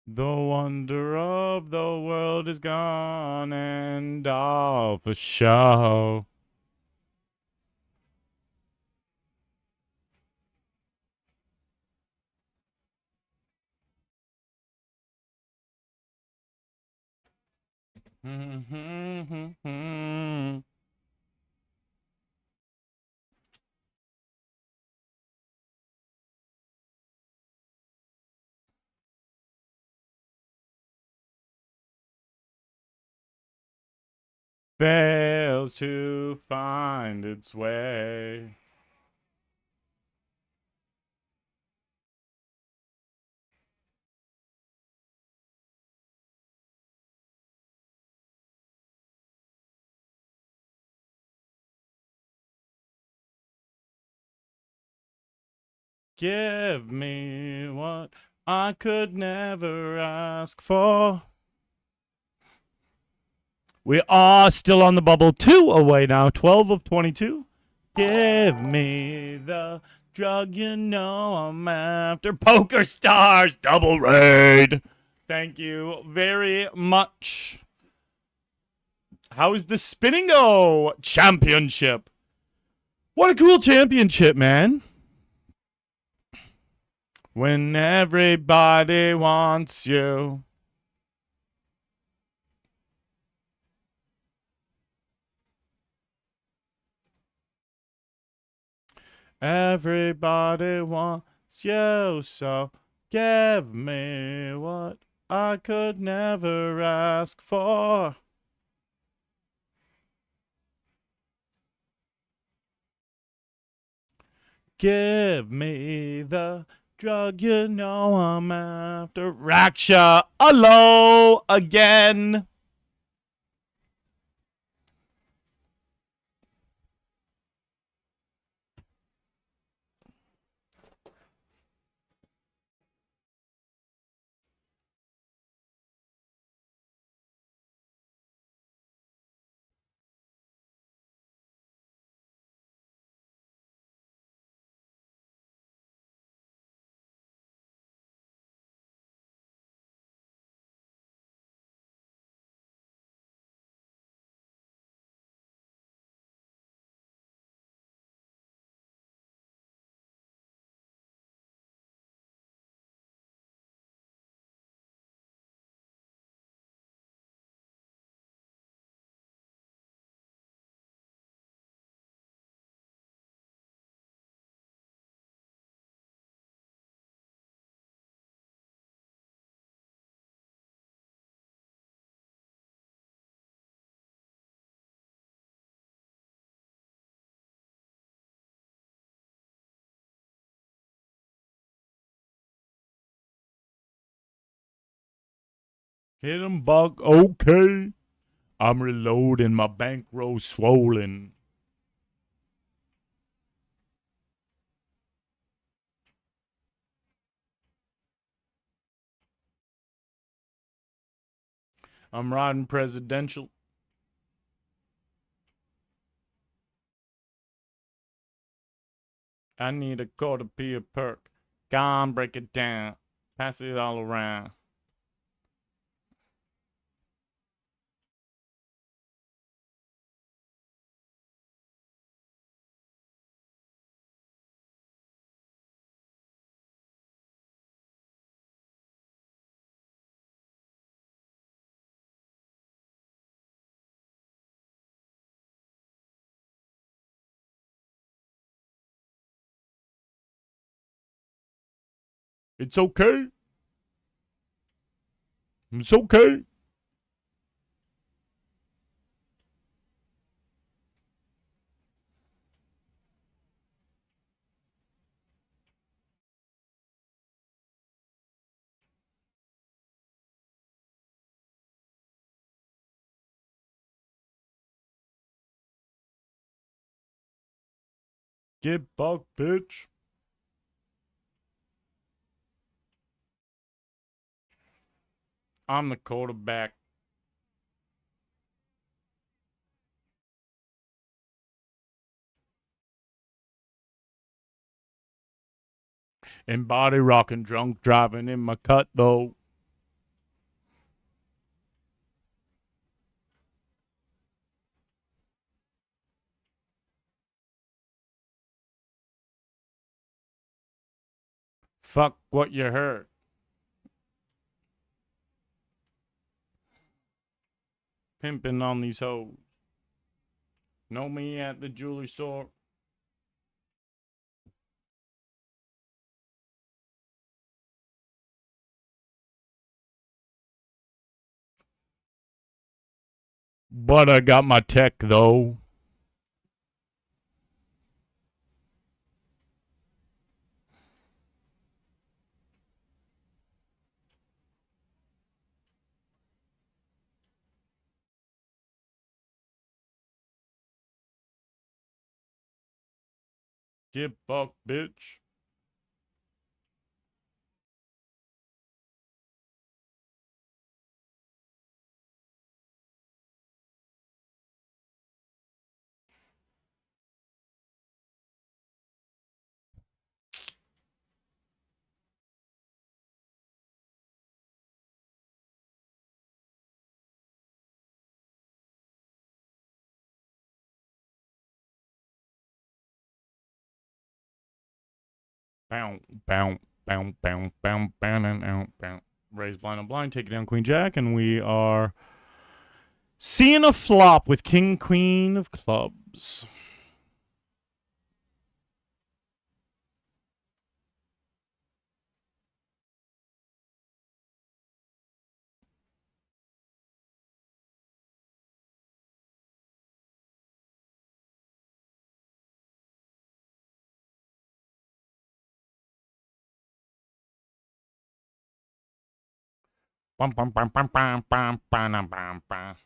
The wonder of the world is gone and all for show. Fails to find its way. Give me what I could never ask for. We are still on the bubble. 2 away now. 12 of 22. Give me the drug you know I'm after. PokerStars double raid. Thank you very much. How's the spinning go? Championship. What a cool championship, man. When everybody wants you. Everybody wants you, so give me what I could never ask for. Give me the drug you know I'm after. Raksha, hello again. Hit him, Buck. Okay. I'm reloading. My bankroll swollen. I'm riding presidential. I need a quarter P a perk. Go on, break it down. Pass it all around. It's okay. It's okay. Get buck, bitch. I'm the quarterback. And body rocking, drunk driving in my cut, though. Fuck what you heard. Pimping on these hoes. Know me at the jewelry store. But I got my tech, though. Get buck, bitch. Bow, bow, bow, bow, bow, bow, bow. Raise blind on blind, take it down, queen jack, and we are seeing a flop with king queen of clubs. Bum, bum, bum, bum, bum, bum, bum, bum, bum.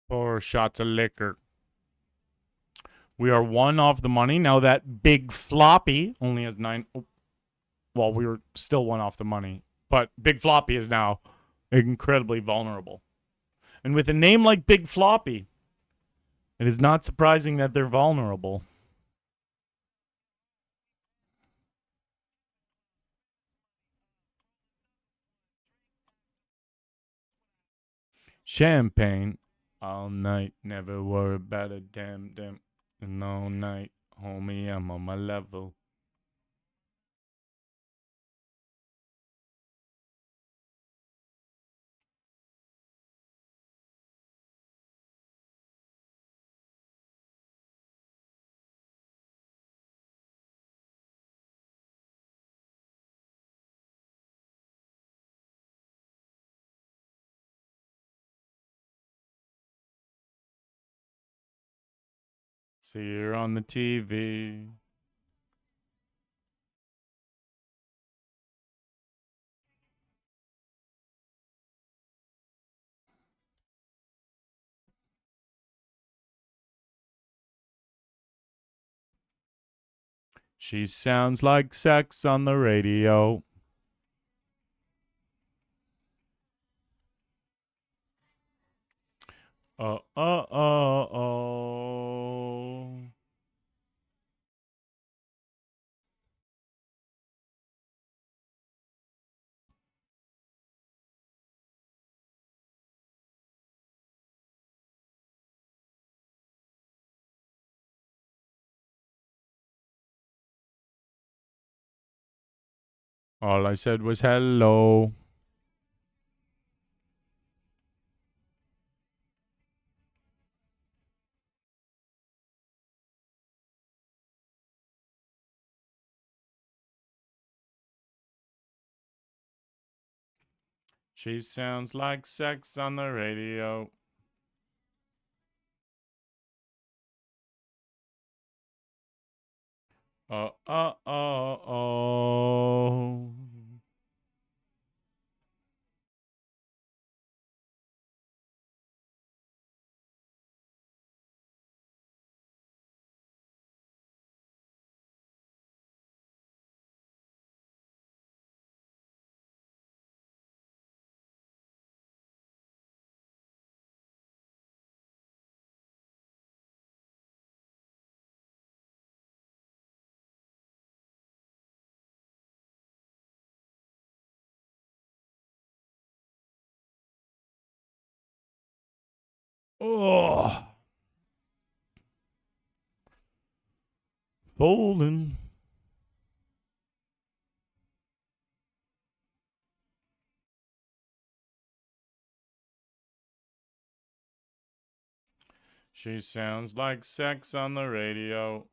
Four shots of liquor. We are one off the money. Now that big floppy only has 9. Oh, well, we were still one off the money. But big floppy is now incredibly vulnerable. And with a name like Big Floppy, it is not surprising that they're vulnerable. Champagne all night, never worry about a damn. And all night, homie, I'm on my level. See her on the TV. She sounds like sex on the radio. Oh. All I said was hello. She sounds like sex on the radio. Oh. Oh. Folding. She sounds like sex on the radio.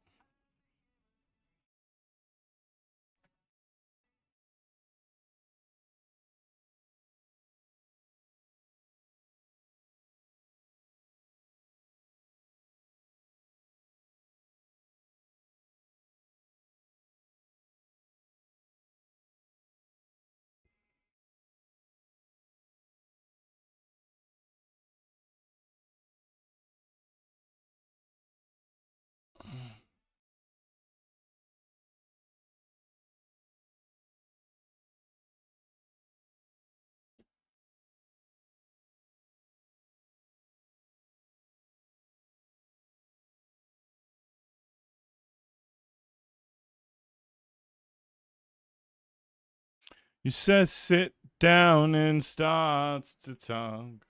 You says sit down and starts to talk.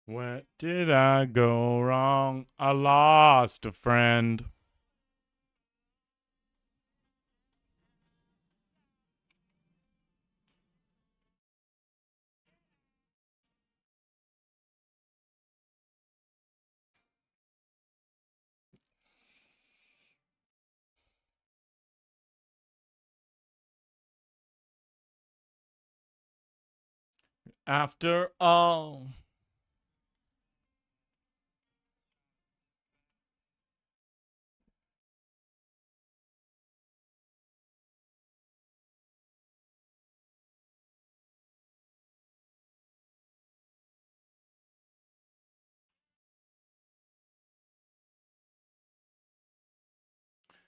Where did I go wrong? I lost a friend. After all.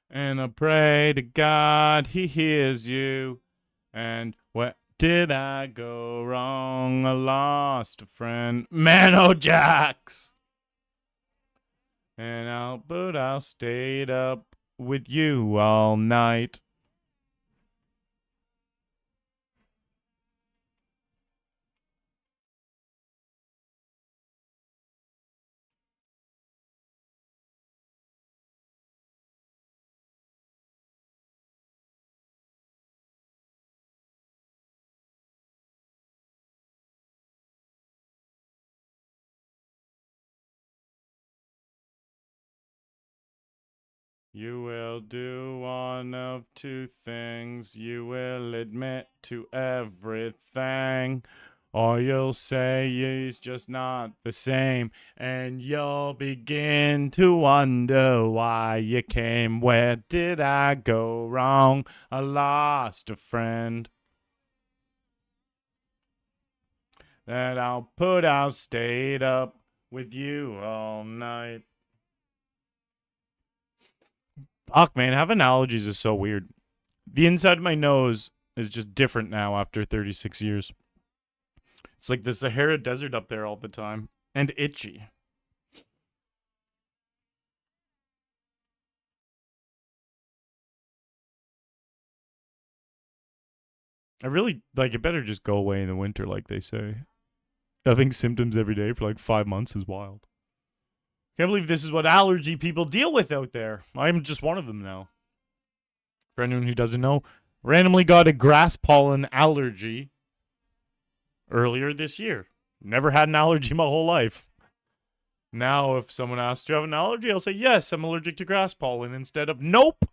And I pray to God he hears you. And where did I go wrong? I lost a friend. Mano Jacks. And I'll stayed up with you all night. You will do one of two things. You will admit to everything. Or you'll say he's just not the same. And you'll begin to wonder why you came. Where did I go wrong? I lost a friend. That I'll stayed up with you all night. Fuck, man, having allergies is so weird. The inside of my nose is just different now after 36 years. It's like the Sahara Desert up there all the time. And itchy. I really, like, it better just go away in the winter, like they say. Having symptoms every day for like 5 months is wild. Can't believe this is what allergy people deal with out there. I'm just one of them now. For anyone who doesn't know, randomly got a grass pollen allergy earlier this year. Never had an allergy my whole life. Now, if someone asks, do you have an allergy? I'll say, yes, I'm allergic to grass pollen instead of nope.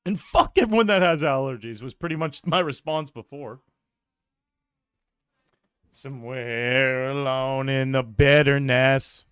And fuck everyone that has allergies was pretty much my response before. Somewhere alone in the bitterness.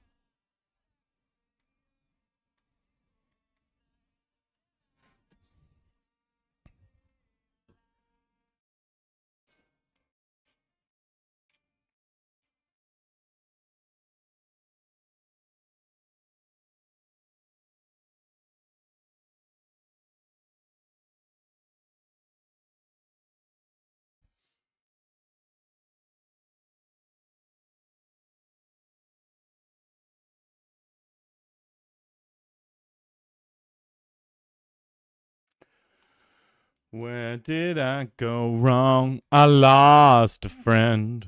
Where did I go wrong? I lost a friend.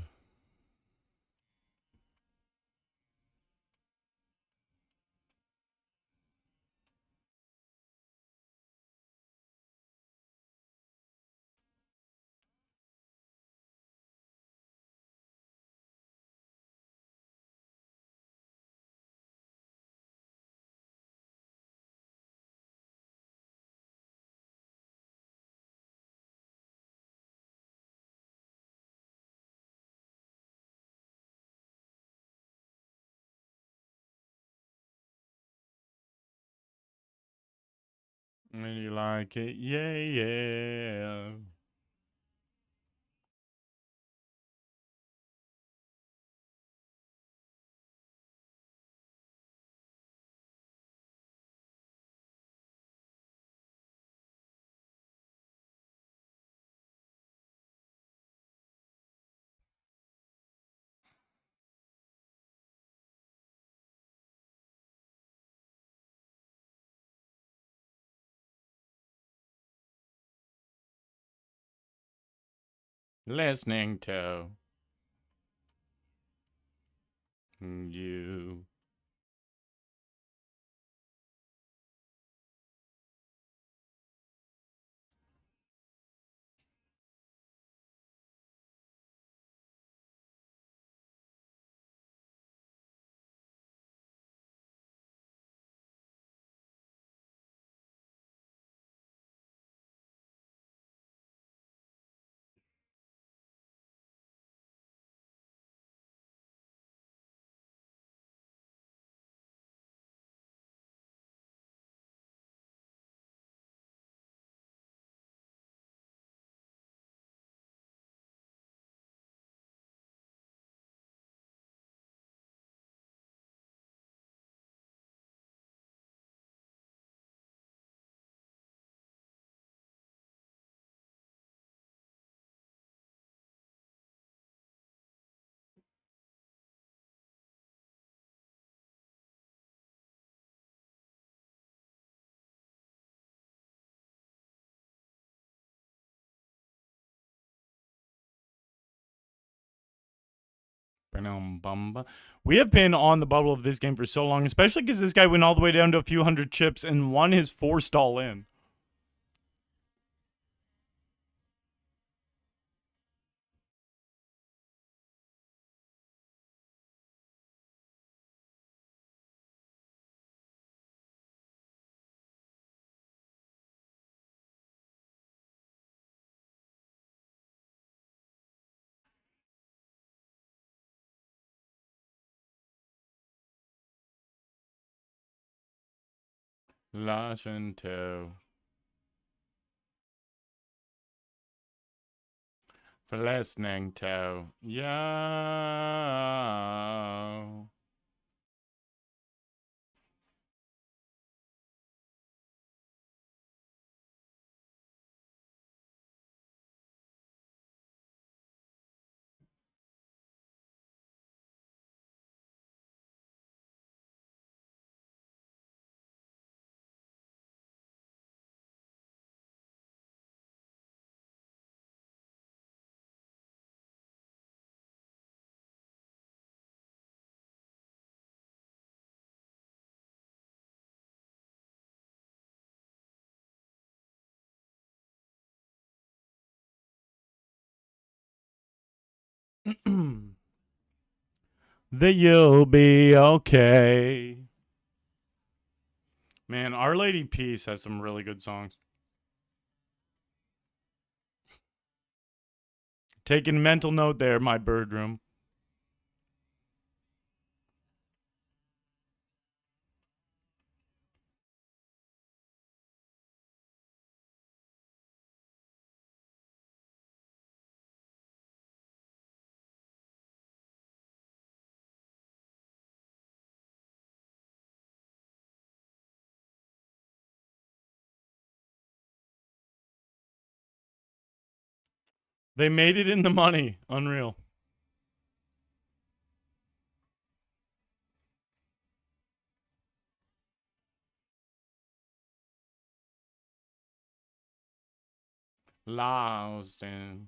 And you like it? Yeah, yeah. Listening to you. We have been on the bubble of this game for so long, especially because this guy went all the way down to a few hundred chips and won his 4-stall in. Listen to. For listening to. Yo. That you'll be okay. Man, Our Lady Peace has some really good songs. Taking mental note there, my bird room. They made it in the money. Unreal. Lost in.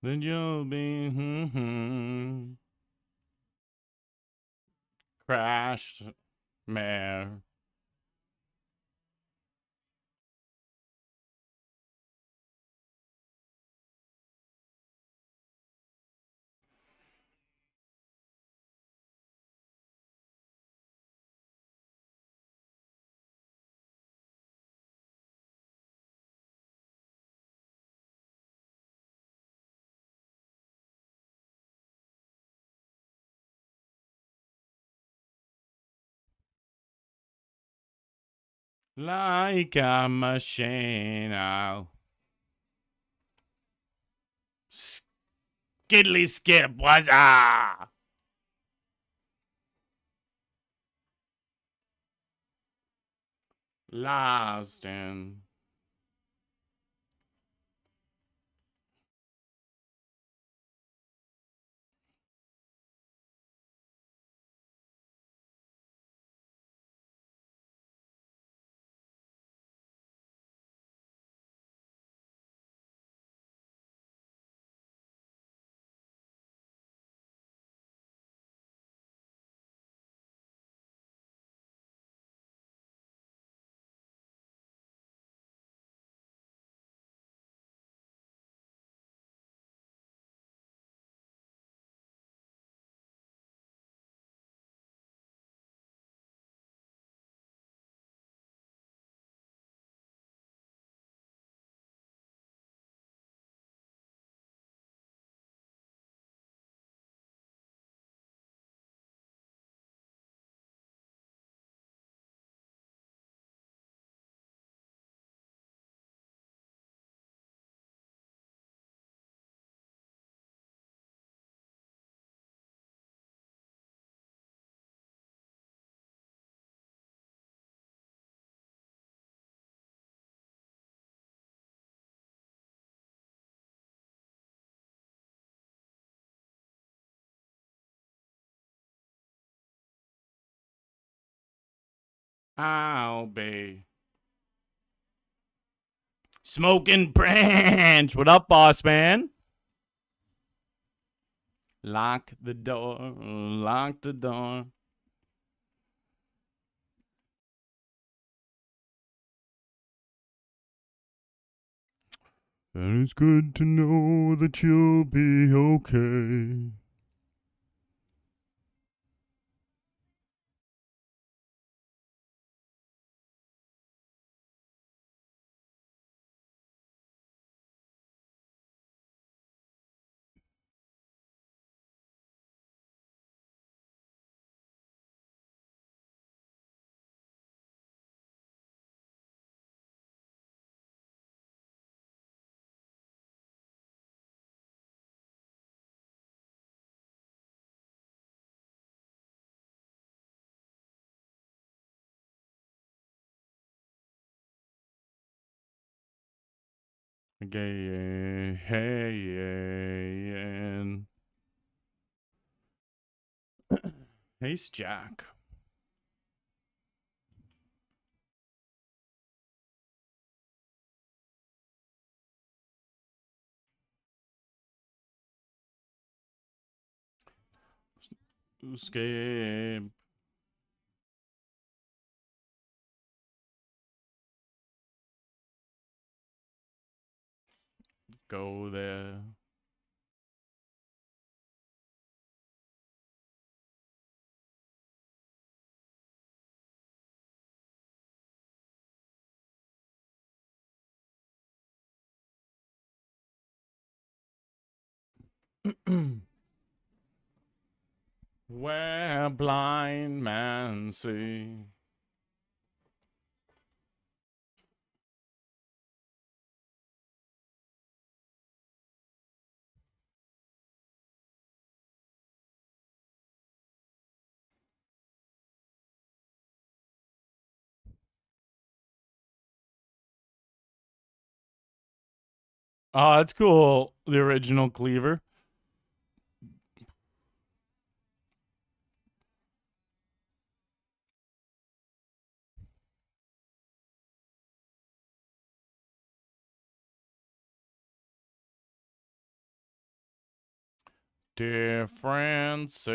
Then you'll be crashed mare. Like a machine. I'll skiddly skip. Was lost in. I'll be smoking branch. What up, boss man? Lock the door. Lock the door. And it's good to know that you'll be okay. Okay, hey, Ace Jack. Escape. Go there. Where blind man see. Oh, that's cool. The original cleaver. Differences.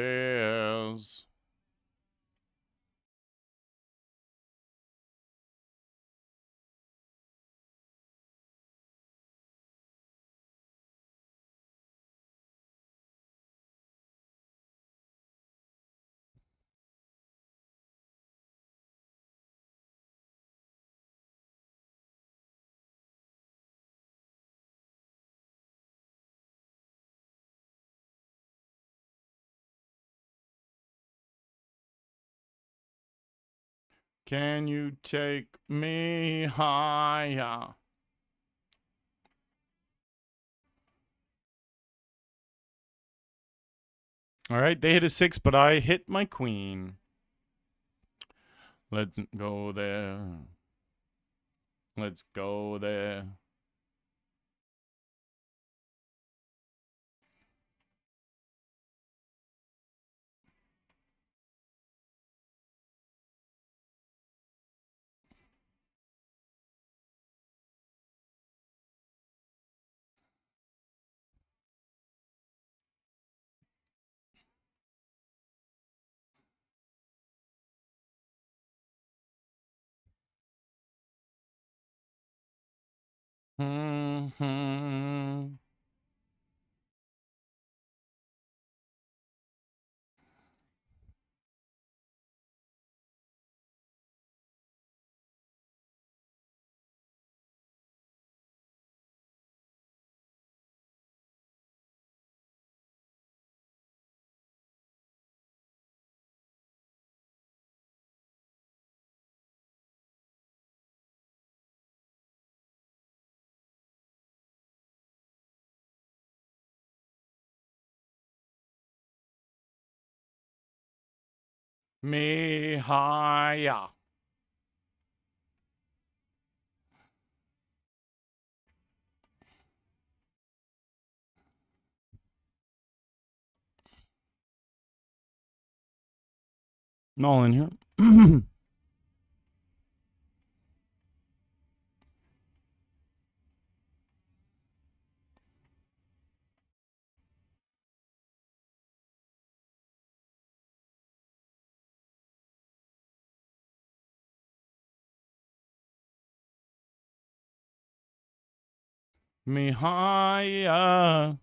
Can you take me higher? All right, they hit a 6, but I hit my queen. Let's go there. Let's go there. Mm-hmm. Me higher. All in here. me higher.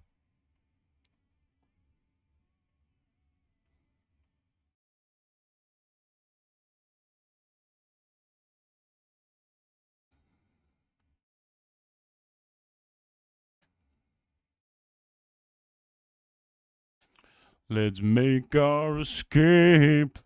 Let's make our escape.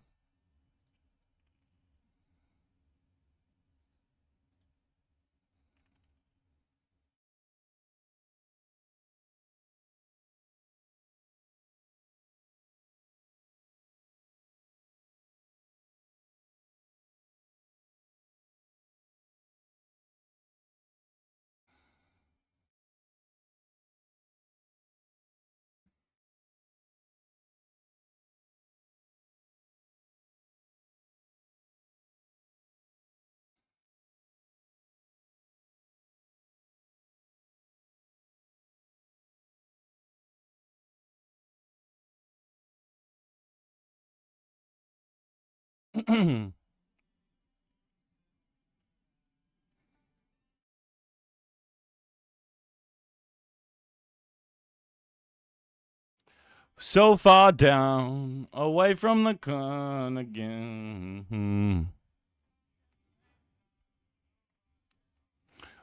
So far down, away from the sun again.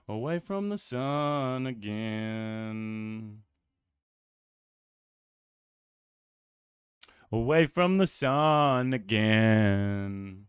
Away from the sun again. Away from the sun again.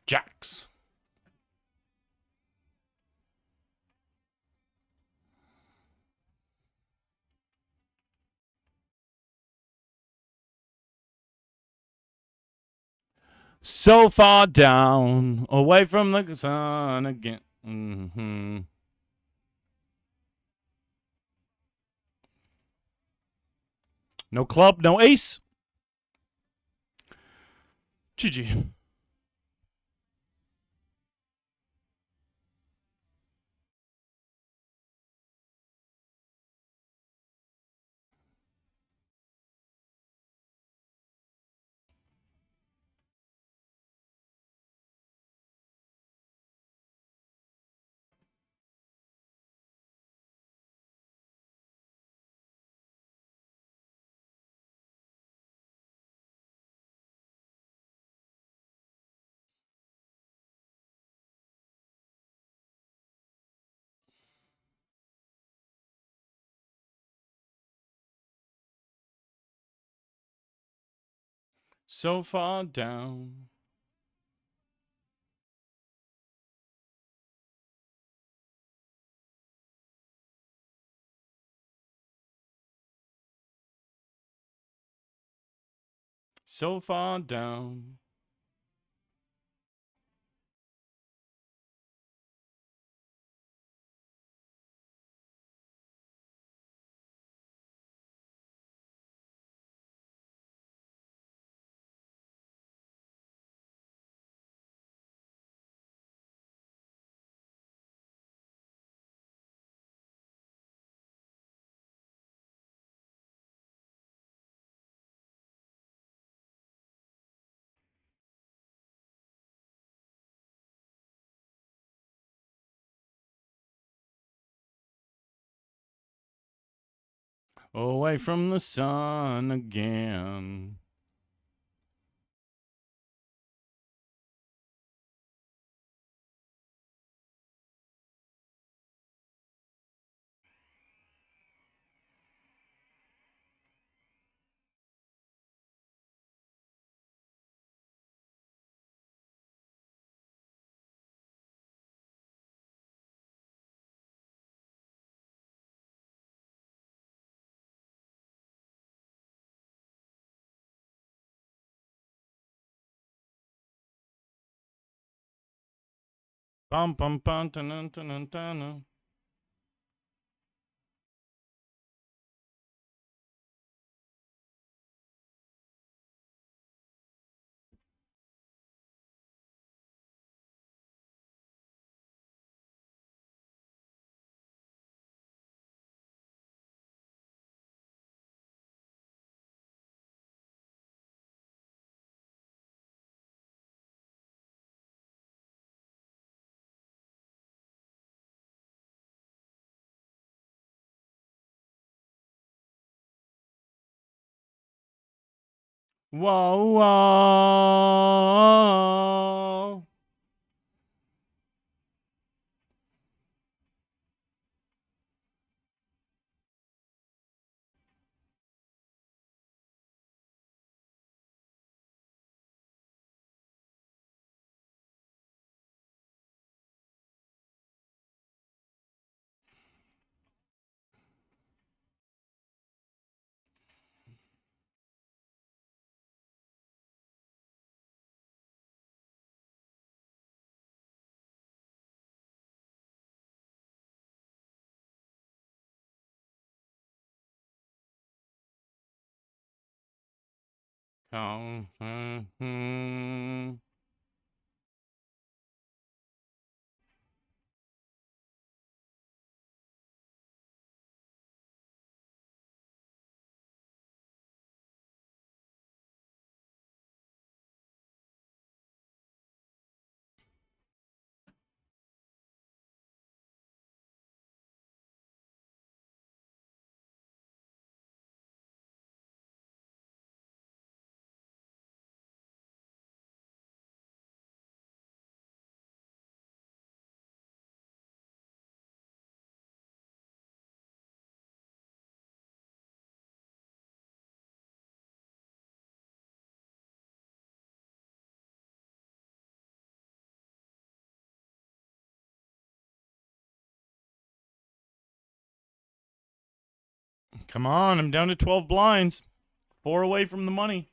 Jacks. So far down, away from the sun again. No club, no ace. GG. So far down. So far down. Away from the sun again. Bum bum bum dun dun dun dun. Whoa, whoa. Come on, I'm down to 12 blinds. 4 away from the money.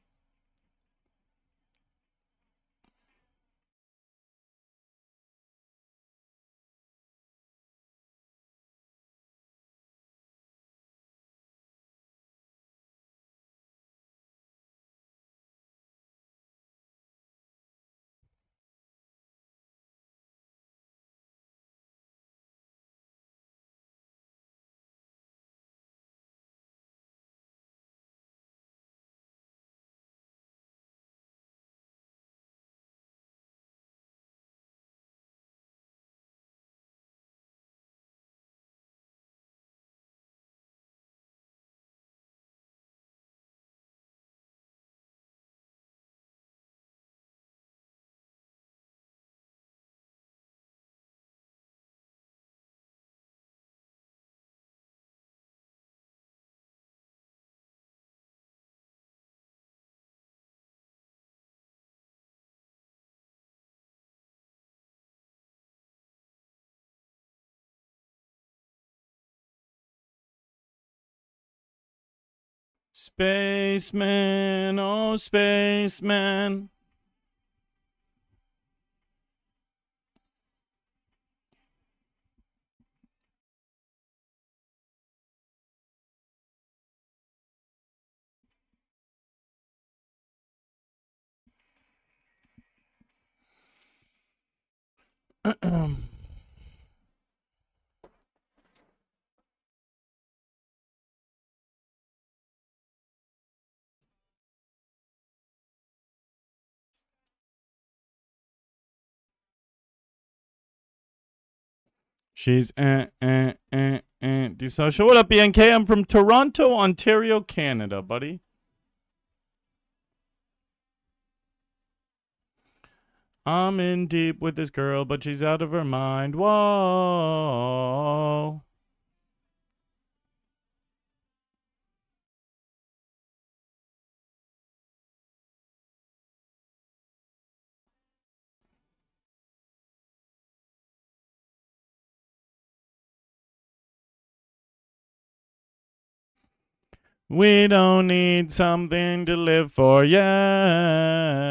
Spaceman, oh spaceman. She's antisocial. What up, BNK? I'm from Toronto, Ontario, Canada, buddy. I'm in deep with this girl, but she's out of her mind. Whoa. We don't need something to live for, yeah.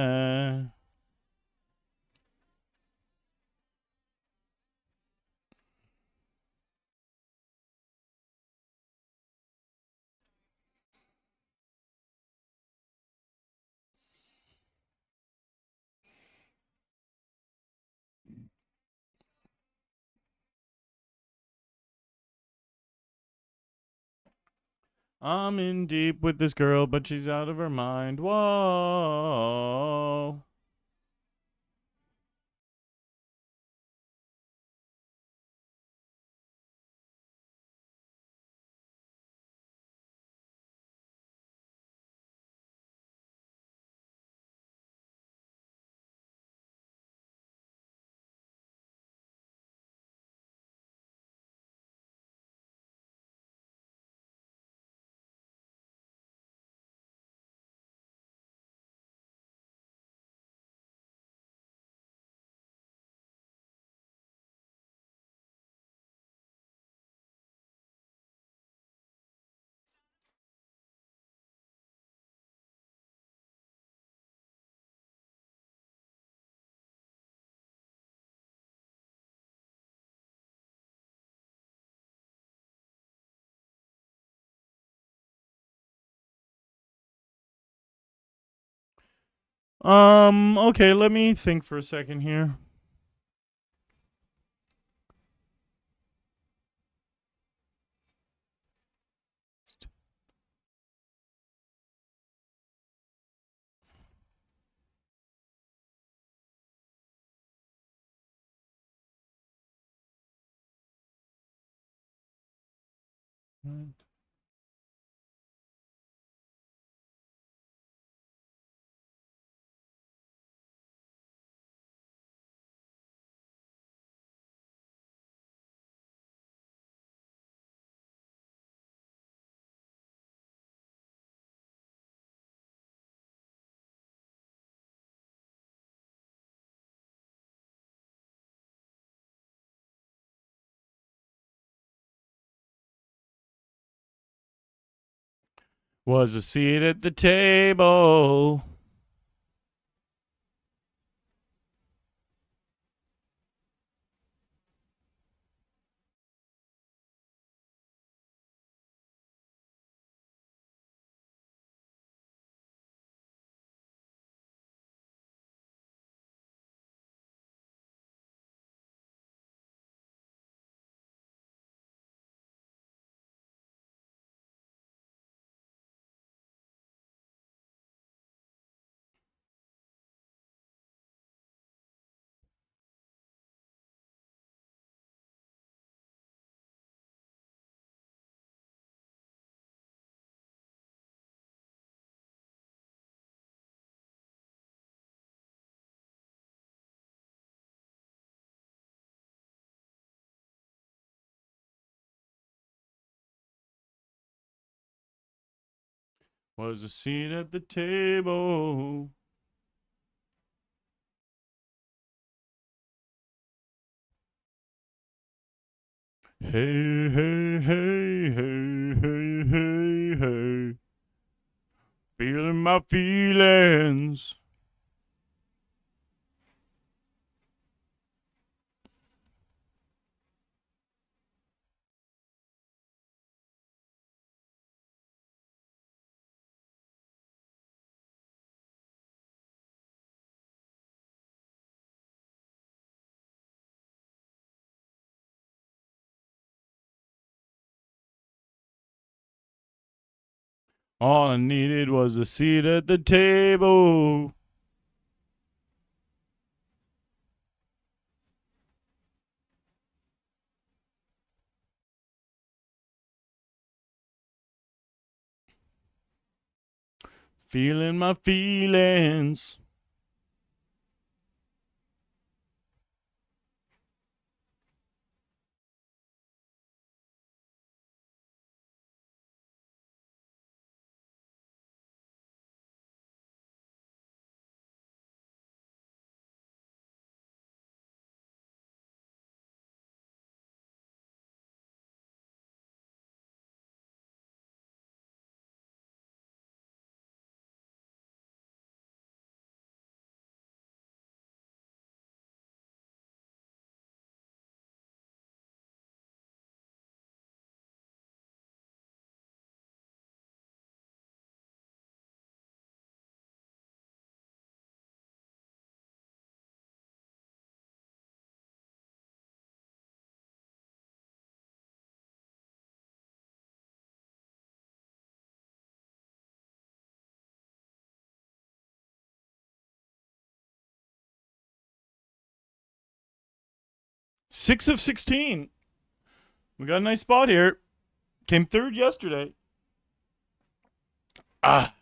I'm in deep with this girl, but she's out of her mind. Whoa. Okay, let me think for a second here. Was a seat at the table. Was a seat at the table. Hey, hey, hey, hey, hey, hey, hey. Feeling my feelings. All I needed was a seat at the table. Feeling my feelings. Six of 16. We got a nice spot here. Came third yesterday. Ah.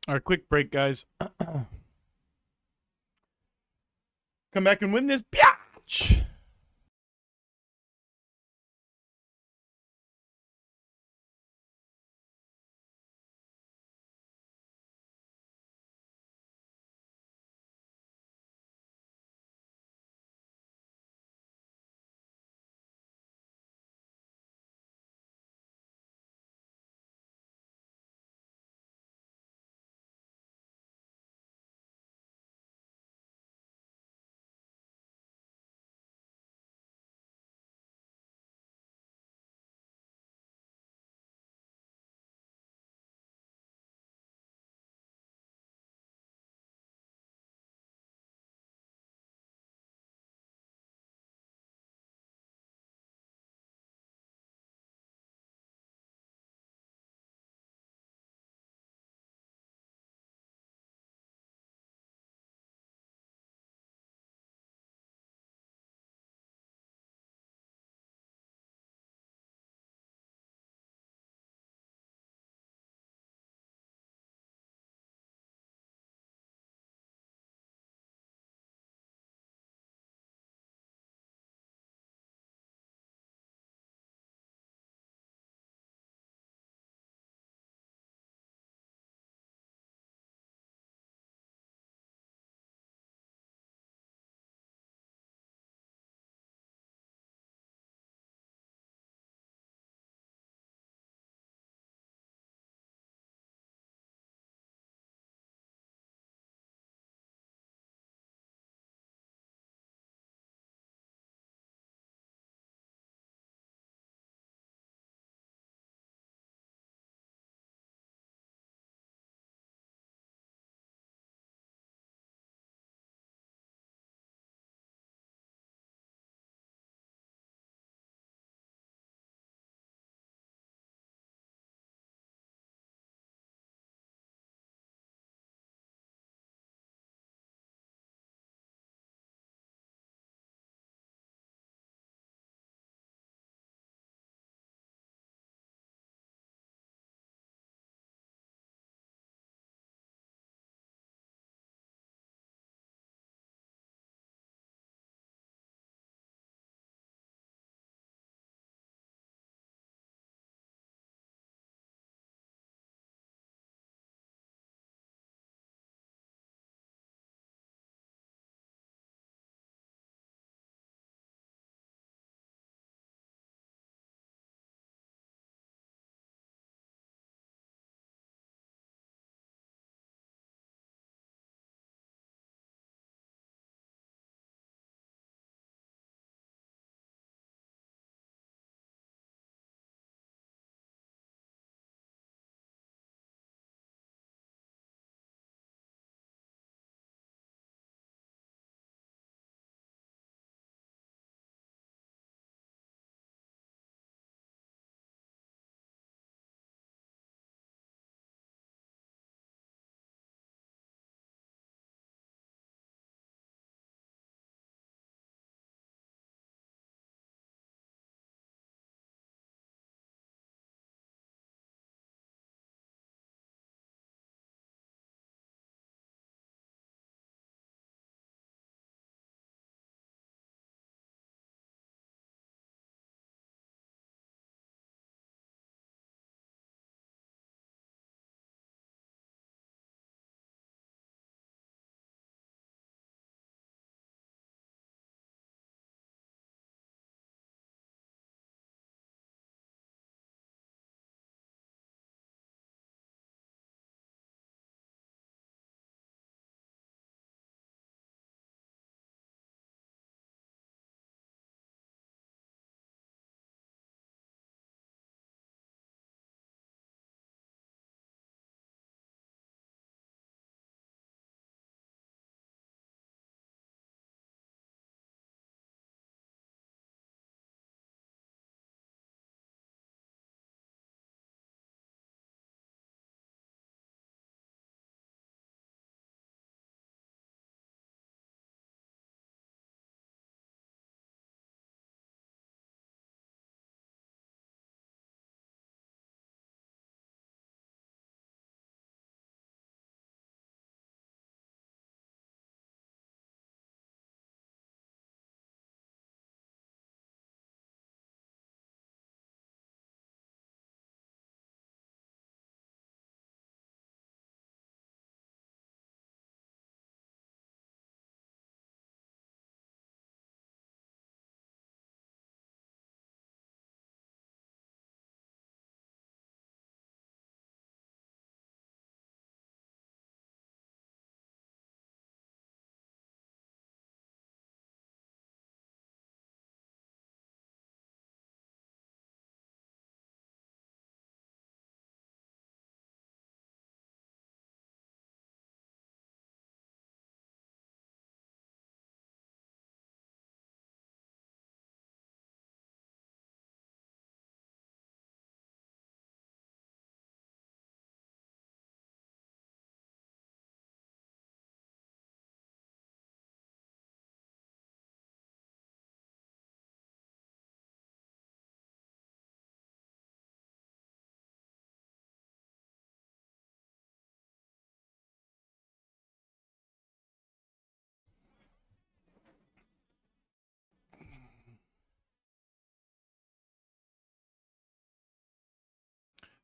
All right, quick break, guys. Come back and win this biatch.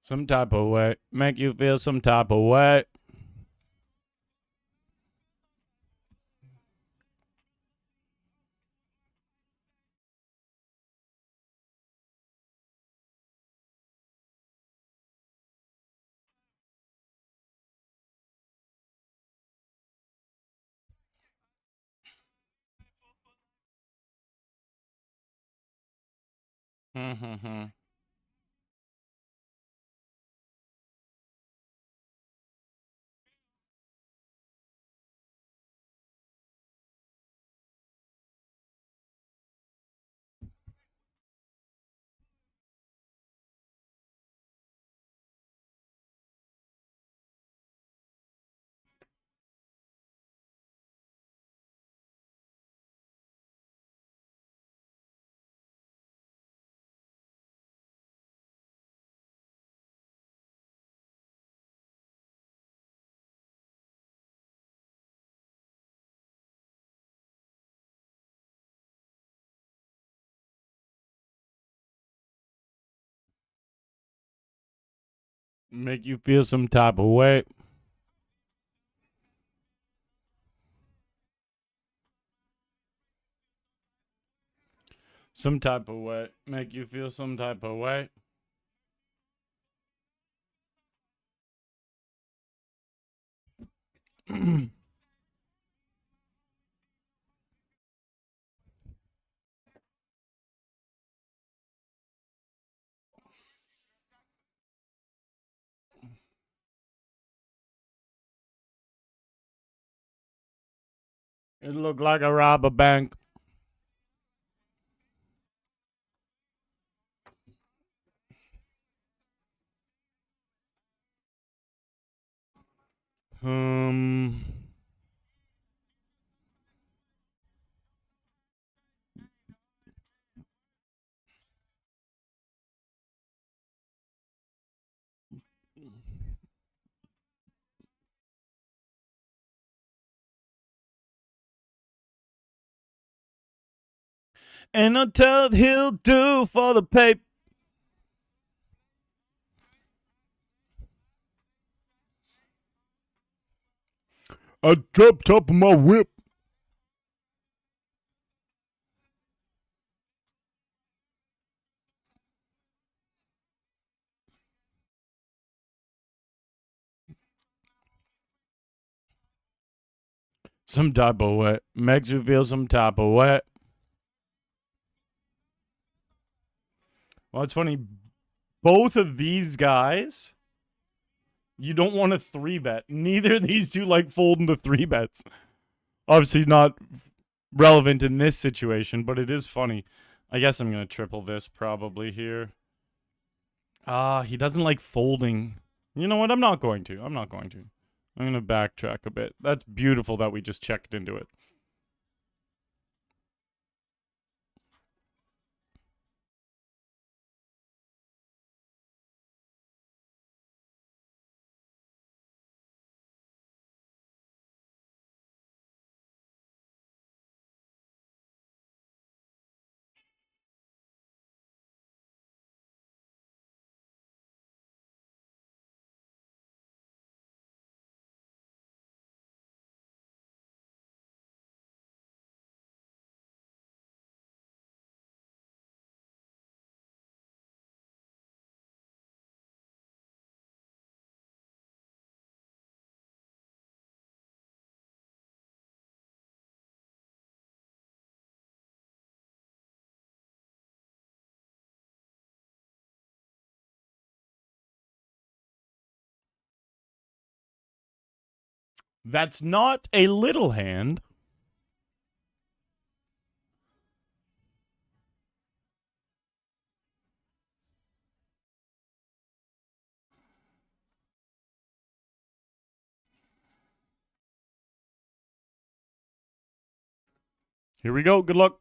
Some type of way. Make you feel some type of way. Make you feel some type of way. Some type of way. Make you feel some type of way. It looked like a robber bank. Um. And I told he'll do for the paper. I dropped top of my whip. Some type of way. Makes you feel some type of way. Well, it's funny. Both of these guys, you don't want to 3-bet. Neither of these two like folding the 3-bets. Obviously not relevant in this situation, but it is funny. I guess I'm going to triple this probably here. He doesn't like folding. You know what? I'm not going to. I'm going to backtrack a bit. That's beautiful that we just checked into it. That's not a little hand. Here we go. Good luck.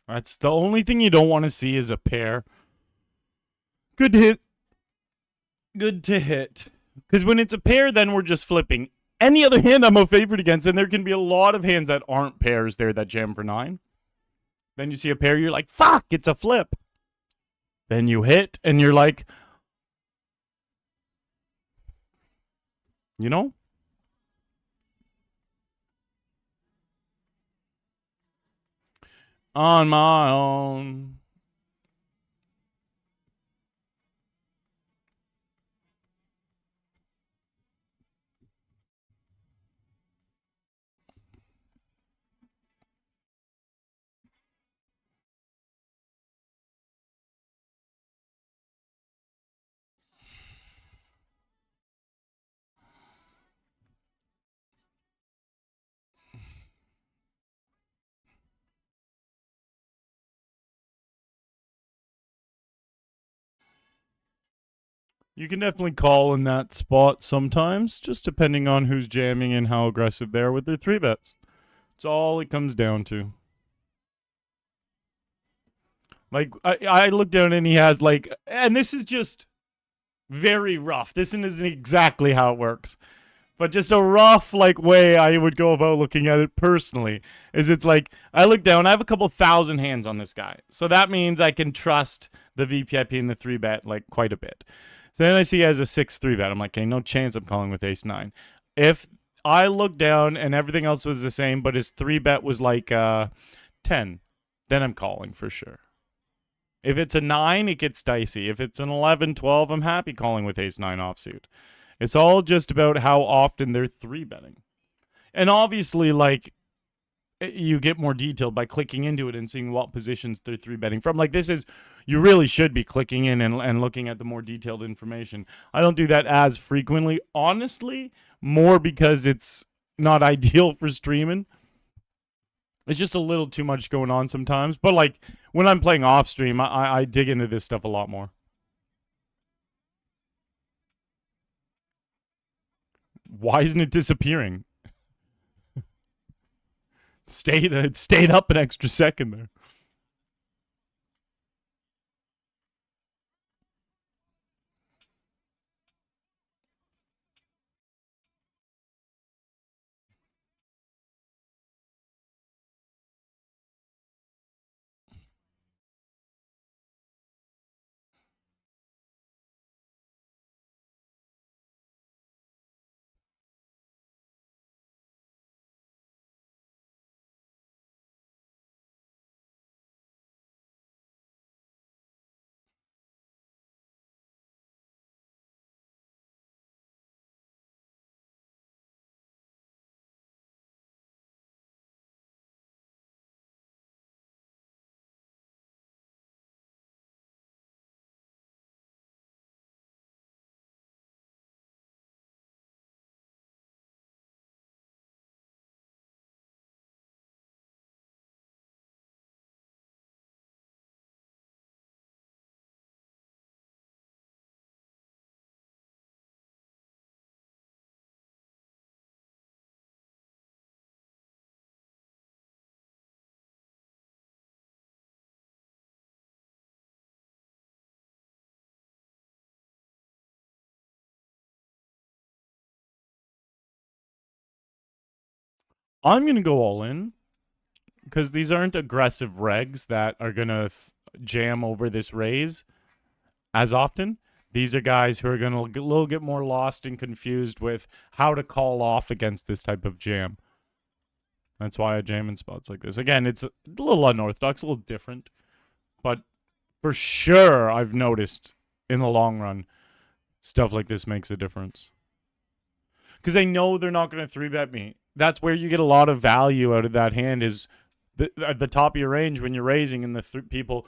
That's the only thing you don't want to see is a pair. Good hit. Good to hit. Because when it's a pair, then we're just flipping. Any other hand I'm a favorite against, and there can be a lot of hands that aren't pairs there that jam for 9. Then you see a pair, you're like, fuck, it's a flip. Then you hit, and you're like, you know? On my own. You can definitely call in that spot sometimes, just depending on who's jamming and how aggressive they are with their 3-bets. It's all it comes down to. Like, I look down and he has, like, and this is just very rough. This isn't exactly how it works. But just a rough, like, way I would go about looking at it personally is it's like, I look down, I have a couple thousand hands on this guy. So that means I can trust the VPIP and the 3-bet, like, quite a bit. So then I see he has a 6-3-bet. I'm like, okay, no chance I'm calling with ace-9. If I look down and everything else was the same, but his 3-bet was like 10, then I'm calling for sure. If it's a 9, it gets dicey. If it's an 11, 12, I'm happy calling with ace-9 offsuit. It's all just about how often they're 3-betting. And obviously, like, you get more detailed by clicking into it and seeing what positions they're 3-betting from. Like, this is, you really should be clicking in and looking at the more detailed information. I don't do that as frequently, honestly, more because it's not ideal for streaming. It's just a little too much going on sometimes. But, like, when I'm playing off stream, I dig into this stuff a lot more. Why isn't it disappearing? It stayed up an extra second there. I'm going to go all in because these aren't aggressive regs that are going to jam over this raise as often. These are guys who are going to get a little bit more lost and confused with how to call off against this type of jam. That's why I jam in spots like this. Again, it's a little unorthodox, a little different. But for sure, I've noticed in the long run, stuff like this makes a difference. Because they know they're not going to 3-bet me. That's where you get a lot of value out of that hand is at the top of your range when you're raising and the people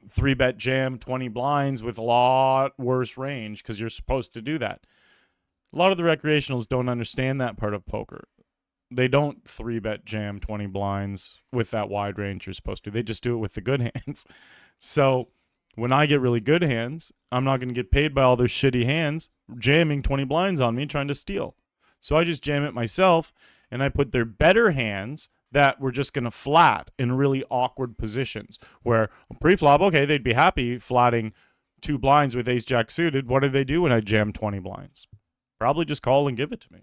3-bet jam 20 blinds with a lot worse range because you're supposed to do that. A lot of the recreationals don't understand that part of poker. They don't 3-bet jam 20 blinds with that wide range you're supposed to. They just do it with the good hands. So when I get really good hands, I'm not going to get paid by all those shitty hands jamming 20 blinds on me trying to steal. So I just jam it myself, and I put their better hands that were just going to flat in really awkward positions where pre-flop, okay, they'd be happy flatting 2 blinds with ace-jack suited. What do they do when I jam 20 blinds? Probably just call and give it to me.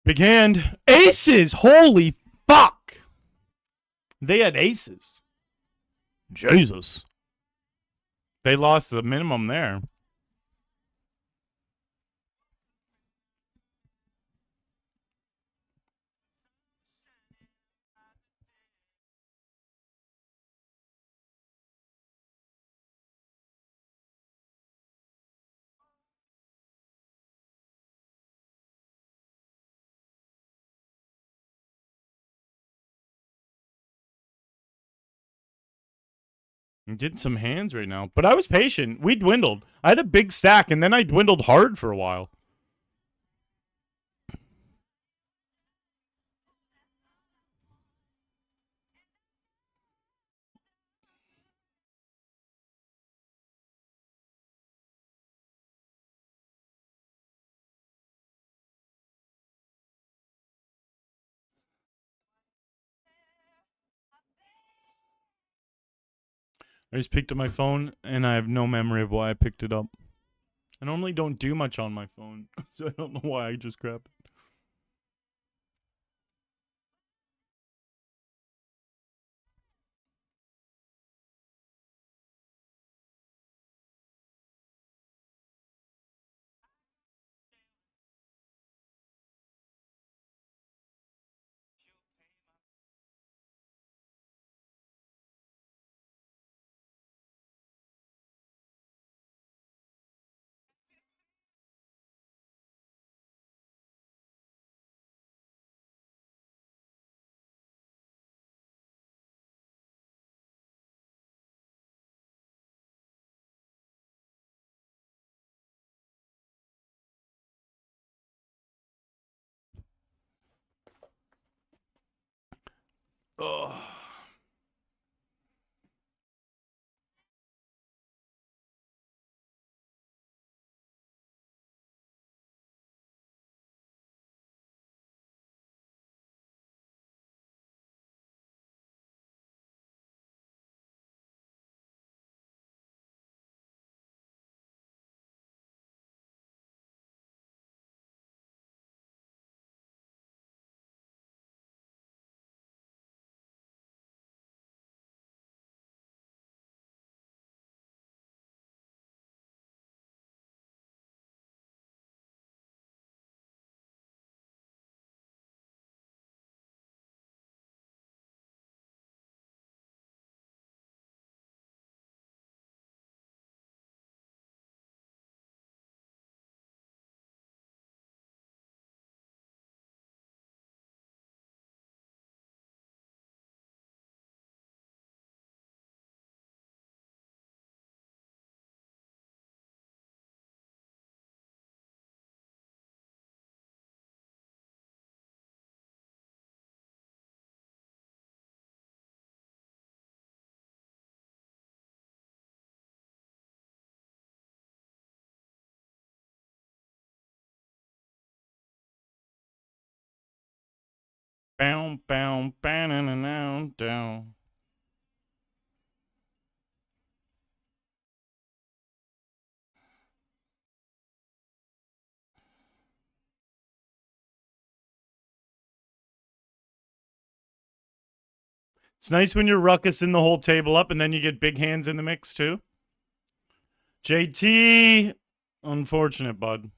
Big hand. Aces! Holy fuck! They had aces. Jesus. They lost the minimum there. I'm getting some hands right now. But I was patient. We dwindled. I had a big stack, and then I dwindled hard for a while. I just picked up my phone, and I have no memory of why I picked it up. I normally don't do much on my phone, so I don't know why I just grabbed it. Ugh. Bow, bow, down, down. It's nice when you're ruckusing the whole table up and then you get big hands in the mix too. JT, unfortunate, bud.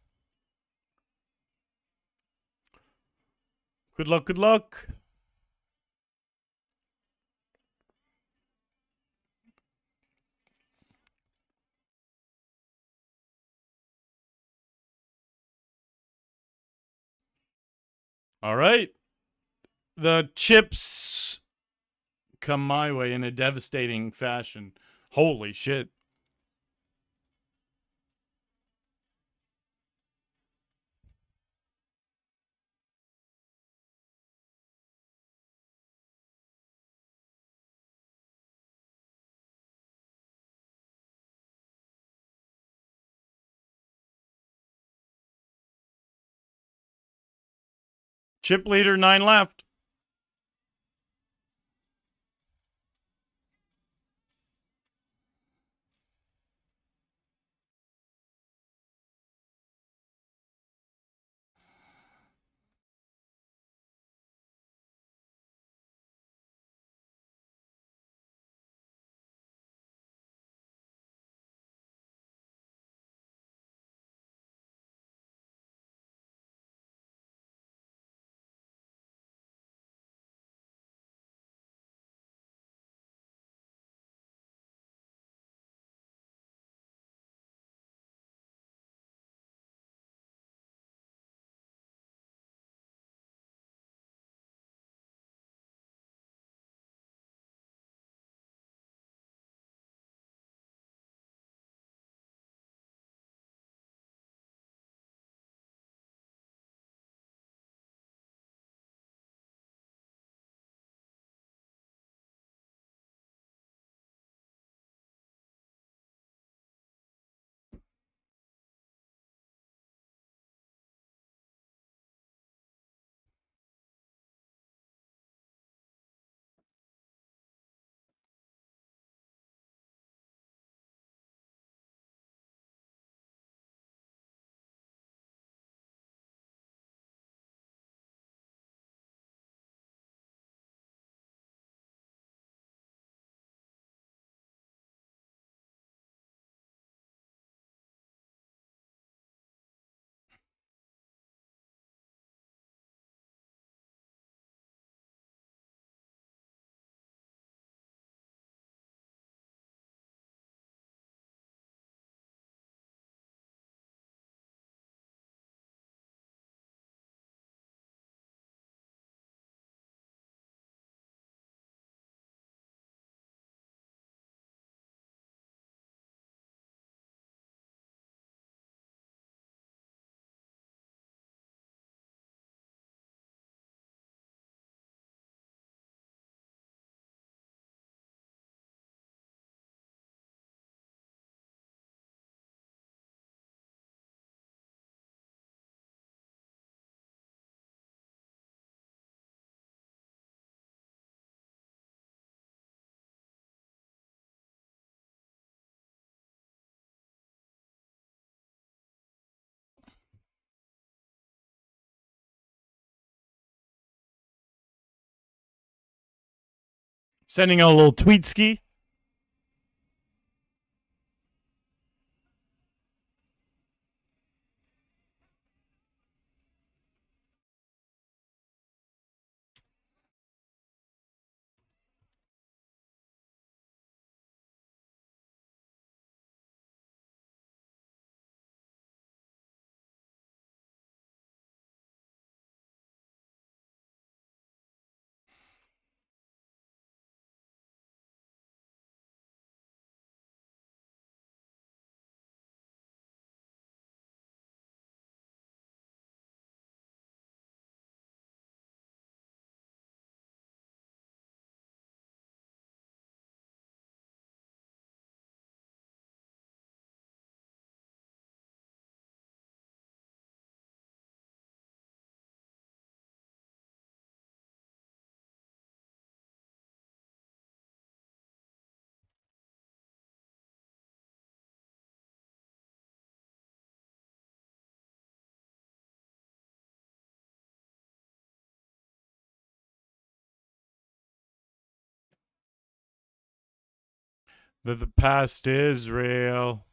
Good luck, good luck. All right. The chips come my way in a devastating fashion. Holy shit. Chip leader, 9 left. Sending out a little tweet ski. That the past is real.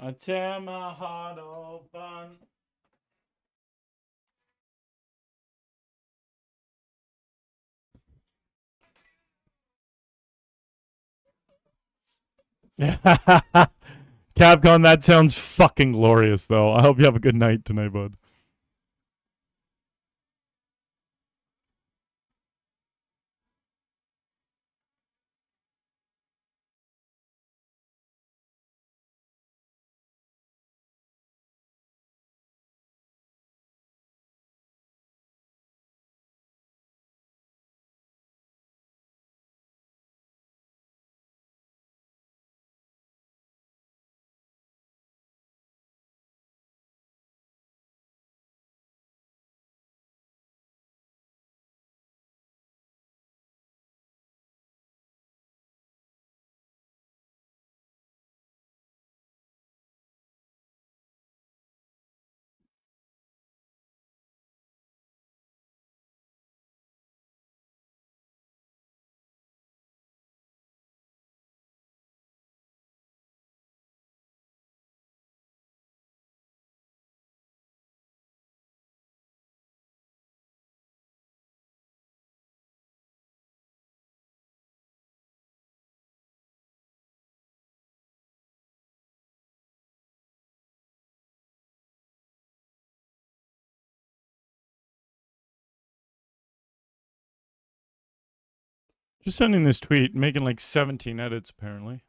I tear my heart open. Capcom, that sounds fucking glorious, though. I hope you have a good night tonight, bud. Just sending this tweet, making like 17 edits, apparently.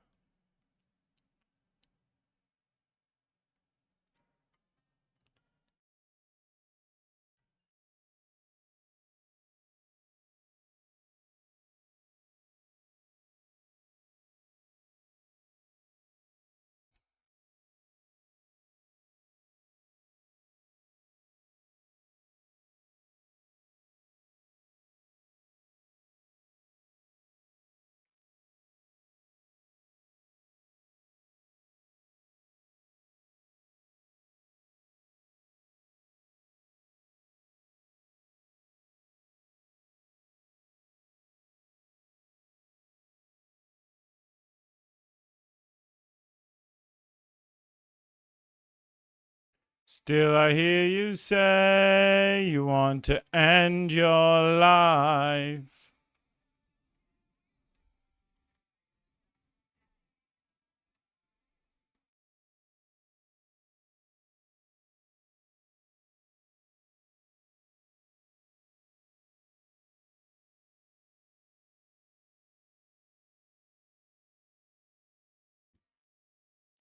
Still I hear you say you want to end your life.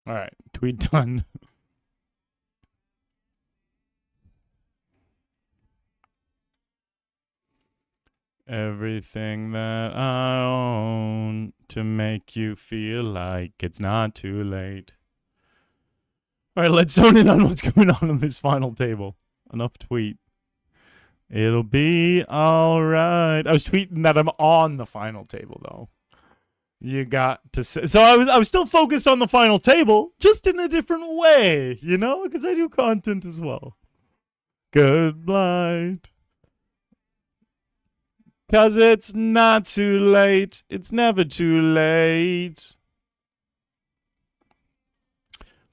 All right, tweet done. Everything that I own to make you feel like it's not too late. All right, let's zone in on what's going on this final table. Enough tweet. It'll be all right. I was tweeting that I'm on the final table, though. You got to say. So I was still focused on the final table, just in a different way, you know, because I do content as well. Good blind. Cause it's not too late. It's never too late.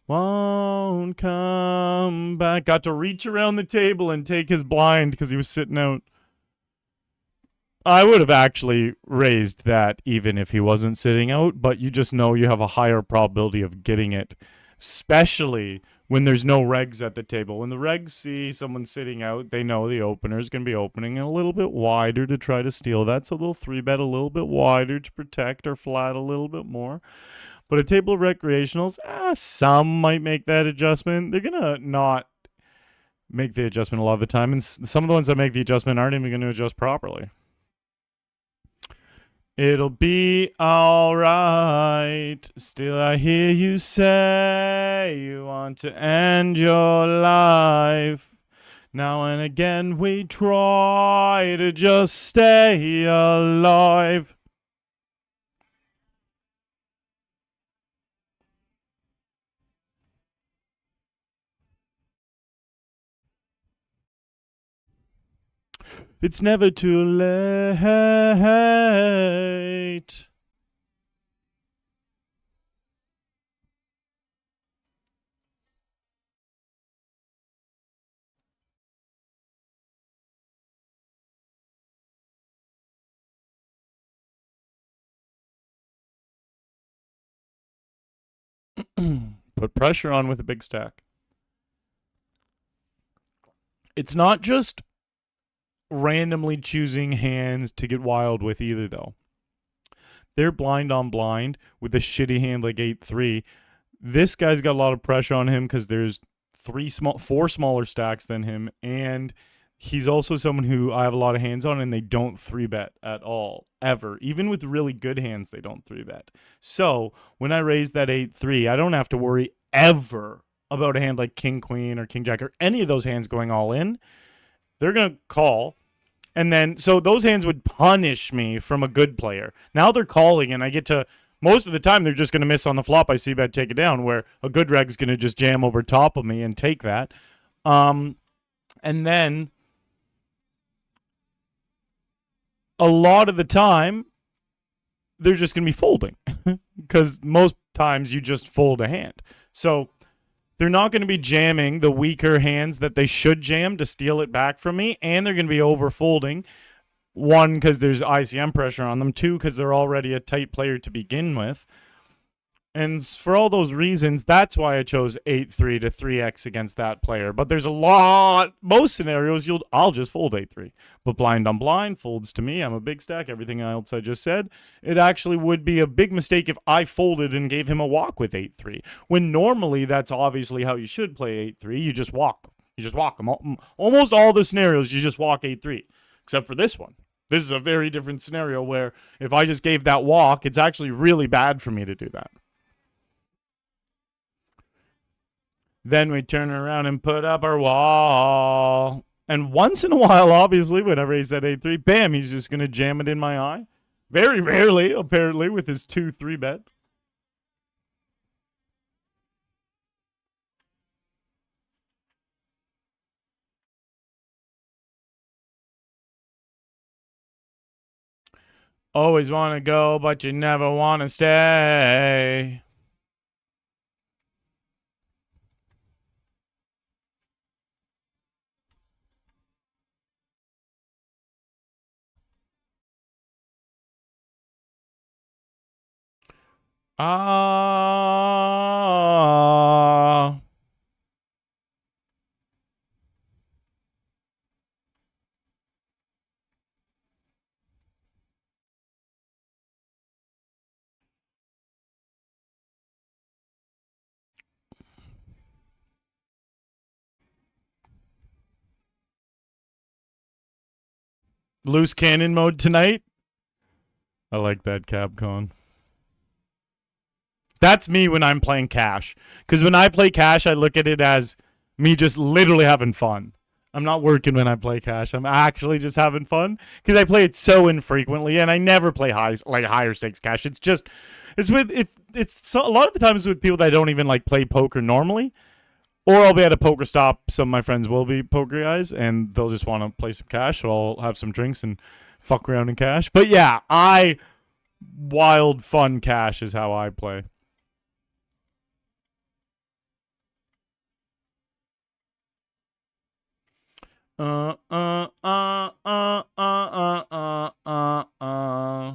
Won't come back. Got to reach around the table and take his blind because he was sitting out. I would have actually raised that even if he wasn't sitting out, but you just know you have a higher probability of getting it, especially when there's no regs at the table. When the regs see someone sitting out, they know the opener is going to be opening a little bit wider to try to steal that, so they'll 3-bet a little bit wider to protect or flat a little bit more. But a table of recreationals, some might make that adjustment. They're going to not make the adjustment a lot of the time, and some of the ones that make the adjustment aren't even going to adjust properly. It'll be all right. Still, I hear you say you want to end your life. Now and again, we try to just stay alive. It's never too late. Put pressure on with a big stack. It's not just randomly choosing hands to get wild with either, though. They're blind on blind with a shitty hand like 8-3. This guy's got a lot of pressure on him because there's 4 smaller stacks than him, and he's also someone who I have a lot of hands on, and they don't 3-bet at all, ever. Even with really good hands, they don't 3-bet. So when I raise that 8-3, I don't have to worry ever about a hand like King Queen or King Jack or any of those hands going all in. They're going to call. And then, so those hands would punish me from a good player. Now they're calling, and I get to, most of the time, they're just going to miss on the flop. I see bet take it down, where a good reg's going to just jam over top of me and take that. And then, a lot of the time, they're just going to be folding. Because most times, you just fold a hand. So they're not going to be jamming the weaker hands that they should jam to steal it back from me, and they're going to be over-folding. 1, because there's ICM pressure on them. 2, because they're already a tight player to begin with. And for all those reasons, that's why I chose 8-3 to 3x against that player. But there's a lot, most scenarios, I'll just fold 8-3. But blind on blind folds to me. I'm a big stack, everything else I just said. It actually would be a big mistake if I folded and gave him a walk with 8-3. When normally that's obviously how you should play 8-3. You just walk. You just walk them. Almost all the scenarios, you just walk 8-3. Except for this one. This is a very different scenario where if I just gave that walk, it's actually really bad for me to do that. Then we turn around and put up our wall. And once in a while, obviously, whenever he said 8-3, bam, he's just going to jam it in my eye. Very rarely, apparently, with his 2-3 bet. Always want to go, but you never want to stay. Ah. Loose cannon mode tonight. I like that, Capcom. That's me when I'm playing cash. Because when I play cash, I look at it as me just literally having fun. I'm not working when I play cash. I'm actually just having fun because I play it so infrequently, and I never play higher stakes cash. It's so, a lot of the times with people that don't even like play poker normally, or I'll be at a poker stop. Some of my friends will be poker guys, and they'll just want to play some cash. So I'll have some drinks and fuck around in cash. But yeah, wild fun cash is how I play. Uh uh uh uh uh uh uh uh.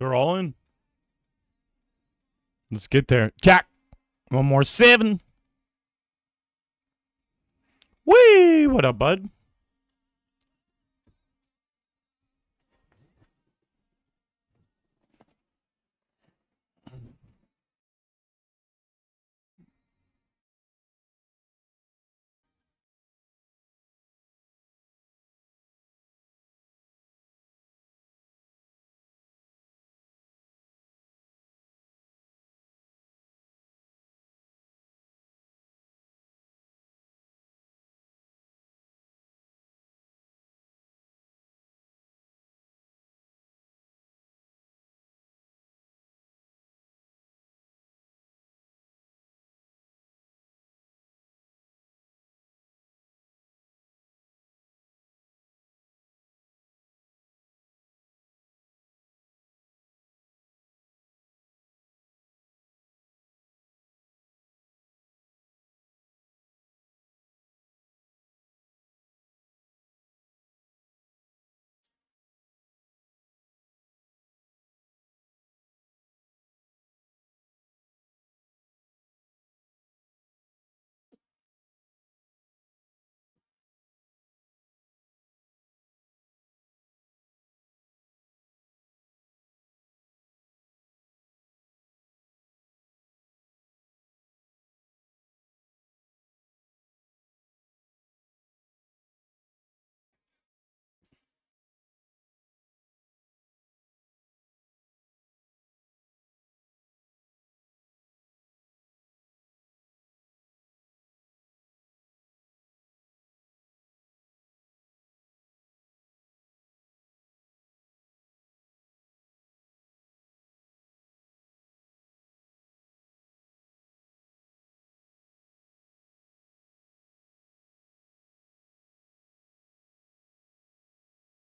They're all in. Let's get there. Jack. One more 7. Whee! What up, bud?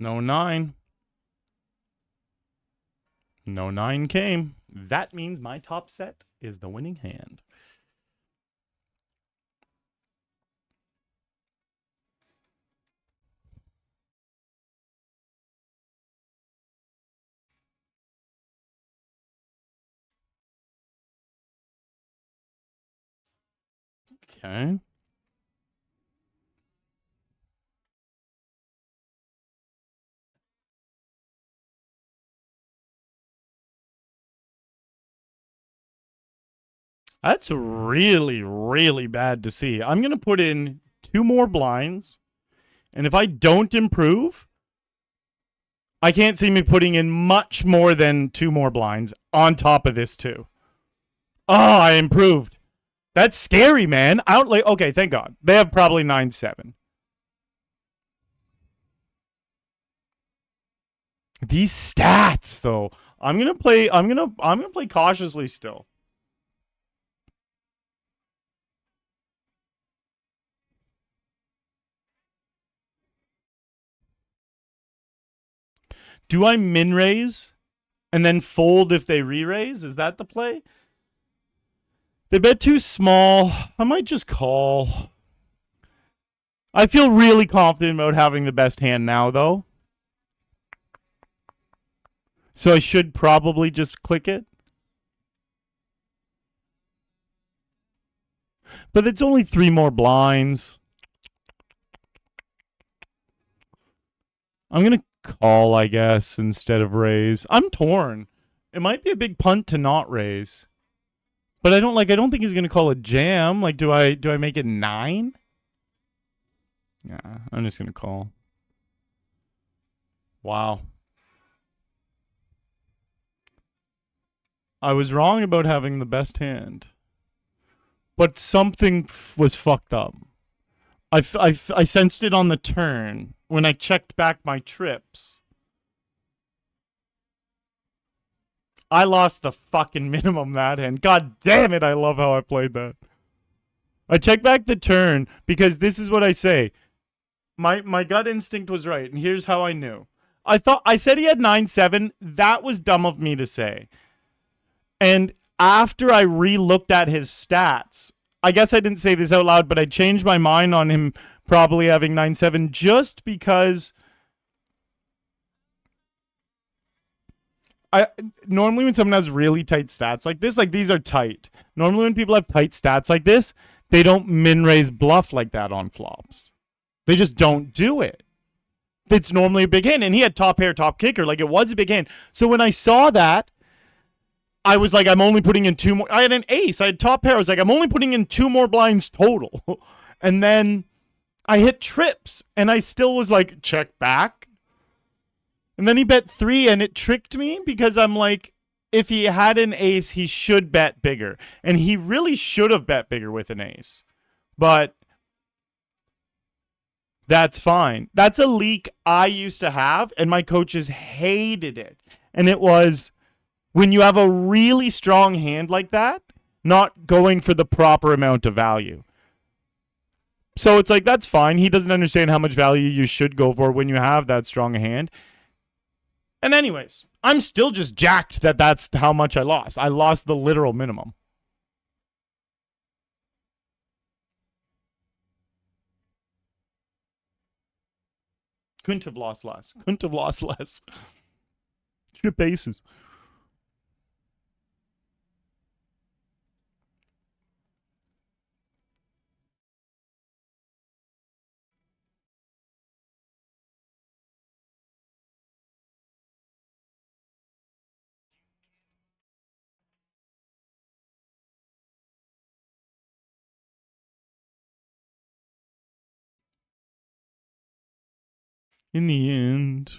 No 9. No 9 came. That means my top set is the winning hand. Okay. That's really, really bad to see. I'm going to put in 2 more blinds. And if I don't improve, I can't see me putting in much more than 2 more blinds on top of this too. Oh, I improved. That's scary, man. Outlay. Okay, thank God. They have probably 9-7. These stats, though. I'm gonna play cautiously still. Do I min raise and then fold if they re-raise? Is that the play? They bet too small. I might just call. I feel really confident about having the best hand now, though. So I should probably just click it. But it's only 3 more blinds. I'm going to call, I guess, instead of raise. I'm torn. It might be a big punt to not raise. But I don't think he's going to call a jam. Like, do I make it 9? Yeah, I'm just going to call. Wow. I was wrong about having the best hand. But something was fucked up. I sensed it on the turn when I checked back my trips. I lost the fucking minimum that hand. God damn it, I love how I played that. I checked back the turn because this is what I say. My gut instinct was right, and here's how I knew. I said he had 9-7. That was dumb of me to say. And after I re-looked at his stats, I guess I didn't say this out loud, but I changed my mind on him probably having 9-7 just because normally when someone has really tight stats like this, like these are tight. Normally when people have tight stats like this, they don't min-raise bluff like that on flops. They just don't do it. It's normally a big hand, and he had top pair, top kicker. Like, it was a big hand. So when I saw that, I was like, I'm only putting in 2 more. I had an ace. I had top pair. I was like, I'm only putting in 2 more blinds total. And then I hit trips, and I still was like, check back. And then he bet 3, and it tricked me because I'm like, if he had an ace, he should bet bigger. And he really should have bet bigger with an ace. But that's fine. That's a leak I used to have, and my coaches hated it. And it was when you have a really strong hand like that, not going for the proper amount of value. So it's like, that's fine. He doesn't understand how much value you should go for when you have that strong a hand. And anyways, I'm still just jacked that that's how much I lost. I lost the literal minimum. Couldn't have lost less. Couldn't have lost less. Trip aces. In the end.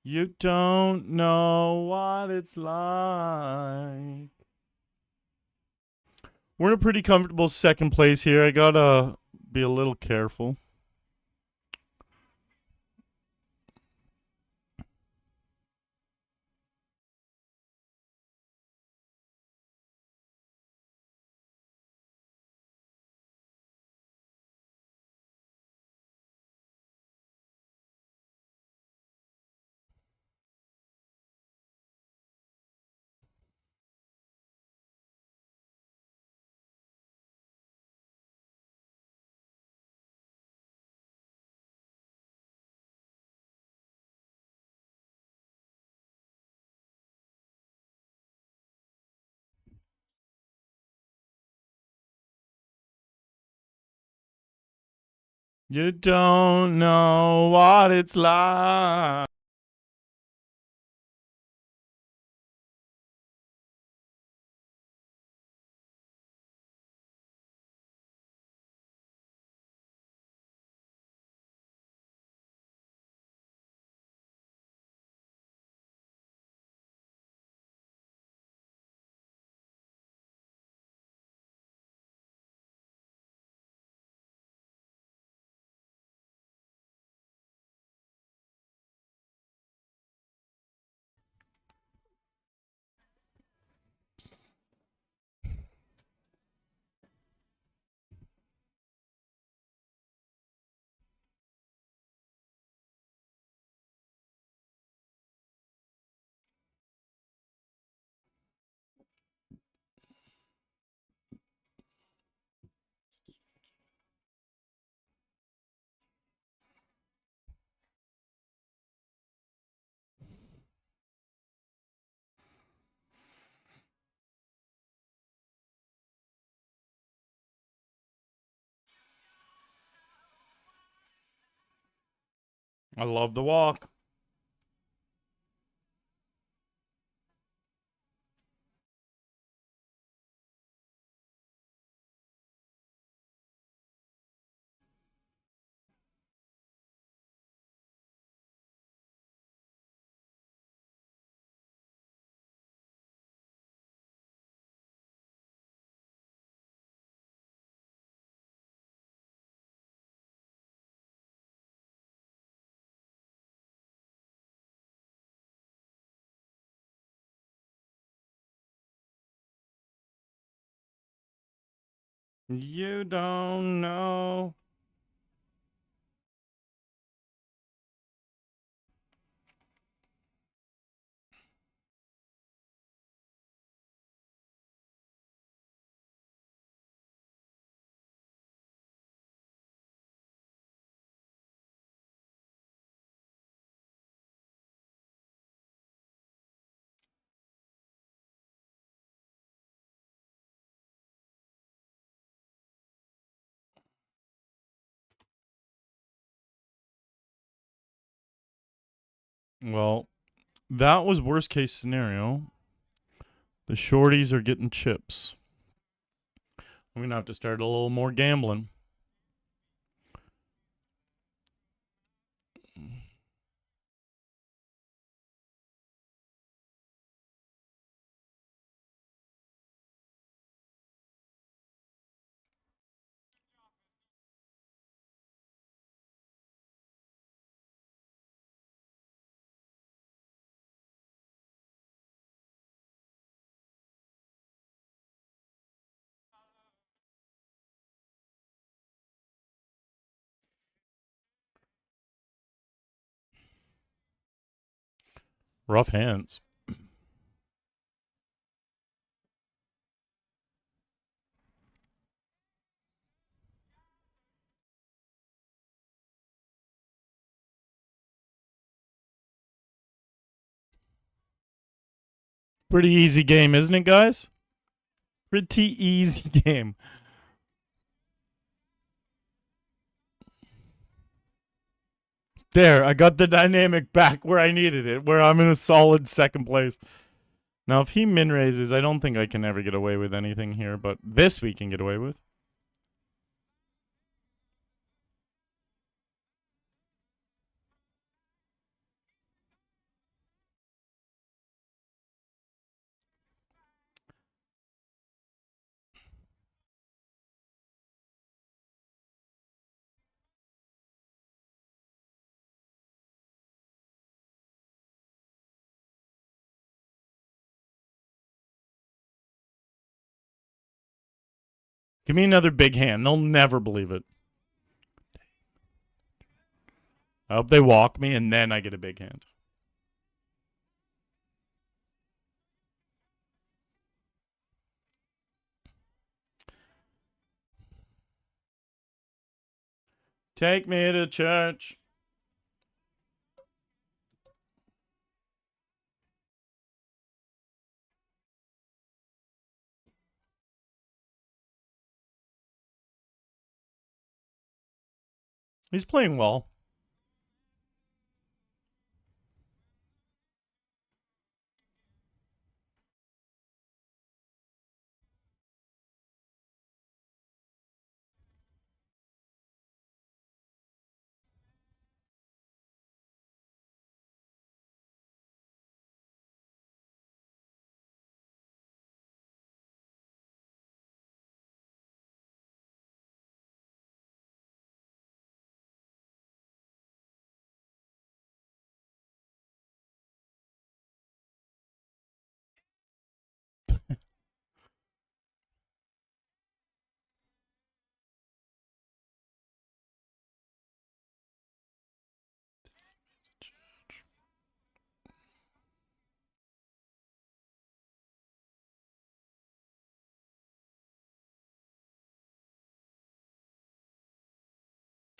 You don't know what it's like. We're in a pretty comfortable second place here. I gotta be a little careful. You don't know what it's like. I love the walk. You don't know. Well, that was worst case scenario. The shorties are getting chips. I'm gonna have to start a little more gambling. Rough hands. Pretty easy game, isn't it, guys? Pretty easy game. There, I got the dynamic back where I needed it, where I'm in a solid second place. Now, if he min raises, I don't think I can ever get away with anything here, but this we can get away with. Give me another big hand. They'll never believe it. I hope they walk me, and then I get a big hand. Take me to church. He's playing well.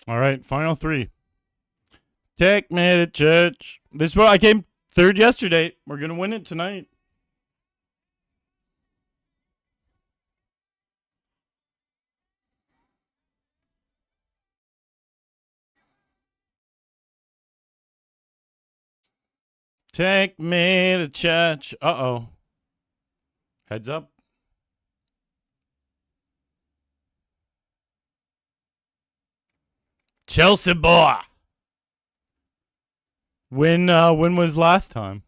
All right, final three. Take me to church. This is what I came third yesterday. We're gonna win it tonight. Take me to church. Uh-oh. Heads up. Chelsea boy. When was last time?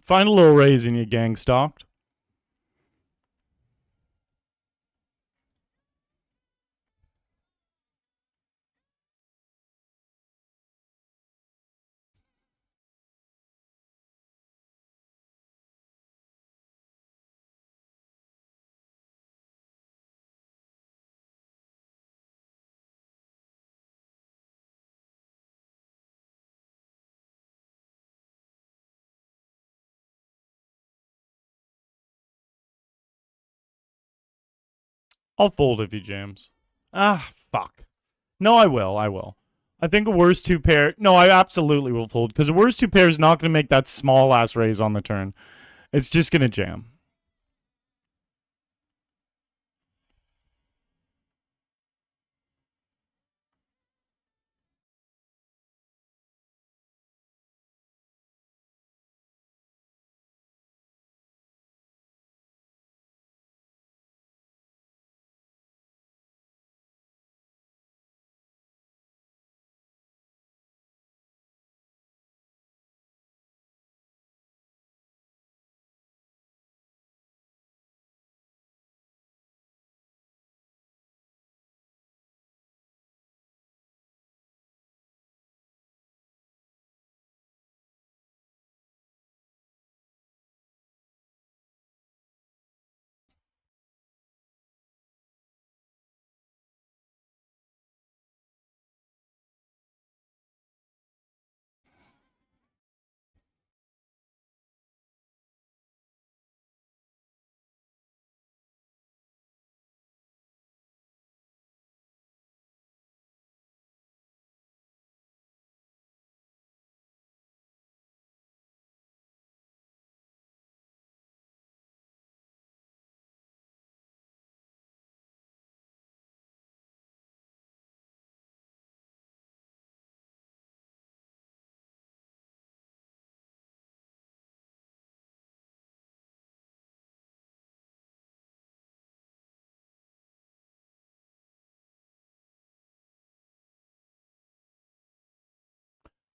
Find a little raise in your gang stalked. I'll fold if he jams. Ah, fuck. No, I will. I will. I think a worst two pair. No, I absolutely will fold because a worst two pair is not going to make that small ass raise on the turn. It's just going to jam.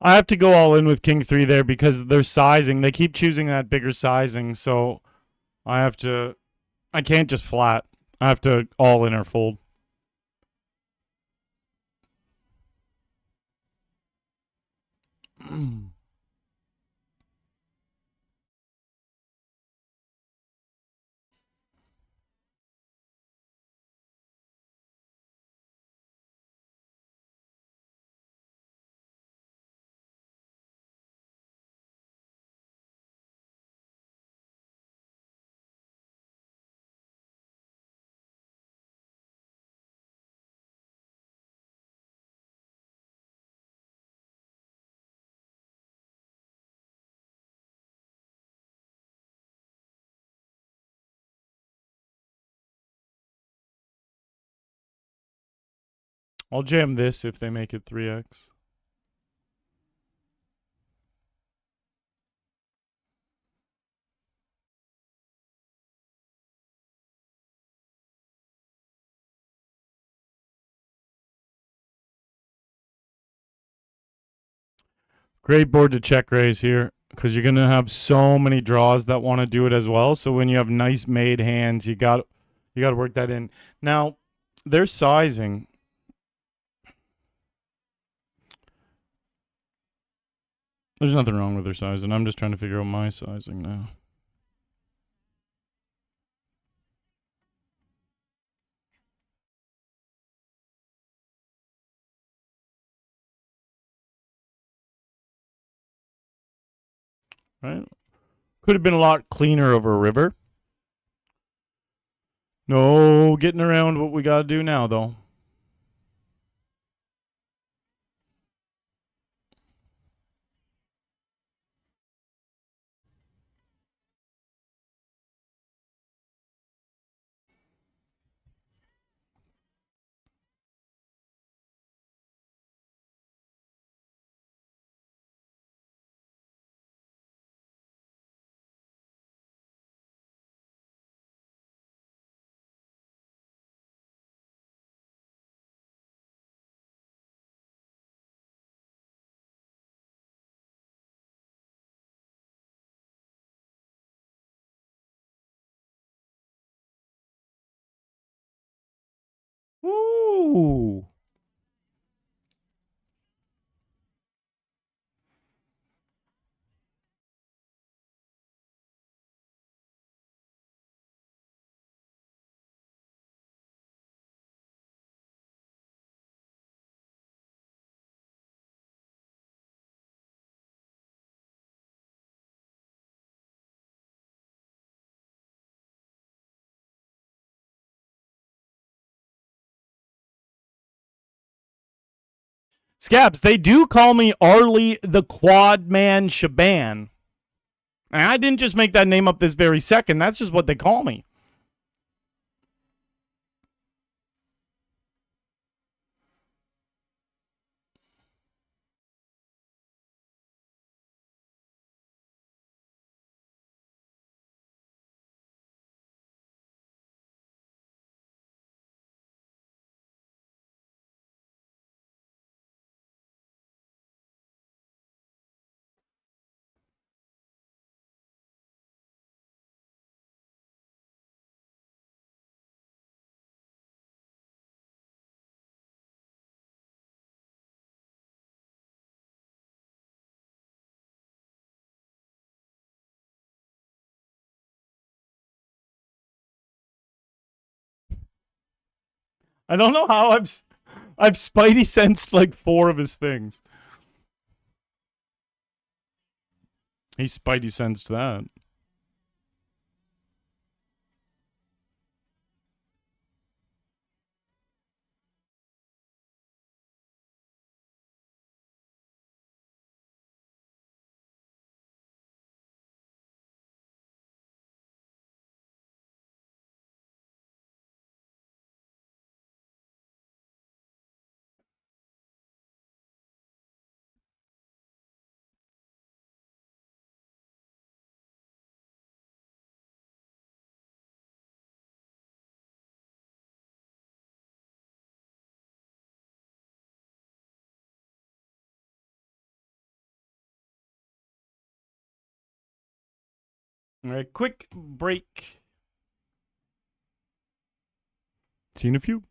I have to go all in with King 3 there because they're sizing. They keep choosing that bigger sizing, so I have to. I can't just flat. I have to all in or fold. I'll jam this if they make it 3x. Great board to check raise here because you're gonna have so many draws that want to do it as well. So when you have nice made hands, you got to work that in. Now, their sizing. There's nothing wrong with their sizing. I'm just trying to figure out my sizing now. Right? Could have been a lot cleaner over a river. No getting around what we got to do now, though. Ooh. Scabs, they do call me Arlie the Quad Man Shaban. And I didn't just make that name up this very second. That's just what they call me. I don't know how I've spidey sensed like 4 of his things. He spidey sensed that. All right, quick break. See you in a few.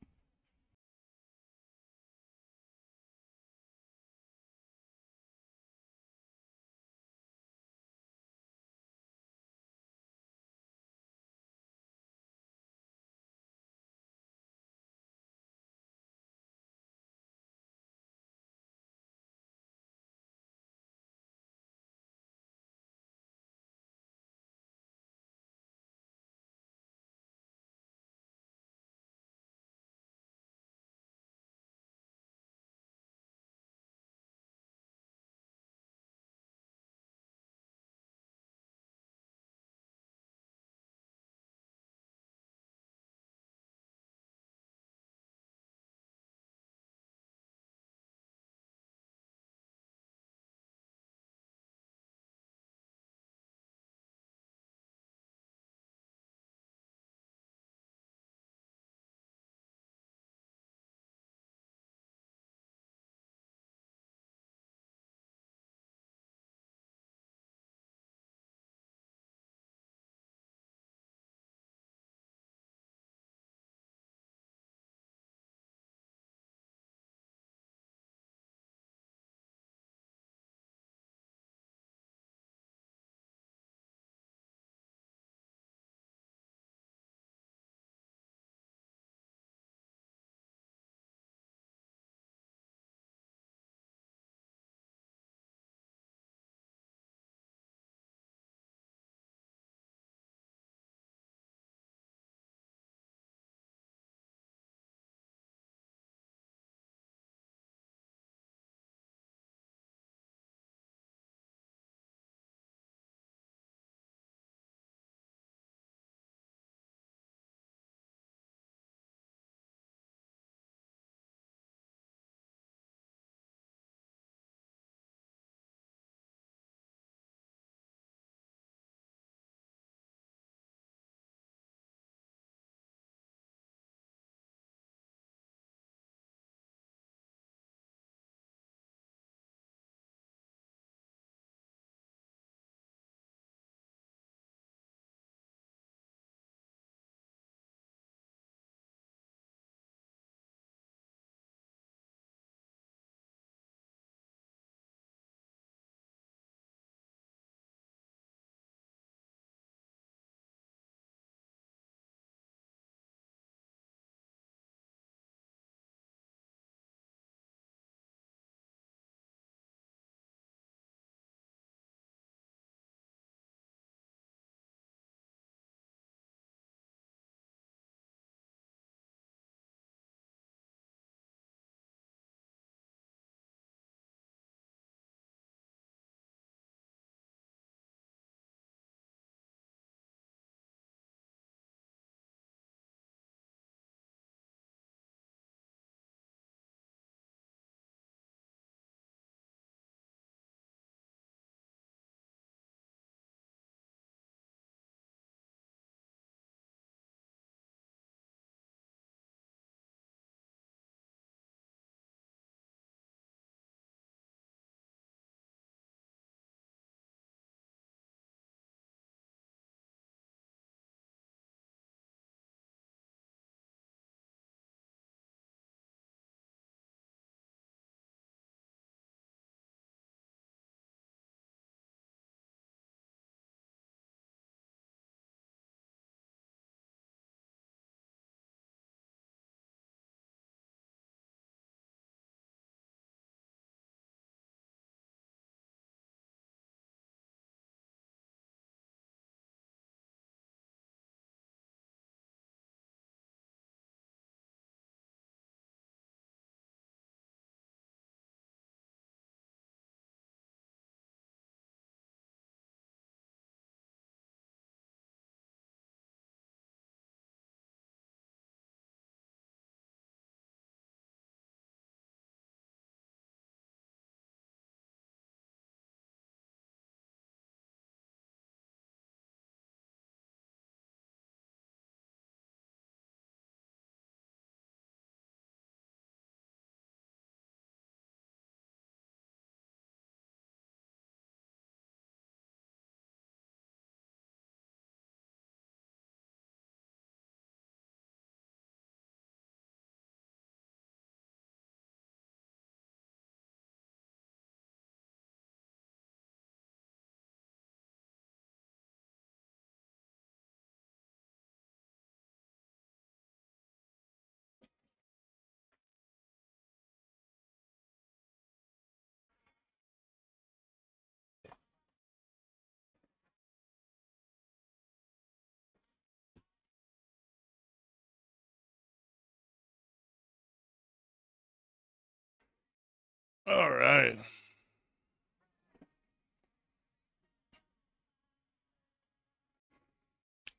All right.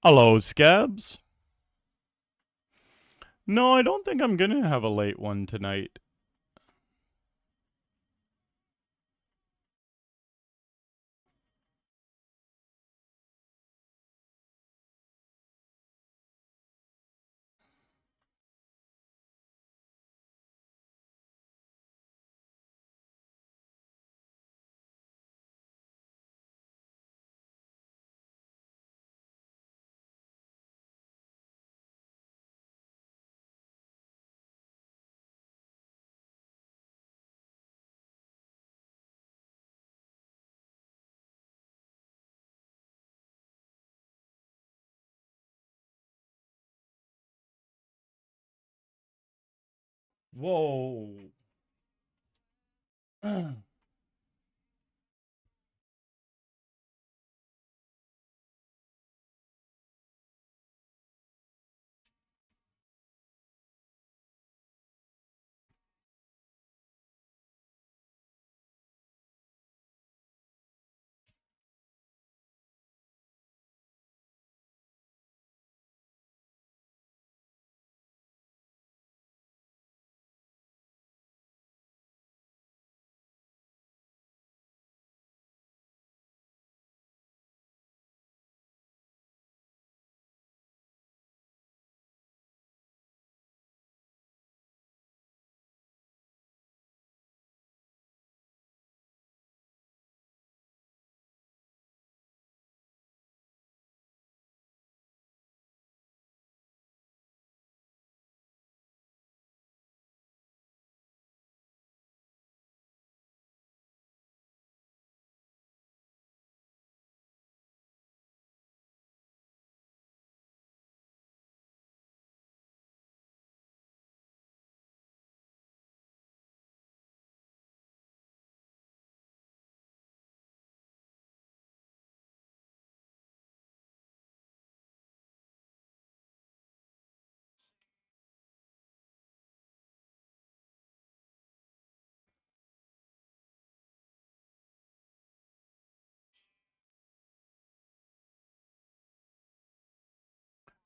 Hello, Scabs. No, I don't think I'm going to have a late one tonight. Whoa.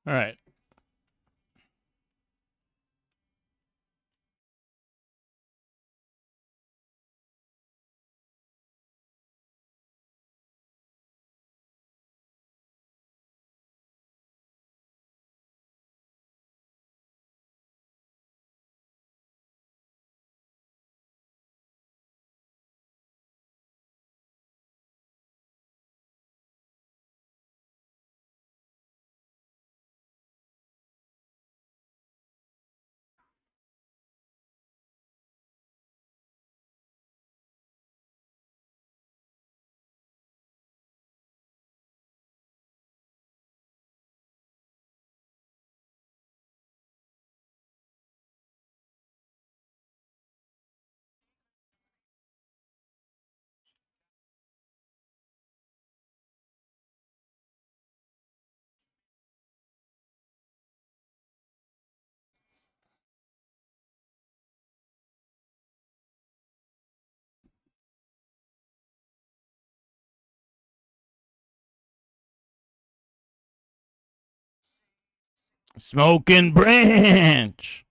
All right. Smoking branch.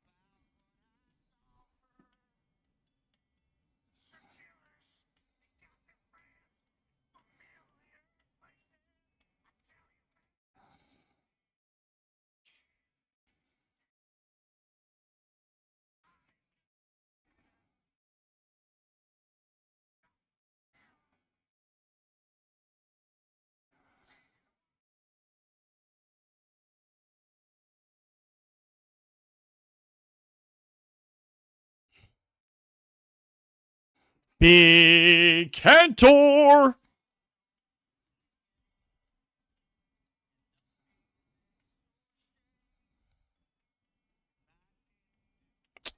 Big Cantor.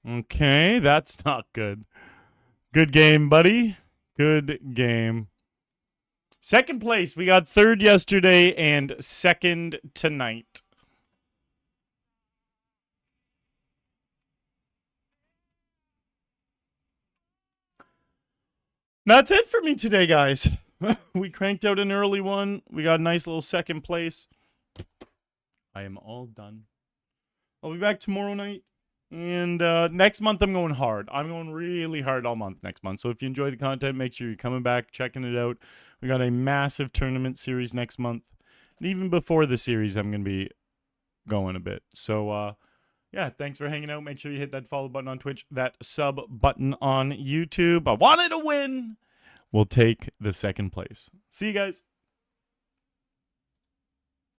Okay, that's not good. Good game, buddy. Good game. Second place. We got third yesterday and second tonight. That's it for me today, guys. We cranked out an early one. We got a nice little second place. I am all done. I'll be back tomorrow night. And next month, I'm going hard. I'm going really hard all month next month. So if you enjoy the content, make sure you're coming back, checking it out. We got a massive tournament series next month. And even before the series, I'm going to be going a bit. So, yeah, thanks for hanging out. Make sure you hit that follow button on Twitch, that sub button on YouTube. I wanted to win. We'll take the second place. See you guys.